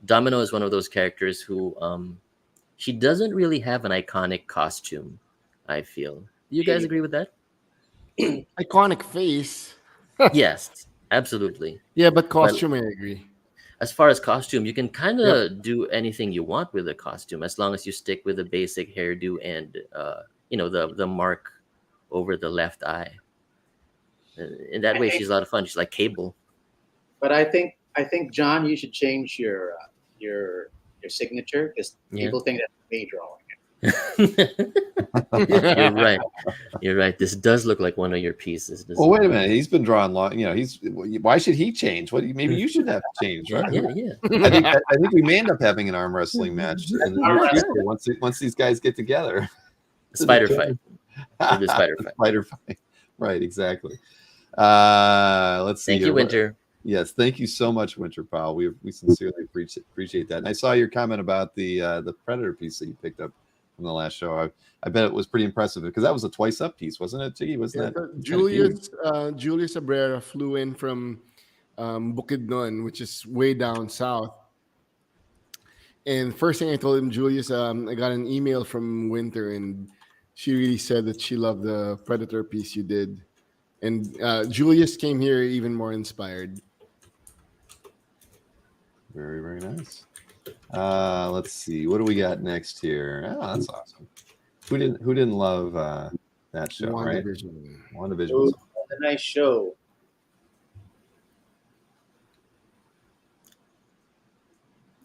Domino is one of those characters who she doesn't really have an iconic costume, I feel. Do you guys agree with that? Iconic face. Yes, absolutely. Yeah, but But costume, I agree. as far as costume, you can kind Yep. of do anything you want with a costume as long as you stick with the basic hairdo and the mark over the left eye. In that I way, think, she's a lot of fun. She's like Cable. but I think John, you should change your signature, because Yeah. people think that's me drawing it. You're right. You're right. This does look like one of your pieces. Well, wait a minute. He's been drawing long. Why should he change? Maybe you should have to change, right? Yeah. I think we may end up having an arm wrestling match in the near future once these guys get together. Spider fight. We'll do spider fight. Spider fight. Right, exactly. Let's see. Thank here. you, Winter. Yes, thank you so much, Winter Pal. We sincerely appreciate that. And I saw your comment about the Predator piece that you picked up from the last show. I bet it was pretty impressive, because that was a twice up piece, wasn't it, Jiggy? Wasn't that Julius Abrera flew in from Bukidnon, which is way down south. And first thing I told him, Julius, I got an email from Winter, and she really said that she loved the Predator piece you did. And Julius came here even more inspired. very, very nice. Let's see. What do we got next here? Oh, that's awesome. Who didn't love that show, right? WandaVision. Ooh, a nice show.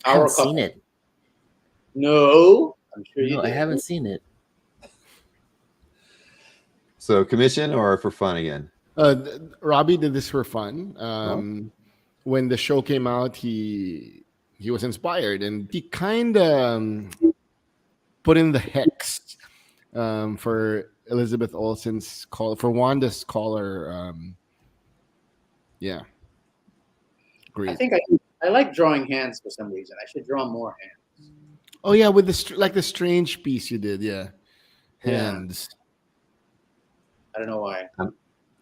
I haven't seen it. No, I'm sure you No, I did. haven't seen it. So commission or for fun again? Robbie did this for fun. When the show came out, he was inspired, and he kind of put in the hex for Elizabeth Olsen's call, for Wanda's caller. Yeah, great. I think I like drawing hands for some reason. I should draw more hands. Oh yeah, with the strange piece you did, yeah, Yeah. hands. I don't know why.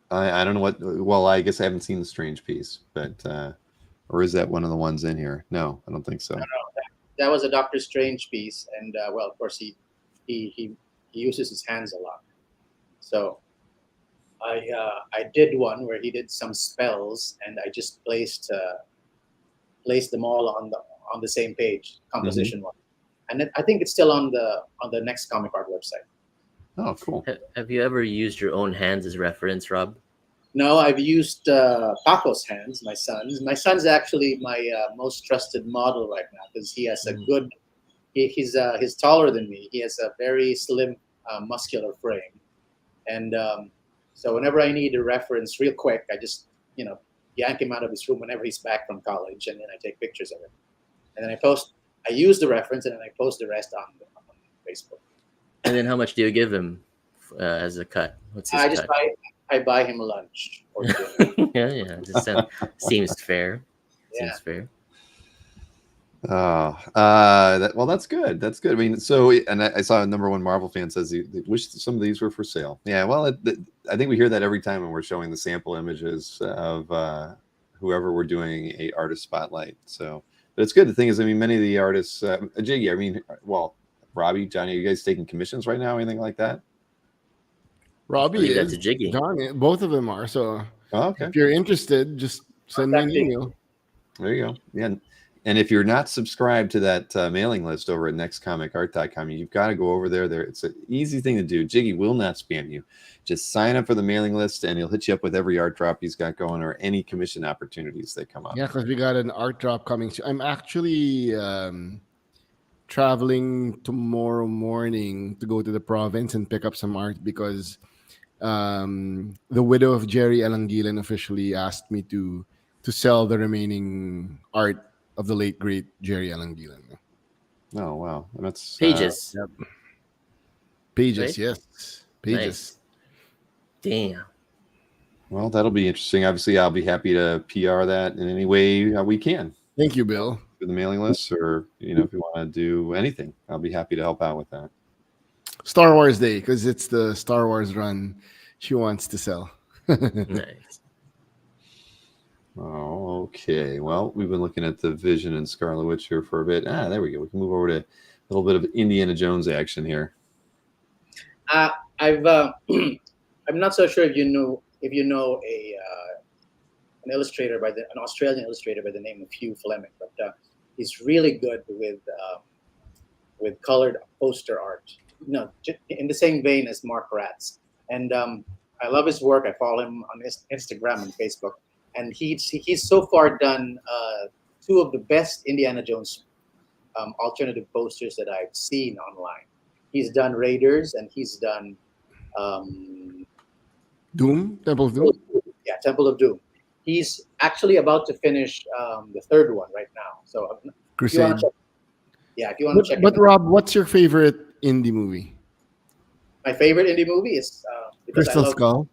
I don't know what. Well, I guess I haven't seen the strange piece, but or is that one of the ones in here? No, I don't think so. That was a Doctor Strange piece, and well, of course he uses his hands a lot. So I did one where he did some spells, and I just placed them all on the same page, composition one, and I think it's still on the next comic art website. Oh, cool. Have you ever used your own hands as reference, Rob? No, I've used Paco's hands, my son's. My son's actually my most trusted model right now because he has a good. He's taller than me. He has a very slim, muscular frame, and so whenever I need a reference, real quick, I just yank him out of his room whenever he's back from college, and then I take pictures of it, and then I post. I use the reference, and then I post the rest on Facebook. And then how much do you give him as a cut? What's his cut? I buy him lunch or dinner. Yeah. Seems fair. Yeah. Seems fair. Well, that's good. That's good. I mean, so, and I saw a number one Marvel fan says he wish some of these were for sale. Yeah, well, I think we hear that every time when we're showing the sample images of whoever we're doing a artist spotlight. So, but it's good. The thing is, I mean, many of the artists, Jiggy, I mean, well, Robbie, Johnny, are you guys taking commissions right now? Anything like that? Robbie That's is. a Jiggy. John, both of them are. So Okay. if you're interested, just send me an email. There you go. Yeah. And if you're not subscribed to that mailing list over at nextcomicart.com, you've got to go over there. It's an easy thing to do. Jiggy will not spam you. Just sign up for the mailing list, and he'll hit you up with every art drop he's got going or any commission opportunities that come up. Yeah, because we got an art drop coming soon. I'm actually traveling tomorrow morning to go to the province and pick up some art because the widow of Jerry Alangilan officially asked me to sell the remaining art of the late great Jerry Alangilan. Oh wow, that's Pages. Pages, Right? yes, pages. Nice. Damn. Well, that'll be interesting. Obviously, I'll be happy to PR that in any way we can. Thank you, Bill. Through the mailing list, or if you want to do anything, I'll be happy to help out with that. Star Wars Day, because it's the Star Wars run she wants to sell. Nice. Oh, okay. Well, we've been looking at the Vision and Scarlet Witch here for a bit. There we go. We can move over to a little bit of Indiana Jones action here. I'm not so sure if you know an illustrator an Australian illustrator by the name of Hugh Fleming, but he's really good with colored poster art. In the same vein as Mark Ratz, and I love his work. I follow him on Instagram and Facebook, and he's so far done two of the best Indiana Jones alternative posters that I've seen online. He's done Raiders, and he's done Doom, Temple of Doom. Yeah, Temple of Doom. He's actually about to finish the third one right now. So Crusade. If you want to check. But Rob, what's your favorite indie movie? My favorite indie movie is Crystal Skull.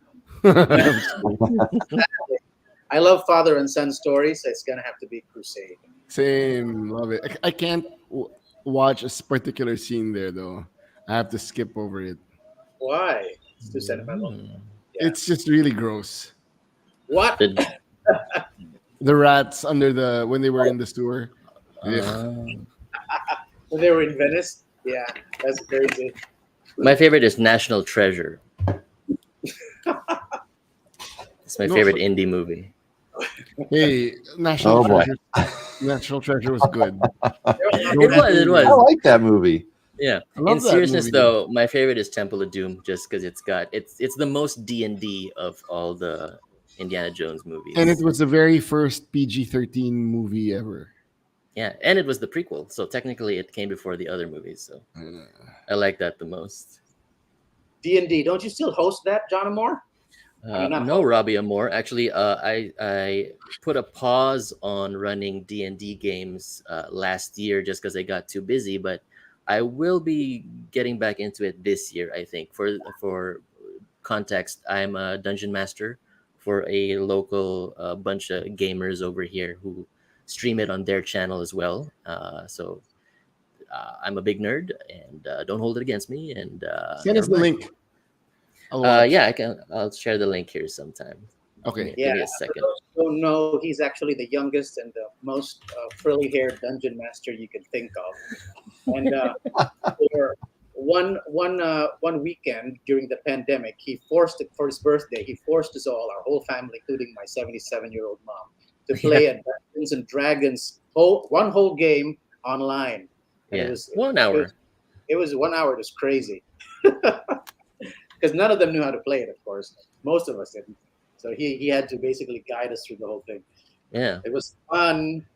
I love father and son stories, so it's gonna have to be Crusade. Same, love it. I can't watch a particular scene there though. I have to skip over it. Why? It's too sentimental. Yeah. It's just really gross. What? The rats when they were in the sewer. When they were in Venice? Yeah, that's very good. My favorite is National Treasure. It's my favorite indie movie. Hey, National Treasure was good. It was. I like that movie. Yeah. love In that seriousness, movie. though, my favorite is Temple of Doom, just because it's the most D&D of all the Indiana Jones movies. And it was the very first PG-13 movie ever. Yeah, and it was the prequel, so technically it came before the other movies. So I like that the most. D&D. Don't you still host that, John Amor? No, Robbie Amor. Actually, I put a pause on running D&D games last year just because I got too busy, but I will be getting back into it this year, I think. For context, I'm a dungeon master for a local bunch of gamers over here who stream it on their channel as well. So I'm a big nerd, and don't hold it against me. And Send us the link. yeah, I'll share the link here sometime. Okay. Give me a second. For those who don't know, he's actually the youngest and the most frilly-haired dungeon master you can think of. And for one weekend during the pandemic, for his birthday, he forced us all, our whole family, including my 77-year-old mom, to play a Dungeons and Dragons one whole game online. And Yeah, it was 1 hour. It was 1 hour. It was crazy because none of them knew how to play it. Of course, most of us didn't. So he had to basically guide us through the whole thing. Yeah. It was fun.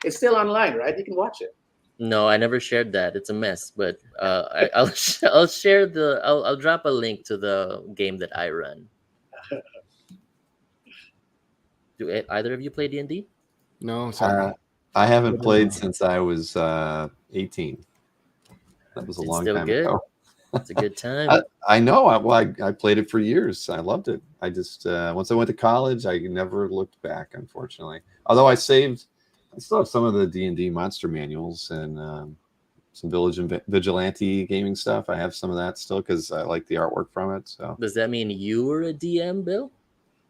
It's still online, right? You can watch it. No, I never shared that. It's a mess. But I'll share I'll drop a link to the game that I run. Do either of you play D&D? No, sorry. I haven't played since I was 18. That was a It's long still time good. ago. It's a good time. I know. I played it for years. I loved it. I just once I went to college, I never looked back. Unfortunately, although I still have some of the D&D monster manuals and some Village and Vigilante gaming stuff. I have some of that still because I like the artwork from it. So Does that mean you were a DM, Bill?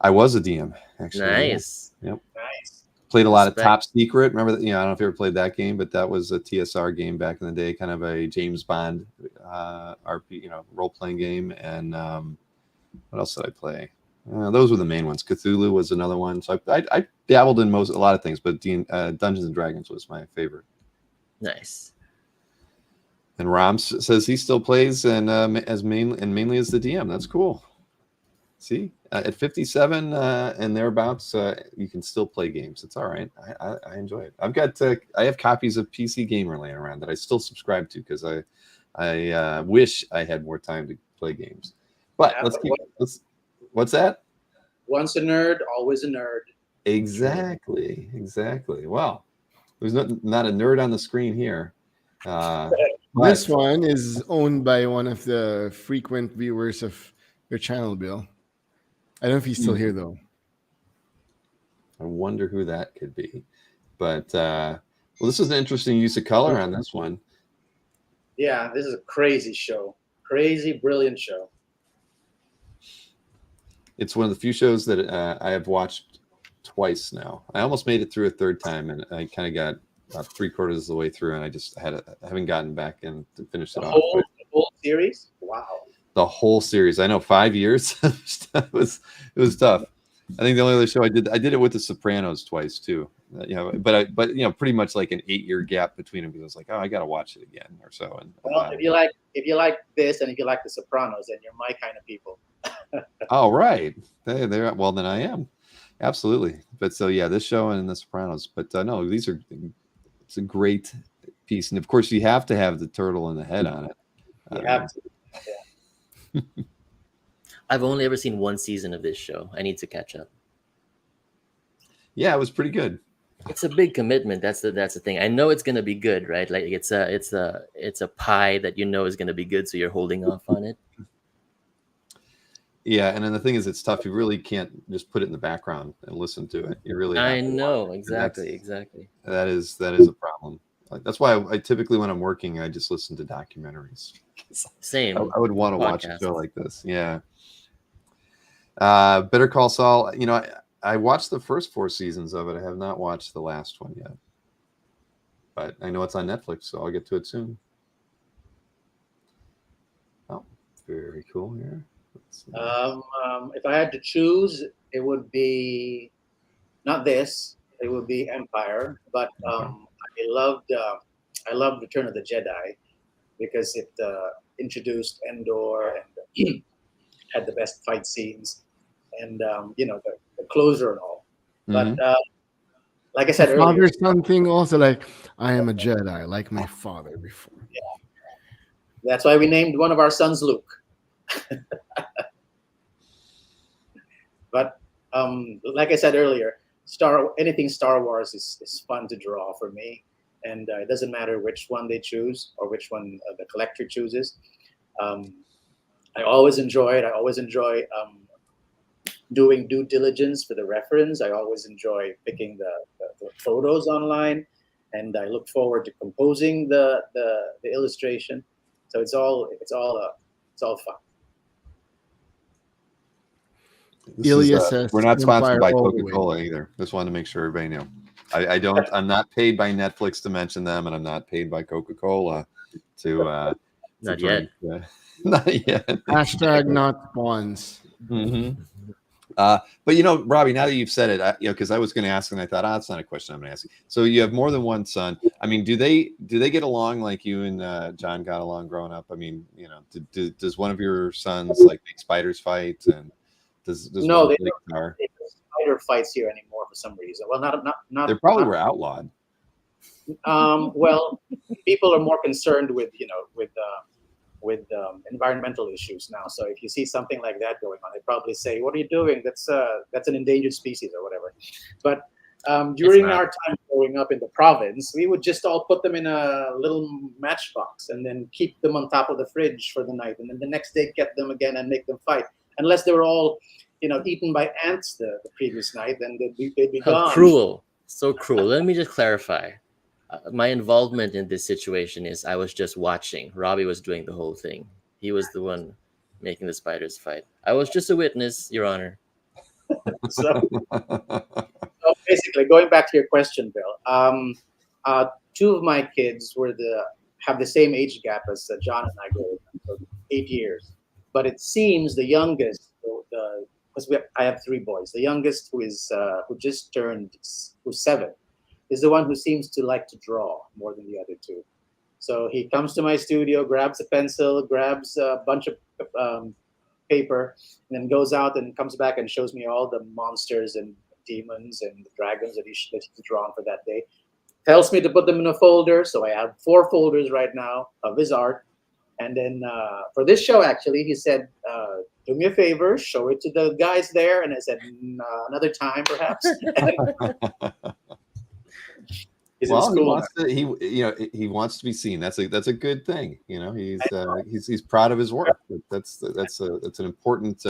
I was a DM actually. Nice. Yeah. Yep. Nice. Played a lot of Respect. Top Secret. Remember that? I don't know if you ever played that game, but that was a TSR game back in the day, kind of a James Bond RP, role-playing game. And what else did I play? Those were the main ones. Cthulhu was another one. So I dabbled in a lot of things, but Dungeons and Dragons was my favorite. Nice. And Ram says he still plays and mainly as the DM. That's cool. See, at 57 and thereabouts, you can still play games. It's all right. I enjoy it. I have copies of PC Gamer laying around that I still subscribe to because I wish I had more time to play games. But what's that? Once a nerd, always a nerd. Exactly. Well, there's not a nerd on the screen here. This one is owned by one of the frequent viewers of your channel, Bill. I don't know if he's still here, though. I wonder who that could be. But, this is an interesting use of color on this one. Yeah, this is a crazy show. Crazy, brilliant show. It's one of the few shows that I have watched twice now. I almost made it through a third time, and I kind of got about 3/4 of the way through, and I just haven't gotten back in to finish it off. The whole series? Wow. The whole series. I know 5 years. it was tough. I think the only other show I did it with The Sopranos twice too. But pretty much like an 8-year gap between them because I was like, oh, I got to watch it again or so. And well, if you like this and if you like The Sopranos, then you're my kind of people. Oh, right. They're well, then I am absolutely. But so yeah, this show and The Sopranos. But no, it's a great piece, and of course you have to have the turtle in the head on it. You have to. Yeah. I've only ever seen one season of this show. I need to catch up. Yeah, it was pretty good. It's a big commitment. That's the thing. I know it's gonna be good, right? Like it's a pie that is gonna be good, so you're holding off on it. Yeah, and then the thing is, it's tough. You really can't just put it in the background and listen to it. You really. I know exactly. That is a problem. Like, that's why I typically, when I'm working, I just listen to documentaries. Same. I would want to watch a show like this. Yeah. Better Call Saul. I watched the first 4 seasons of it. I have not watched the last one yet, but I know it's on Netflix, so I'll get to it soon. Oh, very cool here. If I had to choose, it would be not this. It would be Empire, but I loved Return of the Jedi because it introduced Endor and had the best fight scenes and the closure and all. Mhm. But like I said earlier, Father something also like I am a Jedi, like my father before. Yeah. That's why we named one of our sons Luke. But like I said earlier, anything Star Wars is fun to draw for me, and it doesn't matter which one they choose or which one the collector chooses. I always enjoy it. I always enjoy doing due diligence for the reference. I always enjoy picking the photos online, and I look forward to composing the illustration. So it's all fun. We're not sponsored by Empire Coca-Cola either. Just wanted to make sure everybody knew. I'm not paid by Netflix to mention them, and I'm not paid by Coca-Cola to Not drink. yet. Not yet. Hashtag not spawns. Mm-hmm. But Robbie, now that you've said it, because I was going to ask, and I thought, that's not a question I'm going to ask you. So you have more than one son. I mean, do they get along like you and John got along growing up? I mean, does one of your sons like make spiders fight and Does No, one they play don't guitar? they don't spider fights here anymore for some reason. Well, They probably not were outlawed. well, people are more concerned with environmental issues now. So if you see something like that going on, they probably say, "What are you doing? That's an endangered species or whatever." But during not. our time growing up in the province, we would just all put them in a little matchbox and then keep them on top of the fridge for the night, and then the next day get them again and make them fight. Unless they were all, eaten by ants the previous night, then they'd be How gone. cruel. So cruel. Let me just clarify. My involvement in this situation is I was just watching. Robbie was doing the whole thing. He was the one making the spiders fight. I was just a witness, Your Honor. So, so basically, going back to your question, Bill, two of my kids have the same age gap as John and I go, so 8 years. But it seems the youngest, because I have three boys, the youngest who just turned, who's 7, is the one who seems to like to draw more than the other two. So he comes to my studio, grabs a pencil, grabs a bunch of paper, and then goes out and comes back and shows me all the monsters and demons and dragons that he's drawn for that day. Tells me to put them in a folder, so I have 4 folders right now of his art. And then for this show, actually, he said, "Do me a favor, show it to the guys there." And I said, "Another time, perhaps." He's in Well, he school wants to. He wants to be seen. That's a good thing. He's proud of his work. That's an important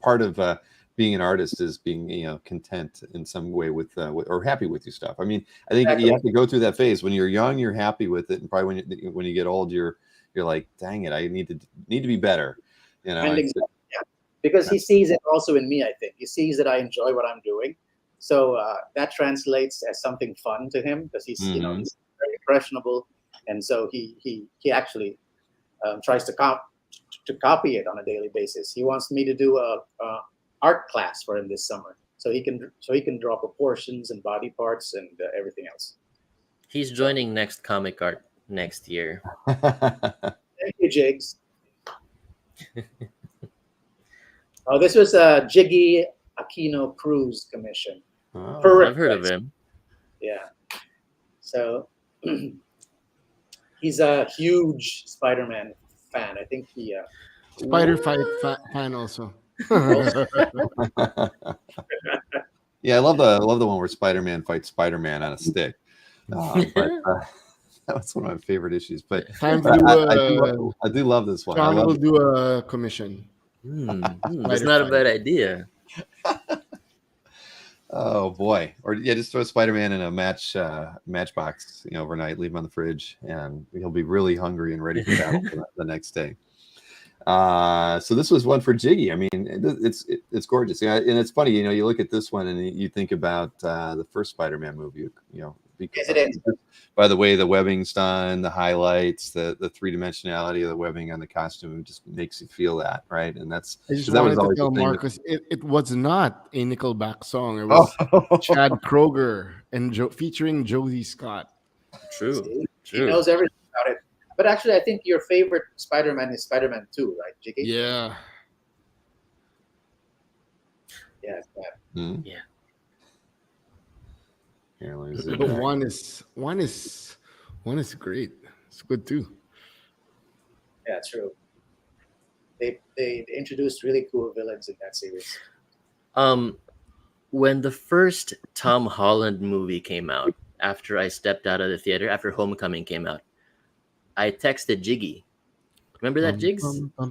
part of being an artist, is being content in some way with or happy with your stuff. I mean, I think Exactly. you have to go through that phase. When you're young, you're happy with it, and probably when you get old, you're like, dang it, I need to be better. And because he sees it also in me. I think he sees that I enjoy what I'm doing. So that translates as something fun to him, because he's he's very impressionable, and so he actually tries to copy it on a daily basis. He wants me to do a art class for him this summer, so he can draw proportions and body parts and everything else. He's joining Next Comic Art next year. Thank you, Jigs. Oh, this was a Jiggy Aquino Cruz commission. Oh. I've heard of him. Yeah. So he's a huge Spider-Man fan. I think he. Spider fight fan also. Yeah, I love the one where Spider-Man fights Spider-Man on a stick. That was one of my favorite issues. But I do love this one. John will do a commission. That's not a bad idea. Oh boy! Or just throw Spider-Man in a matchbox, overnight. Leave him on the fridge, and he'll be really hungry and ready for battle for the next day. So this was one for Jiggy. I mean, it's gorgeous, and it's funny. You look at this one and you think about the first Spider-Man movie. Because Yes, it is. by the way the webbing's done, the highlights, the 3-dimensionality of the webbing on the costume just makes you feel that, right? And I just wanted to tell Marcus it was not a Nickelback song. It was Chad Kroeger and featuring Josie Scott. True. He knows everything about it. But actually, I think your favorite Spider-Man is Spider-Man 2, right, Jiggy? Yeah. Yeah. Mm-hmm. Yeah. Here, but one is great. It's good too. Yeah, true. They introduced really cool villains in that series. When the first Tom Holland movie came out, after I stepped out of the theater, after Homecoming came out, I texted Jiggy. Remember that, Jigs? I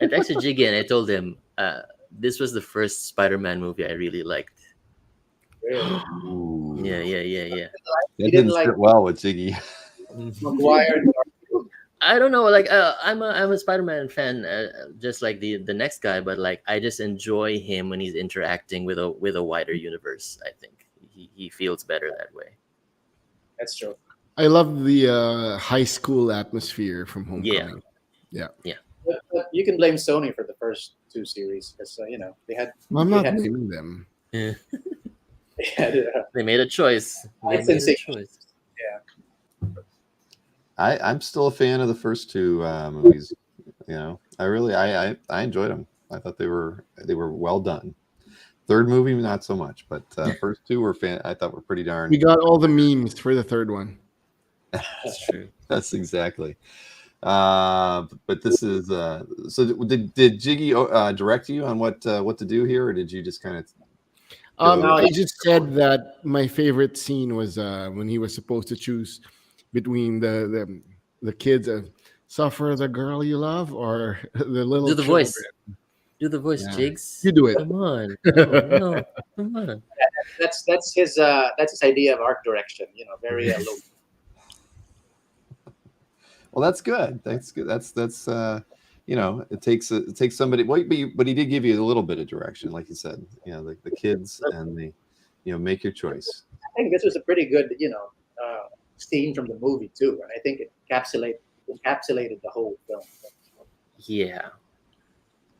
texted Jiggy and I told him this was the first Spider-Man movie I really liked. Really? Ooh. Yeah. That didn't sit well with Jiggy. McGuire. I don't know. Like I'm a Spider-Man fan, just like the next guy. But like I just enjoy him when he's interacting with a wider universe. I think he feels better that way. That's true. I love the high school atmosphere from Homecoming. Yeah. But you can blame Sony for the first 2 series, because they had. I'm not blaming them. Yeah. They made a choice. Yeah. I'm still a fan of the first 2 movies. You know, I enjoyed them. I thought they were well done. Third movie, not so much, but first two were I thought were pretty darn. We got all the memes for the third one. That's true. That's exactly. But this is so. Did Jiggy direct you on what to do here, or did you just kind of? I just said that my favorite scene was when he was supposed to choose between the kids of suffer the girl you love or the little Do the children. voice. Do the voice, Yeah. Jigs. You do it. Come on. No, come on. That's his idea of art direction. You know, very low. Well, that's good. That's good. That's you know, it takes somebody. Well, but he did give you a little bit of direction, like you said. You know, the kids and the, you know, make your choice. I think this was a pretty good, you know, scene from the movie too, and I think it encapsulated the whole film. Yeah.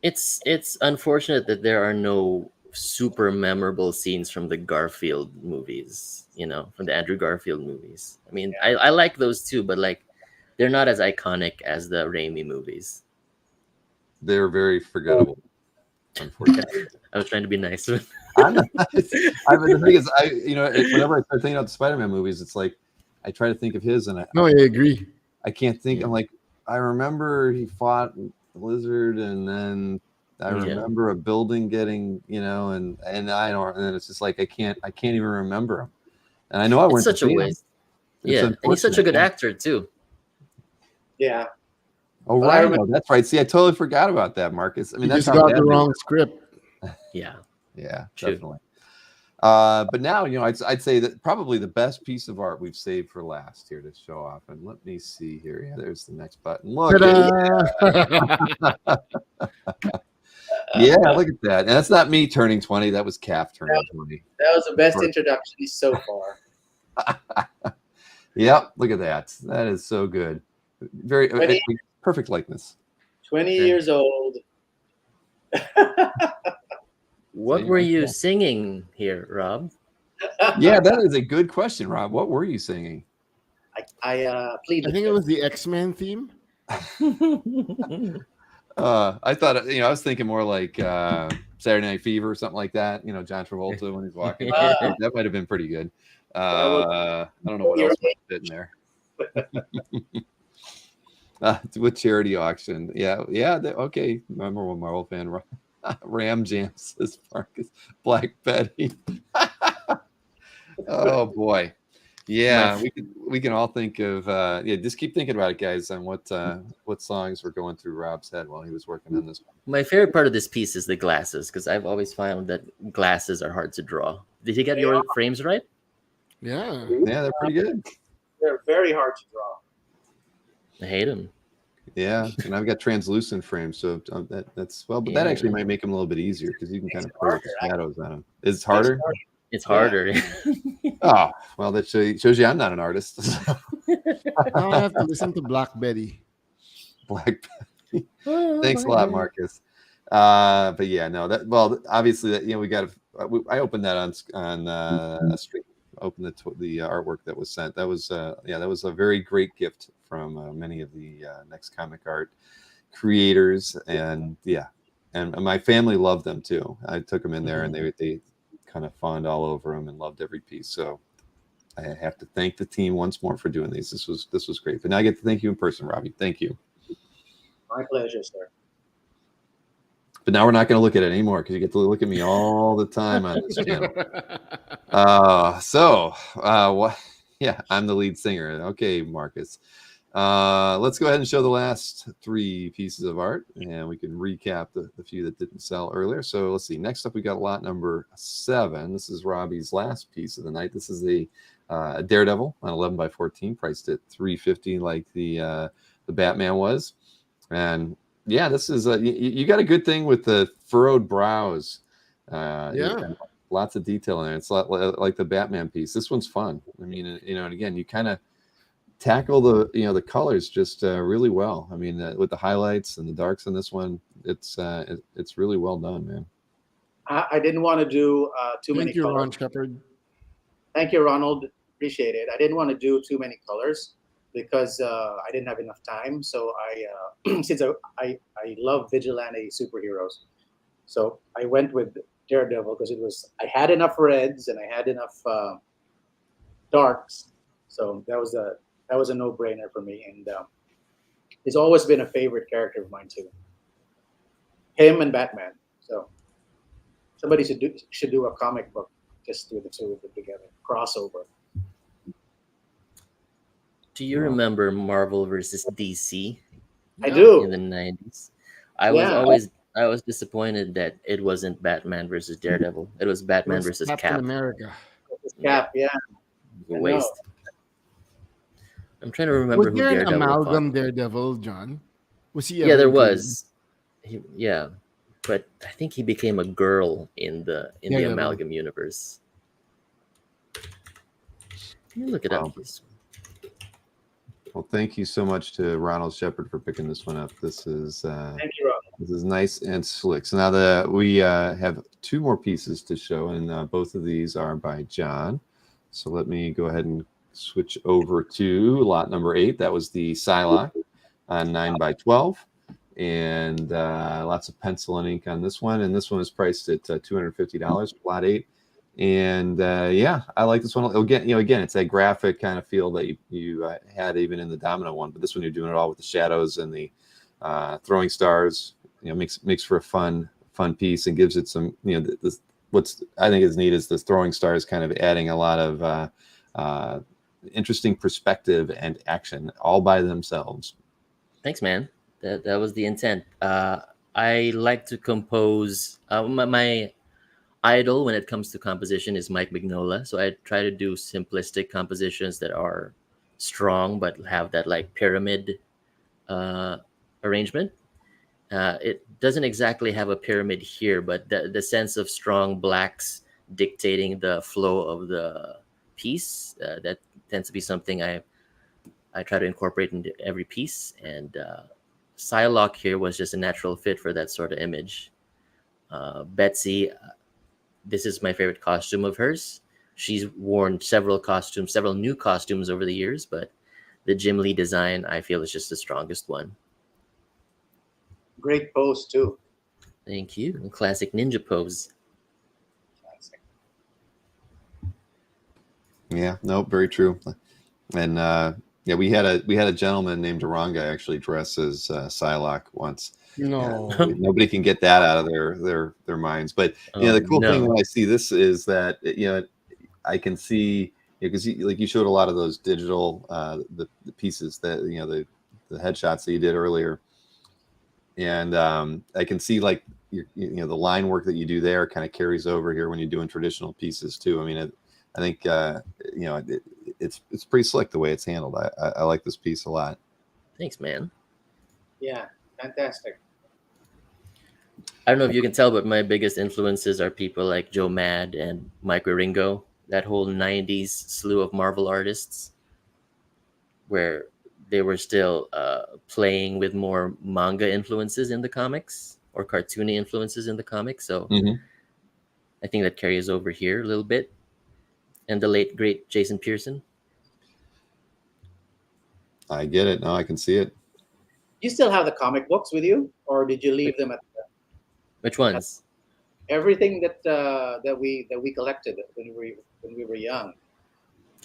It's unfortunate that there are no super memorable scenes from the Garfield movies, you know, from the Andrew Garfield movies. I mean, I like those too, but like they're not as iconic as the Raimi movies. They're very forgettable, unfortunately. I was trying to be nice. I'm not, I mean, the thing is, whenever I start thinking about the Spider-Man movies, it's like I try to think of his, and I agree. I can't think. Yeah. I'm like, I remember he fought the lizard, and then I remember a building getting, you know, and I don't, and then it's just like I can't even remember him, and I know I went It's such to a see him. waste. Yeah, and he's such a good actor too. Yeah. Oh, But I right. remember- Oh, that's right. See, I totally forgot about that, Marcus. I mean, You that's just how got bad the we wrong were. script. Yeah. Yeah, True. definitely. But now, you know, I'd say that probably the best piece of art we've saved for last here to show off. And let me see here. Yeah, there's the next button. Look. Ta-da! Yeah, look at that. And that's not me turning 20. That was Calf turning 20. That was the best introduction so far. Yep, look at that. That is so good. Very perfect likeness. 20 years old. What were you singing here, Rob? Yeah, that is a good question, Rob. What were you singing? I plead. I think it was the X-Men theme. I thought, you know, I was thinking more like Saturday Night Fever or something like that. You know, John Travolta when he's walking. That might have been pretty good. I don't know what else might fit in there. With charity auction. Yeah. Okay. Remember when my old fan Ram Jams says Marcus Black Betty. Oh boy. Yeah, we can all think of just keep thinking about it, guys, on what songs were going through Rob's head while he was working on this one. My favorite part of this piece is the glasses, because I've always found that glasses are hard to draw. Did you get your frames right? Yeah. Yeah, they're pretty good. They're very hard to draw. I hate them. Yeah, and I've got translucent frames, so that's well, but that actually might make them a little bit easier because you can kind of play with the shadows on them. Is it harder? It's harder. Oh, well, that shows you I'm not an artist. So. Now I have to listen to Black Betty. Black Betty. Thanks a lot, Marcus. But yeah, no, obviously that, you know, we got to. I opened that on a stream. Opened the artwork that was sent. That was that was a very great gift from many of the Next Comic Art creators, and and my family loved them too. I took them in there, and they kind of fawned all over them and loved every piece. So I have to thank the team once more for doing these. This was great. But now I get to thank you in person, Robbie. Thank you. My pleasure, sir. But now we're not going to look at it anymore because you get to look at me all the time on this channel. What? Yeah, I'm the lead singer. Okay, Marcus. Let's go ahead and show the last three pieces of art, and we can recap the few that didn't sell earlier. So let's see. Next up, we got lot number 7. This is Robbie's last piece of the night. This is the Daredevil on 11x14, priced at $350, like the Batman was. And yeah, this is you got a good thing with the furrowed brows. Lots of detail in there. It's a lot like the Batman piece. This one's fun. I mean, you know, and again, you kind of tackle the colors just really well. I mean, with the highlights and the darks in this one, it's really well done, man. I didn't want to do too many Thank you, colors. Ron Shepard. Thank you, Ronald. Appreciate it. I didn't want to do too many colors because I didn't have enough time. So I since I love vigilante superheroes, so I went with Daredevil because I had enough reds and I had enough darks. So that was a no brainer for me, and he's always been a favorite character of mine too. Him and Batman. So somebody should do a comic book just with the two of them together, crossover. Do you remember Marvel versus DC I do. in the 90s? I was disappointed that it wasn't Batman versus Daredevil. It was It Batman was versus Captain Cap. America. Cap, yeah. It was a I know. waste. I'm trying to remember Was who there an Daredevil fought. amalgam Daredevil, John? Was he? Yeah, ever there included? was. Yeah, but I think he became a girl in the Daredevil. amalgam universe. Can you look it up, Wow. please? Well, thank you so much to Ronald Shepard for picking this one up. This is Thank you, Rob. this is nice and slick. So now we have two more pieces to show, and both of these are by John. So let me go ahead and switch over to lot number 8. That was the Psylocke on 9x12, and lots of pencil and ink on this one. And this one is priced at $250 for lot 8. And yeah, I like this one again. Again, it's that graphic kind of feel that you had even in the Domino one, but this one you're doing it all with the shadows and the throwing stars. Makes for a fun piece and gives it some. What's I think is neat is the throwing stars kind of adding a lot of interesting perspective and action all by themselves. Thanks, man. That was the intent. I like to compose. My idol when it comes to composition is Mike Mignola. So I try to do simplistic compositions that are strong but have that like pyramid arrangement. It doesn't exactly have a pyramid here, but the sense of strong blacks dictating the flow of the piece, that tends to be something I try to incorporate into every piece. And Psylocke here was just a natural fit for that sort of image. Betsy, this is my favorite costume of hers. She's worn several new costumes over the years, but the Jim Lee design I feel is just the strongest one. Great pose too. Thank you. Classic ninja pose. Yeah, no, very true. And yeah, we had a gentleman named Duranga actually dress as Psylocke once. No. Nobody can get that out of their minds. But the cool thing when I see this is that I can see because like you showed a lot of those digital the pieces that the headshots that you did earlier, and I can see like the line work that you do there kind of carries over here when you're doing traditional pieces too. I mean, I think it's pretty slick the way it's handled. I like this piece a lot. Thanks, man. Yeah, fantastic. I don't know if you can tell, but my biggest influences are people like Joe Mad and Mike Wieringo, that whole 90s slew of Marvel artists where they were still playing with more manga influences in the comics or cartoony influences in the comics. So I think that carries over here a little bit. And the late, great Jason Pearson. I get it. No, I can see it. You still have the comic books with you, or did you leave them at Which ones? everything that we collected when we were young?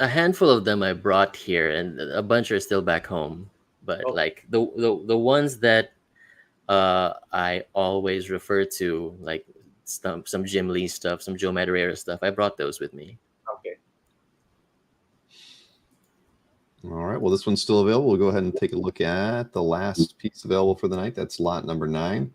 A handful of them I brought here, and a bunch are still back home. But like the ones that I always refer to, like some Jim Lee stuff, some Joe Madureira stuff, I brought those with me. Okay. All right. Well, this one's still available. We'll go ahead and take a look at the last piece available for the night. That's lot number 9.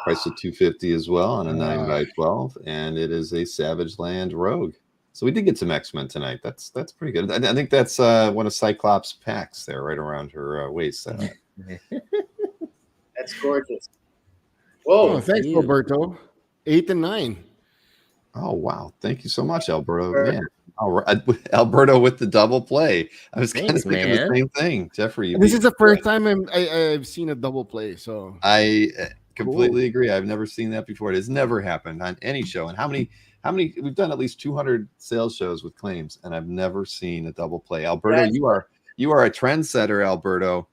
Price of $250 as well on a 9x12, and it is a Savage Land Rogue. So we did get some X-Men tonight. That's pretty good. I think that's one of Cyclops' packs there, right around her waist. That's gorgeous. Whoa! Oh, thanks, Alberto. 8 and 9. Oh wow! Thank you so much, Alberto. Man, all right. Alberto with the double play. I was kind of thinking the same thing, Jeffrey. This is the first time I've seen a double play. So I completely agree. I've never seen that before. It has never happened on any show. And how many? We've done at least 200 sales shows with claims, and I've never seen a double play. Alberto, you are you are a trendsetter, Alberto.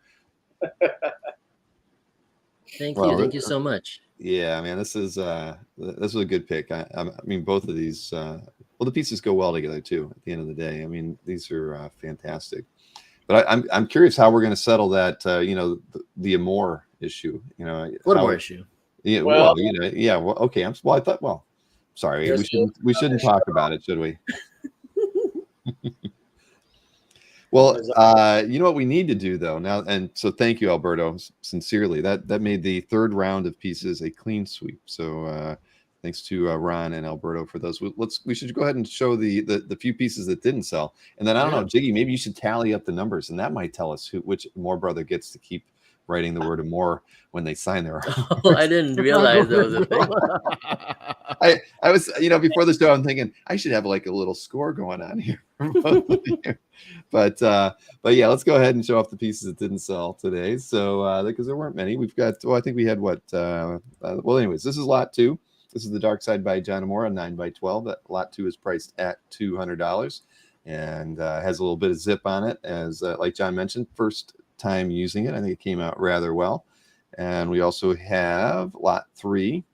Thank Well, you so much. Yeah, man, this was a good pick. I mean, both of these, well, the pieces go well together too. At the end of the day, I mean, these are fantastic. But I'm curious how we're going to settle that, the Amor issue. What how, more issue? Yeah, Well, yeah. Well, okay. I thought. Well, sorry, we shouldn't talk about it, should we? Well, you know what we need to do though now, and so thank you, Alberto, sincerely. That made the third round of pieces a clean sweep. So thanks to Ron and Alberto for those. We should go ahead and show the few pieces that didn't sell, and then I don't know, Jiggy, maybe you should tally up the numbers, and that might tell us which Amor brother gets to keep writing the word Amor when they sign their. Oh, I didn't realize that was a thing. I was, before the show, I'm thinking I should have like a little score going on here. But yeah, let's go ahead and show off the pieces that didn't sell today. So because there weren't many, we've got. Well, I think we had what? Well, anyways, this is lot 2. This is the Dark Side by John Amor, a 9x12. That lot 2 is priced at $200 and has a little bit of zip on it. As like John mentioned, first time using it, I think it came out rather well. And we also have lot 3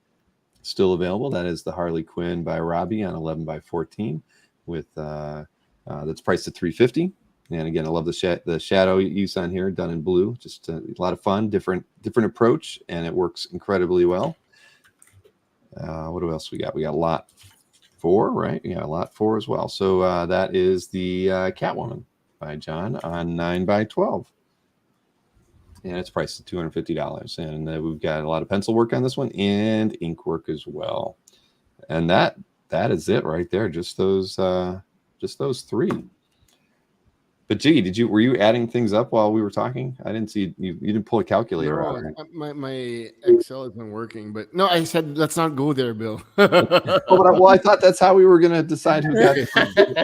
still available. That is the Harley Quinn by Robbie on 11x14 with that's priced at $350. And again, I love the shadow use on here, done in blue. Just a lot of fun, different approach, and it works incredibly well. What else we got? We got lot 4, right? Yeah, lot 4 as well. So that is the Catwoman by John on 9x12. And it's priced at $250. And we've got a lot of pencil work on this one and ink work as well. And that is it right there. Just those 3. But Jiggy, were you adding things up while we were talking? I didn't see you didn't pull a calculator out. Right? My Excel isn't working, but no, I said let's not go there, Bill. Well, I thought that's how we were going to decide who got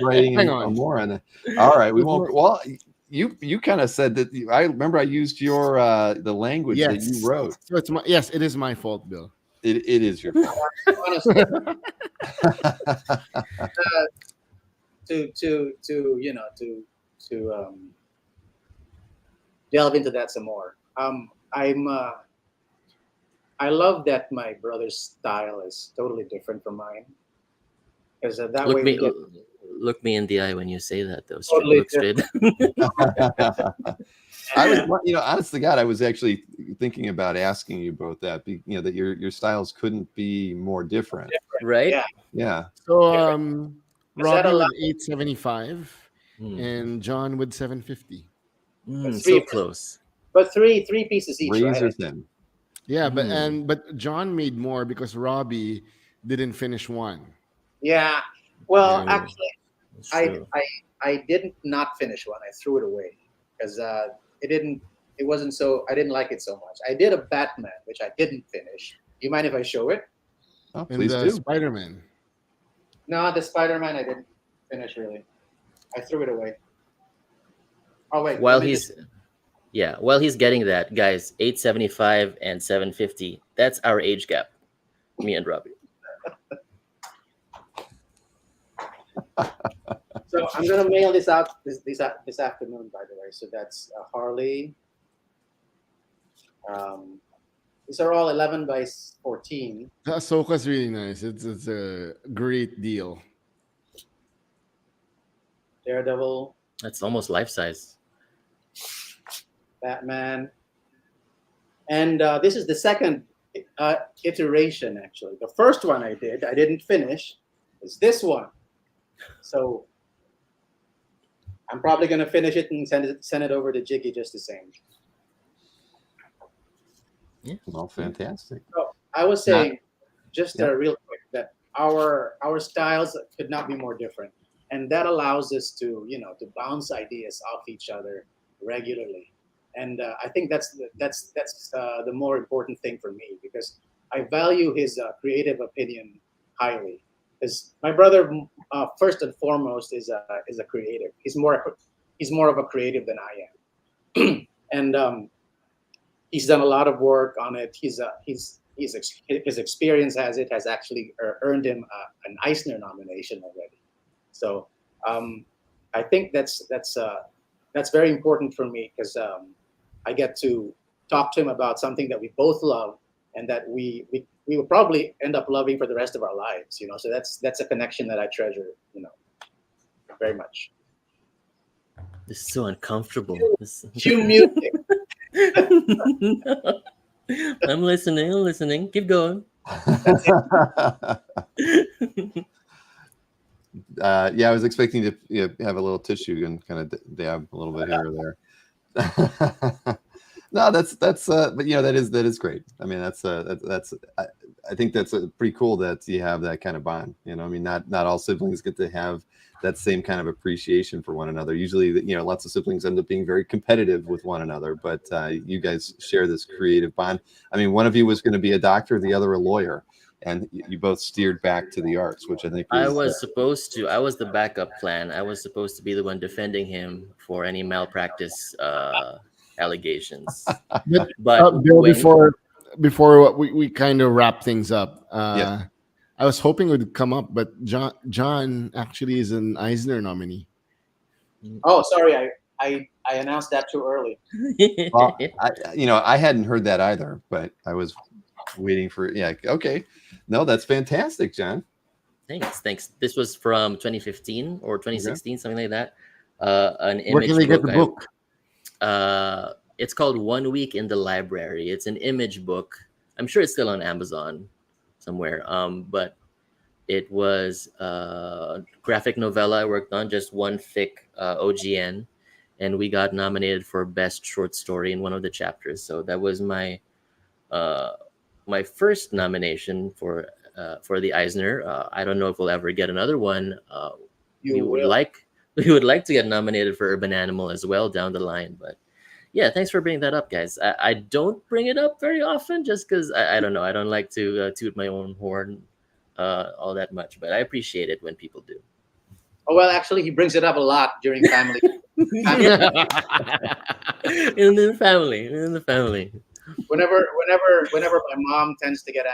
writing more on it. All right, we won't. Well, you kind of said that. I remember I used your the language that you wrote. So it is my fault, Bill. It is your fault. Honestly, to delve into that some more. I love that my brother's style is totally different from mine. Because that way look me in the eye when you say that, though. Totally Straight. I was, honest to God, I was actually thinking about asking you both that. That your styles couldn't be more different. Right? Yeah. So Robbie with 875 and John with 750. So close. But three pieces each, Razor right? thin. Yeah, but John made more because Robbie didn't finish one. Yeah. Well, actually, I didn't not finish one. I threw it away because it wasn't so. I didn't like it so much. I did a Batman, which I didn't finish. You mind if I show it? Oh, please do. Spider-Man. No, the Spider-Man I didn't finish really. I threw it away. Oh wait. While he's getting that, guys, 875 and 750. That's our age gap. Me and Robbie. So I'm gonna mail this out this afternoon, by the way. So that's Harley. These are all 11x14. The Ahsoka's really nice. It's a great deal. Daredevil. That's almost life size. Batman. And this is the second iteration, actually. The first one I didn't finish, is this one. So I'm probably going to finish it and send it over to Jiggy just the same. Yeah. Well, fantastic. So I was saying, real quick, that our styles could not be more different, and that allows us to bounce ideas off each other regularly. And I think that's the more important thing for me, because I value his creative opinion highly. Because my brother, first and foremost, is a creative. He's more of a creative than I am, and he's done a lot of work on it. His experience has actually earned him an Eisner nomination already. So I think that's that's very important for me because I get to talk to him about something that we both love and that we will probably end up loving for the rest of our lives. So that's a connection that I treasure. Very much. This is so uncomfortable. Cue music. I'm listening. I'm listening. Keep going. Yeah, I was expecting to have a little tissue and kind of dab a little bit here or there. No, that's but that is great. I mean, that's I think that's pretty cool that you have that kind of bond. I mean, not all siblings get to have that same kind of appreciation for one another. Usually, lots of siblings end up being very competitive with one another, but you guys share this creative bond. I mean, one of you was going to be a doctor, the other a lawyer, and you both steered back to the arts, which I think I was supposed to. I was the backup plan. I was supposed to be the one defending him for any malpractice allegations. But Bill, before we kind of wrap things up, Yeah. I was hoping it would come up, but John actually is an Eisner nominee. Oh, sorry, I announced that too early. Well, I hadn't heard that either, but I was waiting for. Yeah, okay, no, that's fantastic, John. Thanks. This was from 2015 or 2016, something like that. An image Where can they get the book? It's called 1 Week in the Library. It's an image book. I'm sure it's still on Amazon somewhere. But it was a graphic novella I worked on, just one thick OGN, and we got nominated for best short story in one of the chapters. So that was my first nomination for the Eisner. I don't know if we'll ever get another one. We would like to get nominated for Urban Animal as well down the line, but yeah, thanks for bringing that up, guys. I don't bring it up very often just because I don't know. I don't like to toot my own horn all that much, but I appreciate it when people do. Oh, well, actually, he brings it up a lot during family. In the family. Whenever my mom tends to get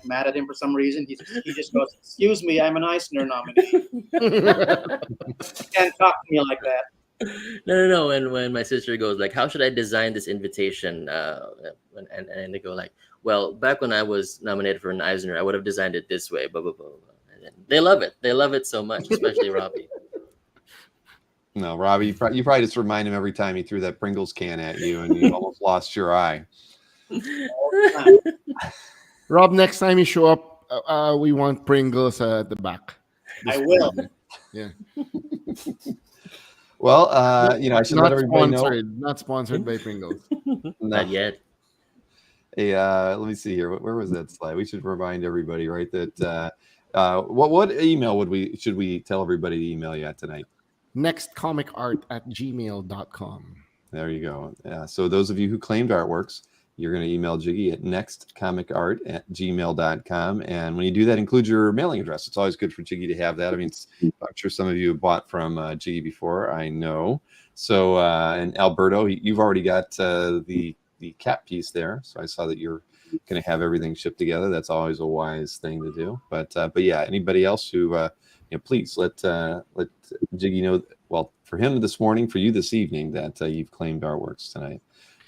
mad at him for some reason, he just goes, "Excuse me, I'm an Eisner nominee. You can't talk to me like that." No. When my sister goes like, "How should I design this invitation?" And they go like, "Well, back when I was nominated for an Eisner, I would have designed it this way." Blah blah blah. And they love it. They love it so much, especially Robbie. No, Robbie, you probably just remind him every time he threw that Pringles can at you, and you almost lost your eye. Rob, next time you show up, we want Pringles at the back. I will. Yeah. Well, I should let everybody know. Not sponsored by Pringles. Not yet. Hey, let me see here. Where was that slide? We should remind everybody, right? That what email should we tell everybody to email you at tonight? nextcomicart@gmail.com. There you go. So those of you who claimed artworks, you're going to email Jiggy at nextcomicart@gmail.com. And when you do that, include your mailing address. It's always good for Jiggy to have that. I mean, I'm sure some of you have bought from Jiggy before, I know. So, and Alberto, you've already got the cap piece there. So I saw that you're going to have everything shipped together. That's always a wise thing to do. But yeah, anybody else who, please let Jiggy know, well, for him this morning, for you this evening, that you've claimed artworks tonight.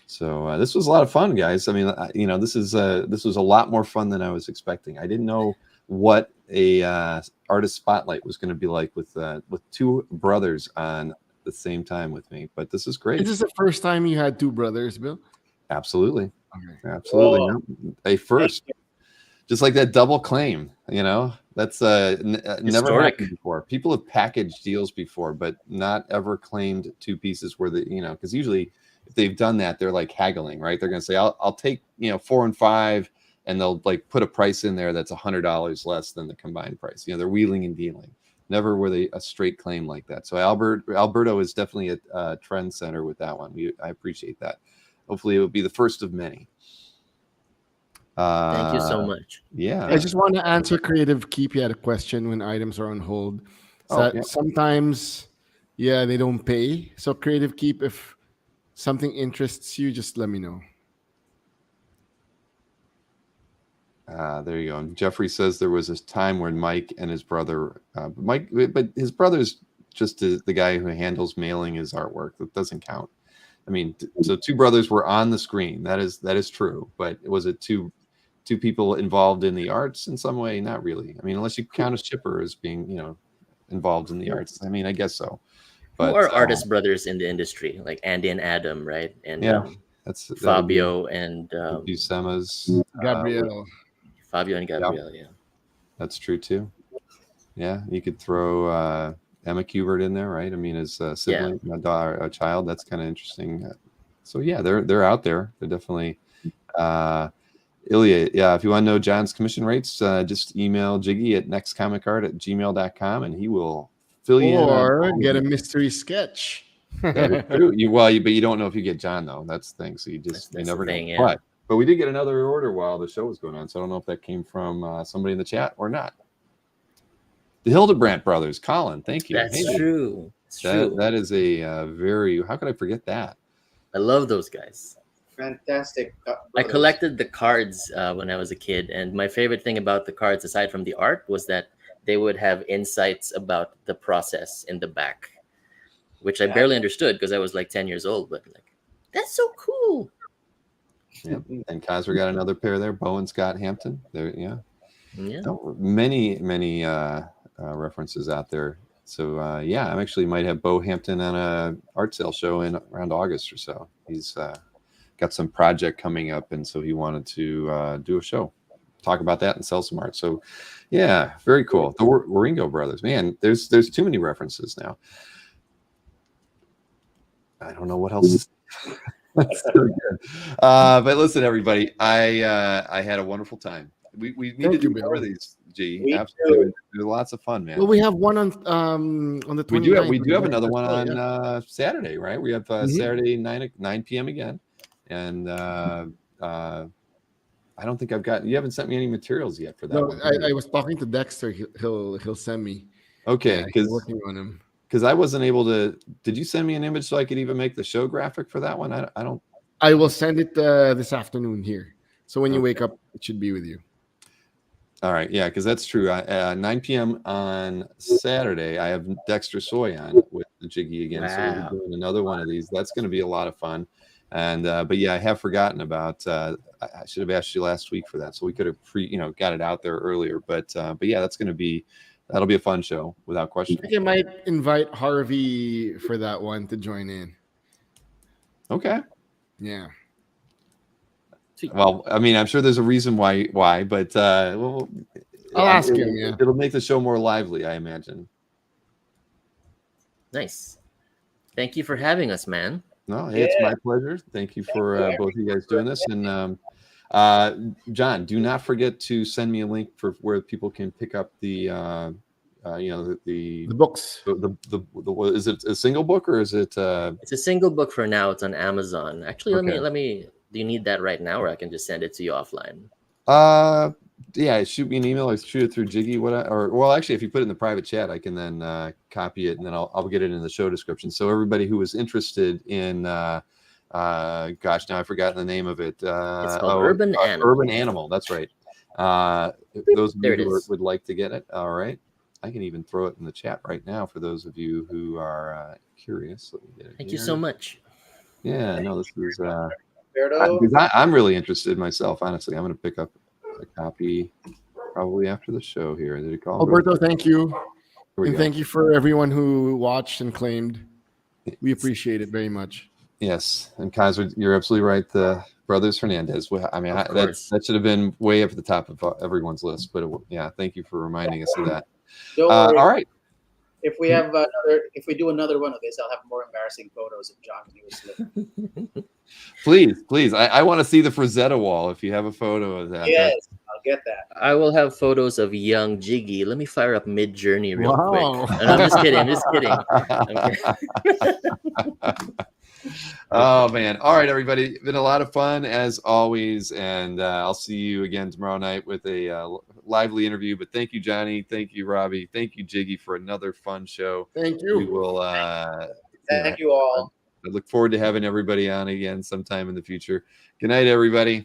So this was a lot of fun, guys. I mean, this was a lot more fun than I was expecting. I didn't know what a artist spotlight was going to be like with two brothers on the same time with me. But this is great. Is this the first time you had two brothers, Bill? Absolutely, Okay. absolutely. Whoa. A first, just like that double claim. That's never happened before. People have packaged deals before, but not ever claimed two pieces where because usually, if they've done that, they're like haggling, right? They're going to say, I'll take, 4 and 5, and they'll like put a price in there that's $100 less than the combined price. They're wheeling and dealing. Never were they a straight claim like that. So Alberto is definitely a trend center with that one. I appreciate that. Hopefully it will be the first of many. Thank you so much. Yeah. I just want to answer Creative Keep. You had a question when items are on hold. So yeah. Sometimes, they don't pay. So Creative Keep, if something interests you, just let me know. There you go. And Jeffrey says there was this time when Mike and his brother, but his brother's just the guy who handles mailing his artwork. That doesn't count. I mean, so two brothers were on the screen. That is true. But was it two people involved in the arts in some way? Not really. I mean, unless you count a shipper as being, involved in the arts. I mean, I guess so. But who are artist brothers in the industry, like Andy and Adam, right? And that's Fabio and Buscema's Gabriel. Fabio and Gabriel. Yeah, that's true too. Yeah, you could throw Emma Kubert in there, right? I mean, as a sibling, a child. That's kind of interesting. So yeah, they're out there. They're definitely. Ilya, if you want to know John's commission rates, just email Jiggy at nextcomicart@gmail.com and he will fill you in. Or get a mystery sketch. But you don't know if you get John though. That's the thing. So you never know. Yeah. But we did get another order while the show was going on, so I don't know if that came from somebody in the chat or not. The Hildebrandt brothers, Colin, thank you. That's true. It's true. That is a very. How could I forget that? I love those guys. Fantastic. I collected the cards when I was a kid, and my favorite thing about the cards, aside from the art, was that they would have insights about the process in the back, which I barely understood because I was like 10 years old. But like, that's so cool. Yeah, and Kaiser got another pair there. Bo and Scott Hampton. There, Yeah. Many references out there. So I actually might have Bo Hampton on a art sale show in around August or so. He's got some project coming up, and so he wanted to do a show, talk about that, and sell some art. So, yeah, very cool. The Waringo brothers, man. There's too many references now. I don't know what else. That's so good. But listen, everybody, I had a wonderful time. We need to do more of these. G, absolutely. They're lots of fun, man. Well, we have one on the 29th. We do have another one on Saturday, right? We have Saturday 9 p.m. again. And I don't think you haven't sent me any materials yet for that. No, I was talking to Dexter. He'll send me. Okay, because working on him. Because I wasn't able to. Did you send me an image so I could even make the show graphic for that one? I don't. I will send it this afternoon here. So when you wake up, it should be with you. All right, yeah, because that's true. 9 p.m. on Saturday, I have Dexter Soy on with the Jiggy again. Wow. So we're doing another one of these. That's going to be a lot of fun. And but yeah, I have forgotten about. I should have asked you last week for that, so we could have got it out there earlier. But yeah, that'll be a fun show without question. I think I might invite Harvey for that one to join in. Okay. Yeah. Well, I mean, I'm sure there's a reason why, but I'll ask him. Yeah, it'll make the show more lively, I imagine. Nice. Thank you for having us, man. No, hey, it's my pleasure. Thank you for both of you guys doing this. And John, do not forget to send me a link for where people can pick up the books. Is it a single book or is it? It's a single book for now. It's on Amazon. Actually, Okay. let me. Do you need that right now, or I can just send it to you offline? Yeah, shoot me an email or shoot it through Jiggy. Actually, if you put it in the private chat, I can then copy it and then I'll get it in the show description. So everybody who was interested in, gosh, now I've forgotten the name of it. It's called Urban Animal. Urban Animal. That's right. Those of you who would like to get it, all right. I can even throw it in the chat right now for those of you who are curious. Let me get it. Thank you so much. Yeah, no, this is. Alberto. Because I'm really interested myself, honestly. I'm going to pick up a copy probably after the show here. Did it call? Alberto, thank you. And go. thank you for everyone who watched and claimed. We appreciate it very much. Yes. And Kaiser, you're absolutely right. The Brothers Hernandez. I mean, that should have been way up at the top of everyone's list. But yeah, thank you for reminding us of that. All right. If we do another one of this, I'll have more embarrassing photos of John when he was little. Please. I want to see the Frazetta wall if you have a photo of that. Yes, I'll get that. I will have photos of young Jiggy. Let me fire up Mid-Journey real Wow. quick. And I'm just kidding. Oh man. All right, everybody. Been a lot of fun as always. And I'll see you again tomorrow night with a lively interview. But thank you, Johnny. Thank you, Robbie. Thank you, Jiggy, for another fun show. Thank you. We will Thank you all. I look forward to having everybody on again sometime in the future. Good night, everybody.